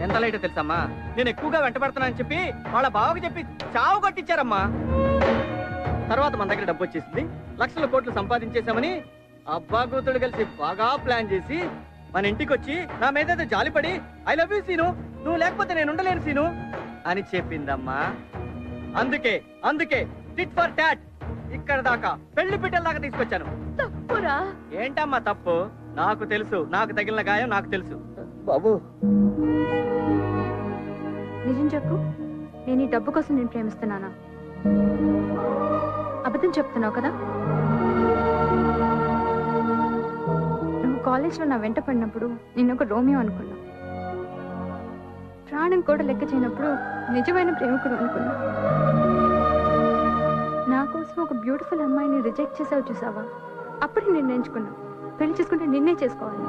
ఎంత లైట్ తెలుసమ్మా? నేను ఎక్కువగా వెంటపడుతున్నానని చెప్పి వాళ్ళ బావకి చెప్పి చావు కొట్టించారమ్మా. తర్వాత మన దగ్గర డబ్బు వచ్చేసింది. లక్షల కోట్లు సంపాదించేశామని అబ్బా కూతుడు కలిసి బాగా ప్లాన్ చేసి మన ఇంటికి వచ్చి నా మీద జాలిపడి ఐ లవ్ యూ సీను, నువ్వు లేకపోతే నేను ఉండలేను సీను అని చెప్పిందమ్మా. అందుకే టిట్ ఫర్ టాట్ ఇక్కడ దాకా పెళ్లి పిట్టల దాకా తీసుకొచ్చాను. తప్పురా. ఏంటమ్మా తప్పు? నాకు తెలుసు, నాకు తగిలిన గాయం నాకు తెలుసు. బాబు నిజం చెప్పు, నేను ఈ డబ్బు కోసం నేను ప్రేమిస్తున్నానా? అబద్ధం చెప్తున్నావు కదా? నువ్వు కాలేజ్లో నా వెంట పడినప్పుడు నేను ఒక రోమియో అనుకున్నా. ప్రాణం కూడా లెక్క చేయనప్పుడు నిజమైన ప్రేమికుడు అనుకున్నా. నా కోసం ఒక బ్యూటిఫుల్ అమ్మాయిని రిజెక్ట్ చేసావు చూసావా? అప్పుడు నేను ఎంచుకున్నా పెళ్లి చేసుకుంటే నిన్నే చేసుకోవాలి.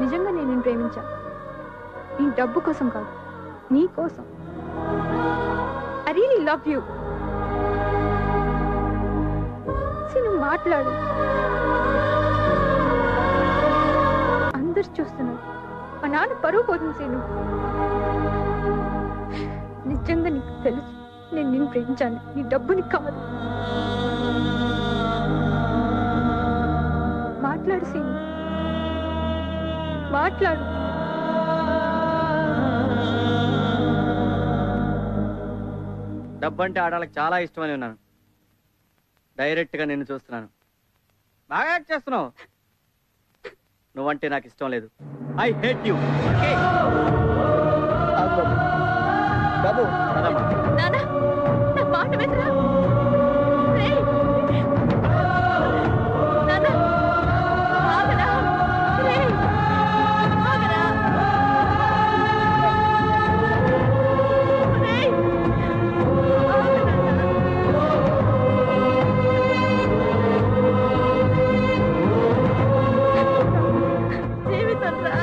నిజంగా నేను నిన్ను ప్రేమించా. నీ డబ్బు కోసం కాదు, నీ కోసం. I really love you. నువ్వు మాట్లాడు, అందరు చూస్తున్నారు. మా నాన్న పరువు పోతుంది సీను. నిజంగా నీకు తెలుసు నేను నిన్ను ప్రేమించాను, నీ డబ్బుని కాదు. మాట్లాడు సీను, మాట్లాడు. డబ్బు అంటే ఆడాలకు చాలా ఇష్టమని ఉన్నాను. డైరెక్ట్ గా నిన్ను చూస్తున్నాను. బాగా యాక్ట్ చేస్తున్నావు. నువ్వంటే నాకు ఇష్టం లేదు. I hate you. బాబు నానా నా మాట వినరా? రేయ్ నానా ఆగరా? రేయ్ ఆగరా? రేయ్ జీవితం రా,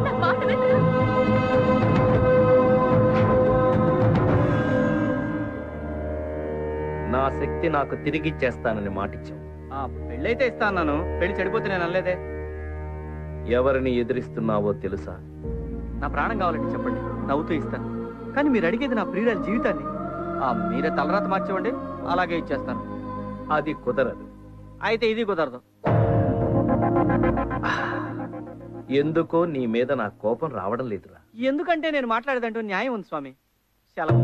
నా మాట వినరా? నా శక్తి నాకు తిరిగిచ్చేస్తానని మాటిచ్చావు. పెళ్ళైతే ఇస్తా అన్నాను. పెళ్లి చెడిపోతే నేను అనలేదే. ఎవరిని ఎదిరిస్తున్నావో తెలుసా? నా ప్రాణం కావాలంటే చెప్పండి, నవ్వుతూ ఇస్తాను. కానీ మీరు అడిగేది నా ప్రియురాలి జీవితాన్ని. మీరే తలరాత మార్చేవండి, అలాగే ఇచ్చేస్తాను. అది కుదరదు. అయితే ఇది కుదరదు. ఎందుకో నీ మీద నా కోపం రావడం లేదురా. ఎందుకంటే నేను మాట్లాడేదంటూ న్యాయం ఉంది స్వామి. సెలవు.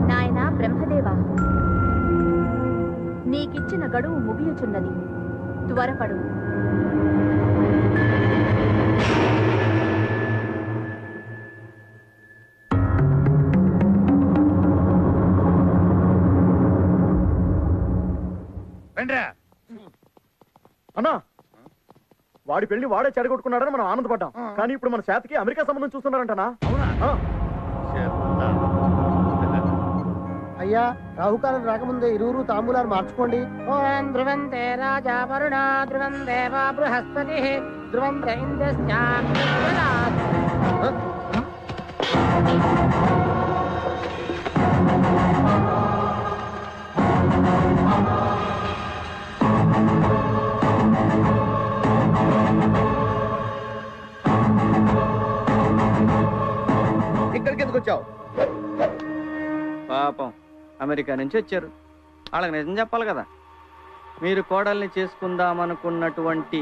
నాయనా బ్రహ్మదేవా, నీకిచ్చిన గడువు ముగియుచున్నది, త్వరపడు. అన్నా, వాడి పెళ్లి వాడే చెడగొట్టుకున్నాడని మనం ఆనందపడ్డాం. కానీ ఇప్పుడు మన శాతకి అమెరికా సంబంధం చూస్తున్నారంటనా? అయ్యా, రాహుకాలం రాకముందే ఇరువురు తాంబూలాలు మార్చుకోండి. ఓం ధ్రువంతే రాజా వరుణ, ధ్రువం దేవా బృహస్పతి, ధ్రువం ఇంద్రశ్చ. ఇక్కడికి ఎందుకు వచ్చావు? పాపం అమెరికా నుంచి వచ్చారు. వాళ్ళకి నిజం చెప్పాలి కదా. మీరు కోడల్ని చేసుకుందామనుకున్నటువంటి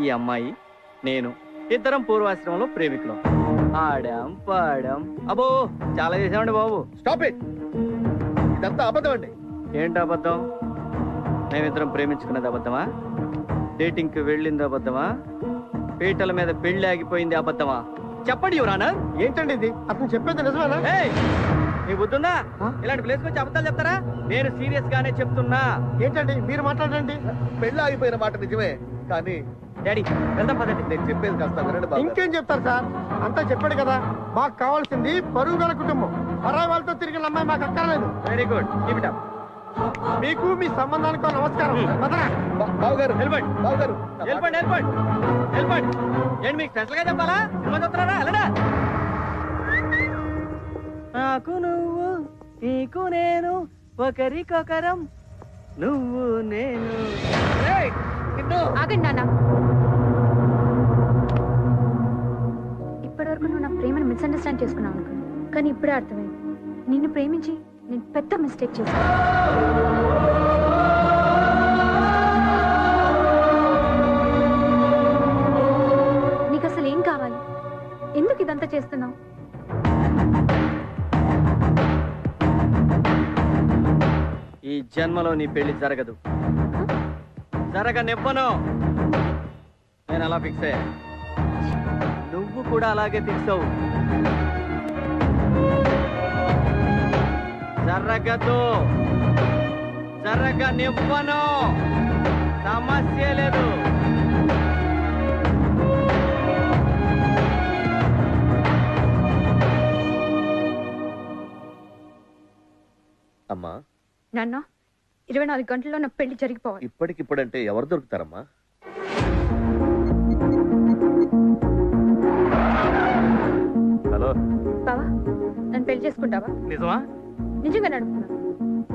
ఈ అమ్మాయి, నేను ఇద్దరం పూర్వాశ్రమంలో ప్రేమికులం. ఆడాం, పాడాం, అబ్బో చాలా చేసామండి బాబు. Stop it. ఇదంతా అబద్ధం అండి. ఏంటి అబద్ధం? మేమిద్దరం ప్రేమించుకున్నది అబద్ధమా? డేటింగ్ కి వెళ్ళింది అబద్ధమా? పీటల మీద పెళ్లి ఆగిపోయింది అబద్ధమా? చెప్పండి యువరానా. ఏంటండి ఇది? అతను చెప్పేది నిజమేనా? నీ బుద్ధుందా? ఇలాంటి ప్లేస్ వచ్చి అబద్ధాలు చెప్తారా? నేను సీరియస్ గానే చెప్తున్నా. ఏంటండి మీరు మాట్లాడండి. పెళ్లి ఆగిపోయిన మాట నిజమే, కానీ డాడీ వెళ్దాం పదండి. నేను చెప్పేది కాస్త వినండి బాబు. ఇంకేం చెప్తారు సార్? అంతా చెప్పాడు కదా. మాకు కావాల్సింది పరువు గల కుటుంబం. పరాయి వాళ్ళతో తిరిగిన అమ్మాయి మాకు అక్కర్లేదు. Very good, keep it up. మీకు మీ సంబంధానికి నమస్కారం. బాబు గారు వెళ్ళిపోండి. బాబు గారు వెళ్ళిపోండి, వెళ్ళిపోండి, వెళ్ళిపోండి. ఏంటి మీకు స్పెషల్ గా చెప్పాలా? సినిమా చూస్తున్నారా? వెళ్ళడా. నాకు నువ్వు, నీకు నేను, ఒకరికొకరం, నువ్వు నేను. ఆగండి నాన్న. ఇప్పటివరకు వరకు నువ్వు నా ప్రేమను మిస్అండర్స్టాండ్ చేసుకున్నావు అనుకున్నాను, కానీ ఇప్పుడే అర్థమైంది. నిన్ను ప్రేమించి నేను పెద్ద మిస్టేక్ చేశాను. నీకు అసలు ఏం కావాలి? ఎందుకు ఇదంతా చేస్తున్నావు? ఈ జన్మలో నీ పెళ్లి జరగదు, జరగనివ్వను. నేను అలా ఫిక్స్ అయ్యా, నువ్వు కూడా అలాగే ఫిక్స్ అవు. జరగదు, జరగనివ్వను, సమస్య లేదు. అమ్మా నాన్న, 24 గంటల్లో నా పెళ్లి జరిగిపోవాలి. ఇప్పటికిప్పుడంటే ఎవరు దొరుకుతారమ్మా? హలో బావా, నన్ను పెళ్లి చేసుకుంటావా? నిజమా? నిజంగా నడుపుతున్నా.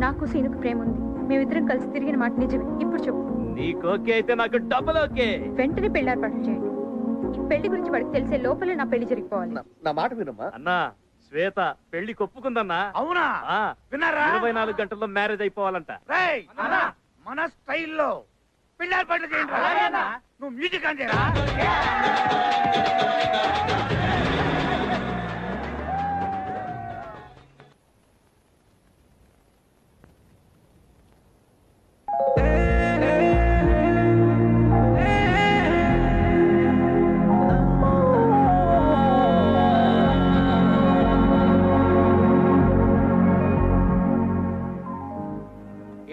నాకు సీనుకు ప్రేమ ఉంది. మేమిద్దరం కలిసి తిరిగిన మాట నిజమే. ఇప్పుడు చెప్పు. నీకు ఓకే అయితే నాకు డబుల్ ఓకే. వెంటనే పెళ్లి ఏర్పాటు చేయండి. ఈ పెళ్లి గురించి వాడికి తెలిసే లోపలే నా పెళ్లి జరిగిపోవాలి. నా మాట వినమ్మా. అన్నా, శ్వేత పెళ్లి కొప్పుకుందన్నా. అవునా? విన్నారా? 24 గంటల్లో మ్యారేజ్ అయిపోవాలంట. రేయ్, మన స్టైల్లో పెళ్లి ఏర్పాట్లు చేయండి. నువ్వు మ్యూజిక్ అంతేరా?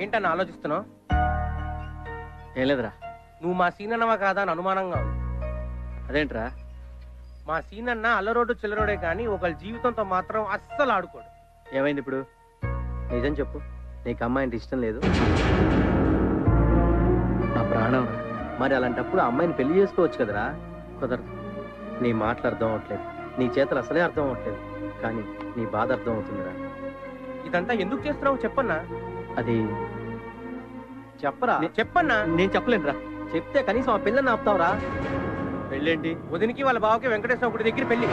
ఏంటని ఆలోచిస్తున్నావు? ఏం లేదురా. నువ్వు మా సీనన్నవా కాదా అని అనుమానంగా ఉంది. అదేంట్రా? మా సీనన్న అల్లరోడు చిల్లరోడే కానీ ఒకళ్ళ జీవితంతో మాత్రం అస్సలు ఆడుకోడు. ఏమైంది ఇప్పుడు? నిజం చెప్పు, నీకు అమ్మాయి అంటే ఇష్టం లేదు? నా ప్రాణం. మరి అలాంటప్పుడు అమ్మాయిని పెళ్లి చేసుకోవచ్చు కదరా. కుదరదు. నీ మాటలు అర్థం అవట్లేదు, నీ చేతలు అసలే అర్థం అవట్లేదు, కానీ నీ బాధ అర్థం అవుతుందిరా. ఇదంతా ఎందుకు చేస్తున్నావు చెప్పన్నా? అది చెప్పరా? చెప్పన్నా. నేను చెప్పలేనురా. చెప్తే కనీసం ఆ పిల్లని ఆపుతావురా. పెళ్ళేంటి? వదినికి వాళ్ళ బావకి వెంకటేశ్వర గుడి దగ్గర పెళ్లి.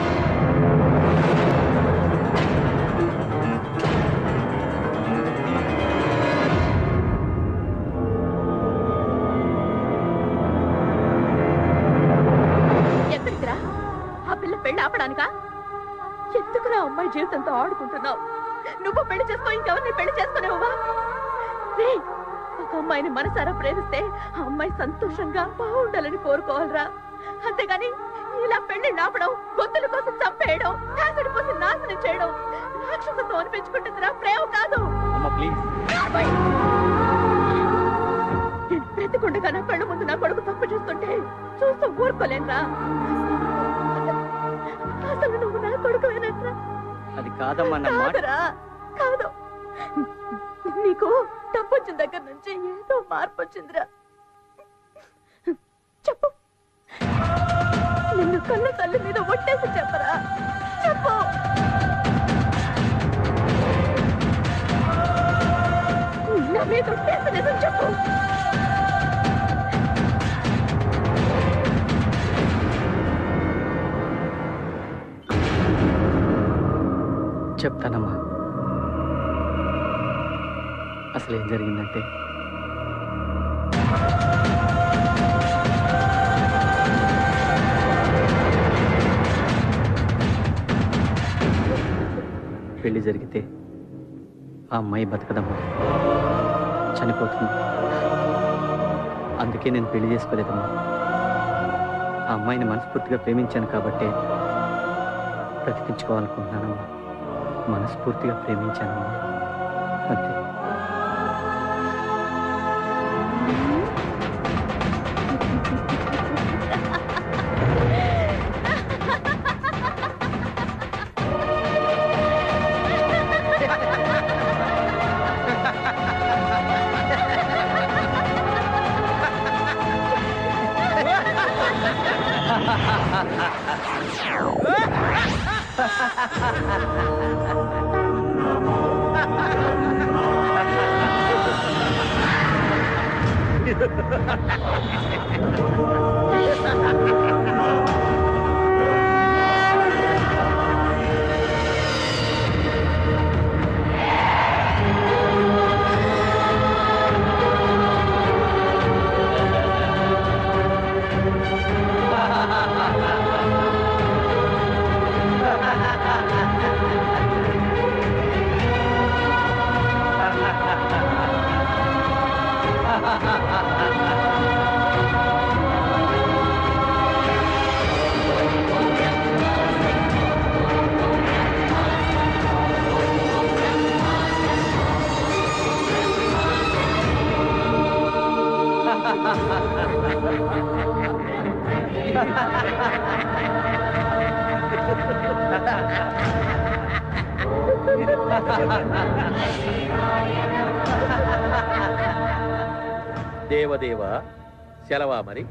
ఎక్కడికిరా? ఆ పిల్ల పెళ్లి ఆపడానికా? ఎందుకురా అమ్మాయి జీవితంతో ఆడుకుంటున్నావు? నువ్వు పెళ్లి చేసుకో, ఇంకెవరిని పెళ్లి చేసుకునేవా? ఒక అమ్మాయిని మనసారా ప్రేమిస్తే ఆ అమ్మాయి సంతోషంగా బాగుండాలని కోరుకోవాలరా. అంతేగాని ఇలా పెళ్లి నాపడం, గొంతుల కోసం చంపేయడం, యాసిడ్ పోసి నాశనం చేయడం రాక్షసత్వం అనిపించుకుంటుందిరా, ప్రేమ కాదు. నేను బ్రతికుండగా నా కళ్ళు ముందు నా కొడుకు తప్పు చేస్తుంటే చూస్తూ ఊరుకోలేనురా. అసలు నువ్వు నా కొడుకువేనట్రా? అది కాదమ్మా. కాదురా, కాదు. నీకు డబ్బు వచ్చిన దగ్గర నుంచి ఏదో మార్పు వచ్చిందిరా. చెప్పు, నిన్ను కన్న తల్లి మీద ఒట్టేసి చెప్పరా, చెప్పు. నా మీద ఒట్టేసి నిజం చెప్పు. చెప్తానమ్మా. అసలు ఏం జరిగిందంటే, పెళ్లి జరిగితే ఆ అమ్మాయి బతకదమ్మా, చనిపోతుంది. అందుకే నేను పెళ్లి చేసుకోలేదమ్మా. ఆ అమ్మాయిని మనస్ఫూర్తిగా ప్రేమించాను కాబట్టే బ్రతికించుకోవాలనుకుంటున్నానమ్మా. మనస్ఫూర్తిగా ప్రేమించానమ్మా, అంతే. దేవదేవ సెలవా మరి?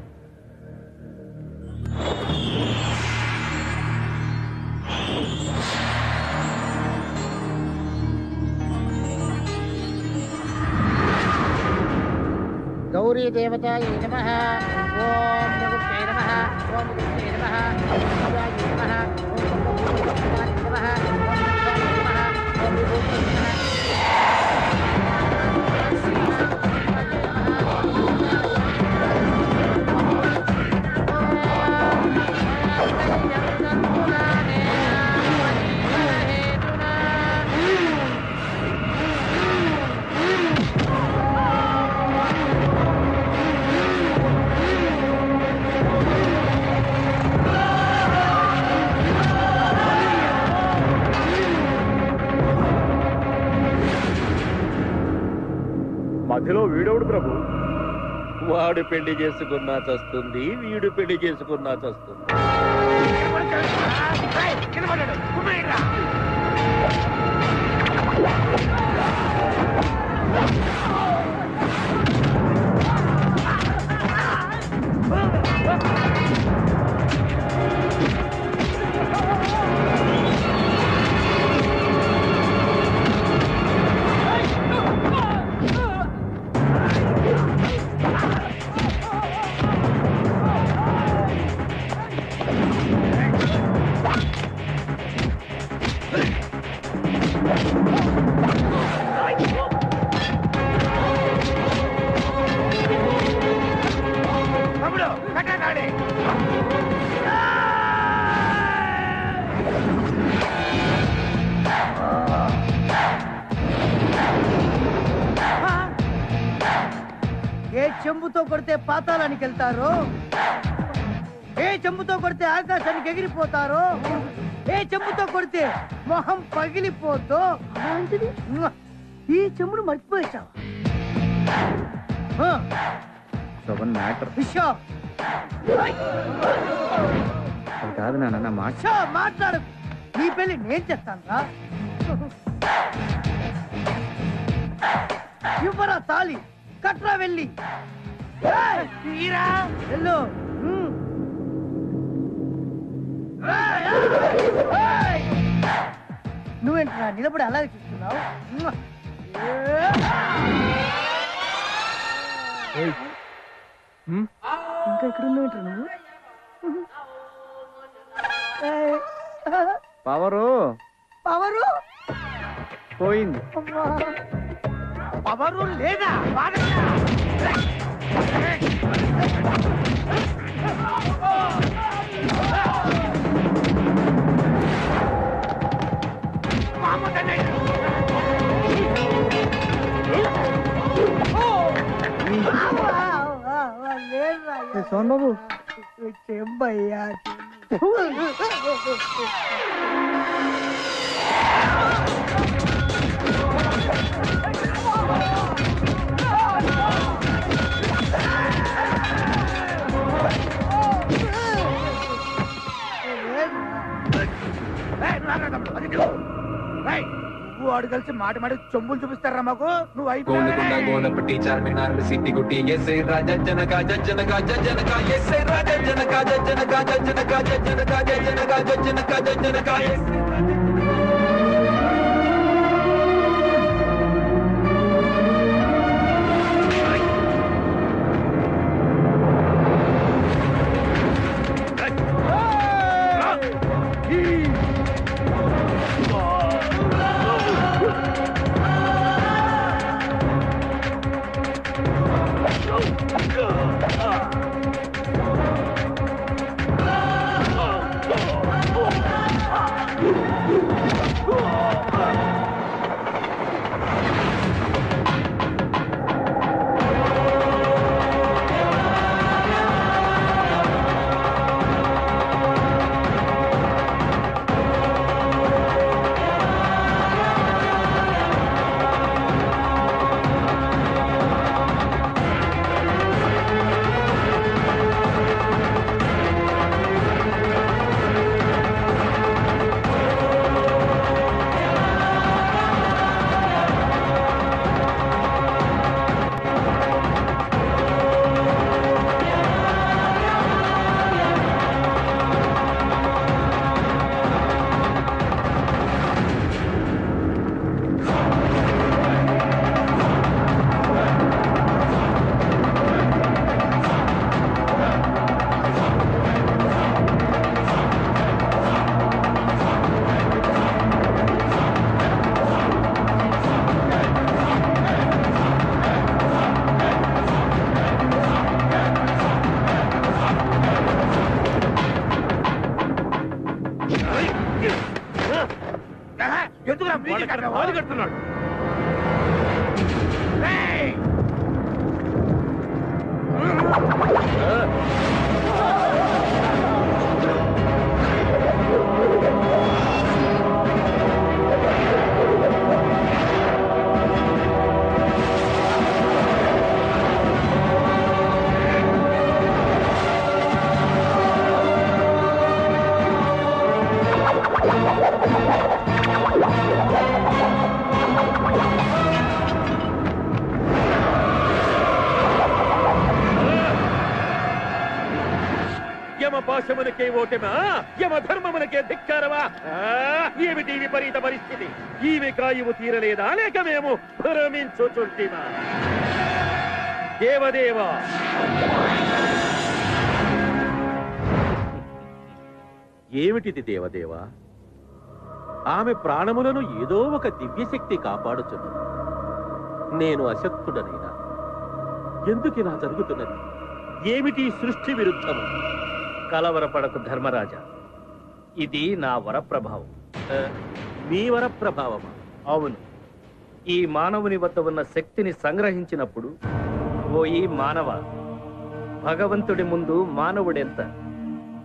గౌరీ దేవతాయ నమః. ఓం నమస్తే నమః. ఓం నమస్తే నమః. ఓం శివాయ నమః. ఓం శివాయ నమః. ఓం శివాయ నమః. ఓం విభూతే నమః. మధ్యలో వీడవుడు ప్రభు. వాడు పెళ్లి చేసుకున్నా చస్తుంది, వీడు పెళ్లి చేసుకున్నా చస్తుంది. ఏ చెంబుతో కొడితే పాతాళానికి వెళ్తారో, ఏ చెంబుతో కొడితే ఆకాశానికి ఎగిరిపోతారో, ఏ చెంబుతో కొడితే మొహం పగిలిపోతో ఈ చెంబును మర్చిపోయావా? మ్యాటర్ కాదు నాన్న మాట. మాట్లాడు. నీ పెళ్లి నేను చేస్తాను రా. ఇవ్వరా తాళి, కట్రా వెళ్ళి. వెళ్ళు. నువ్వేంట్రా నిలబడి అలాగే చూస్తున్నావు? ఇంకా ఇక్కడ ఉన్నావేంట్రా నువ్వు? పవరు పవరు పోయింది. పవరు లేదా? సోన్ బాబు చెంబయ్యా. వాడు కలిసి మాట మాట చొంబులు చూపిస్తారా మాకు? నువ్వు గోల్కొండ గోనపట్టి చార్మినార్ సిటీ గుట్టి ఎస్ఐ రాజా జనక జనక జనక ఎస్ఐ రాజా జనక జనక జనక జనక జనక జనక జనక వాడి కడుతున్నాడు. యమ పాశమునకే ఓటమా, యమ ధర్మమునకే ధిక్కారమా? ఏమిటి విపరీత పరిస్థితి? ఈమె కాయువు తీరలేదా, లేక మేము భ్రమించుచుంటిమా? దేవదేవా, ఏమిటిది దేవదేవా? ఆమె ప్రాణములను ఏదో ఒక దివ్యశక్తి కాపాడుచున్నది. నేను అశక్తుడనైనా ఎందుకిలా జరుగుతున్నది? ఏమిటి సృష్టి విరుద్ధము? కలవరపడకు ధర్మరాజా, ఇది నా వరప్రభావం. మీ వరప్రభావమా? అవును. ఈ మానవుని వద్ద ఉన్న శక్తిని సంగ్రహించినప్పుడు, ఓ ఈ మానవ, భగవంతుడి ముందు మానవుడెంత?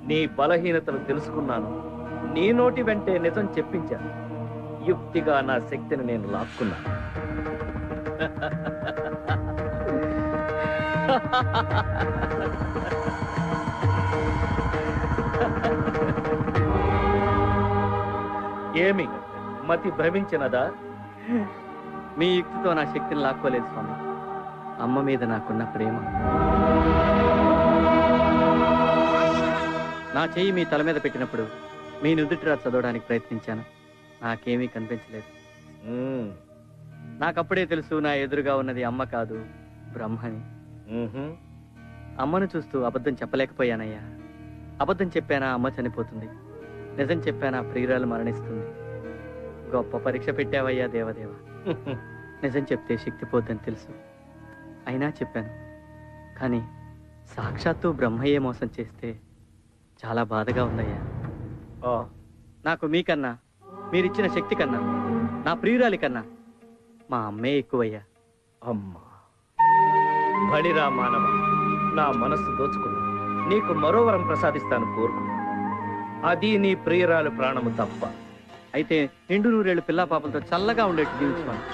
నీ బలహీనతలు తెలుసుకున్నాను. నీ నోటి వెంటే నిజం చెప్పించాను. యుక్తిగా నా శక్తిని నేను లాక్కున్నాను. ఏమి మతి భ్రమించినదా? మీ యుక్తితో నా శక్తిని లాక్కోలేదు స్వామి. అమ్మ మీద నాకున్న ప్రేమ. నా చెయ్యి మీ తల మీద పెట్టినప్పుడు మీ నుదుటిరా చదవడానికి ప్రయత్నించాను. నాకేమీ కనిపించలేదు. నాకప్పుడే తెలుసు నా ఎదురుగా ఉన్నది అమ్మ కాదు, బ్రహ్మని. అమ్మను చూస్తూ అబద్ధం చెప్పలేకపోయానయ్యా. అబద్ధం చెప్పానా అమ్మ చనిపోతుంది, నిజం చెప్పానా ప్రియురాలు మరణిస్తుంది. గొప్ప పరీక్ష పెట్టావయ్యా దేవదేవ. నిజం చెప్తే శక్తి పోద్దని తెలుసు, అయినా చెప్పాను. కానీ సాక్షాత్తు బ్రహ్మయ్యే మోసం చేస్తే చాలా బాధగా ఉందయ్యా. నాకు మీకన్నా, మీరిచ్చిన శక్తి కన్నా, నా ప్రియురాలి కన్నా మా అమ్మే ఎక్కువయ్యా. అమ్మా, బలిరా మానవ, నా మనస్సు దోచుకున్నా. నీకు మరో వరం ప్రసాదిస్తాను, కోరుకు. అది నీ ప్రియురాలు ప్రాణము తప్ప. అయితే నిండు నూరేళ్లు పిల్లా పాపలతో చల్లగా ఉండేట్టు దీవించుకోండి.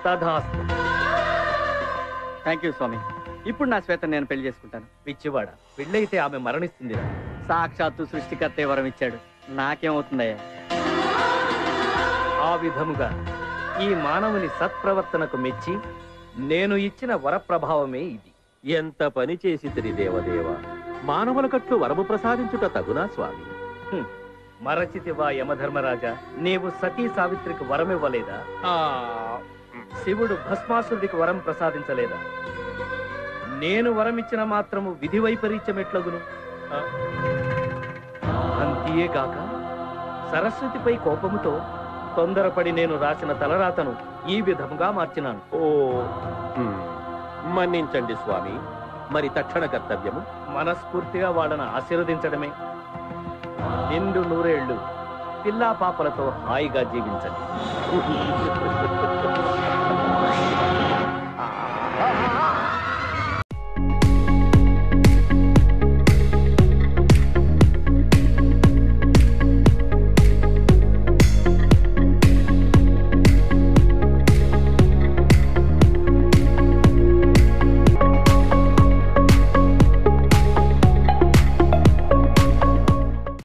తథాస్తు. థ్యాంక్ యూ స్వామి. ఇప్పుడు నా శ్వేత నేను పెళ్లి చేసుకుంటాను. పిచ్చివాడ, పెళ్ళైతే ఆమె మరణిస్తుంది. సాక్షాత్తు సృష్టికర్తే వరం ఇచ్చాడు, నాకేమవుతుందయ్యా? ఆ విధముగా ఈ మానవుని సత్ప్రవర్తనకు మెచ్చి నేను ఇచ్చిన వరప్రభావమే ఇది. ఎంత పని చేసితిరి దేవదేవ. మానవుల కట్లు వరము ప్రసాదించుట తగునా స్వామి? మరచితివా యమధర్మరాజా, నీవు సతీ సావిత్రికి వరమివ్వలేదా? శివుడు భస్మాసురుడికి వరం ప్రసాదించలేదా? నేను వరమిచ్చిన మాత్రము విధి వైపరీత్యం ఎట్లగును? అంతేగాక సరస్వతిపై కోపముతో తొందరపడి నేను రాసిన తలరాతను ఈ విధముగా మార్చినాను. ఓ, మన్నించండి స్వామి. మరి తక్షణ కర్తవ్యము? మనస్ఫూర్తిగా వాళ్ళను ఆశీర్వదించడమే. నిండు నూరేళ్లు పిల్లా పాపలతో హాయిగా జీవించండి.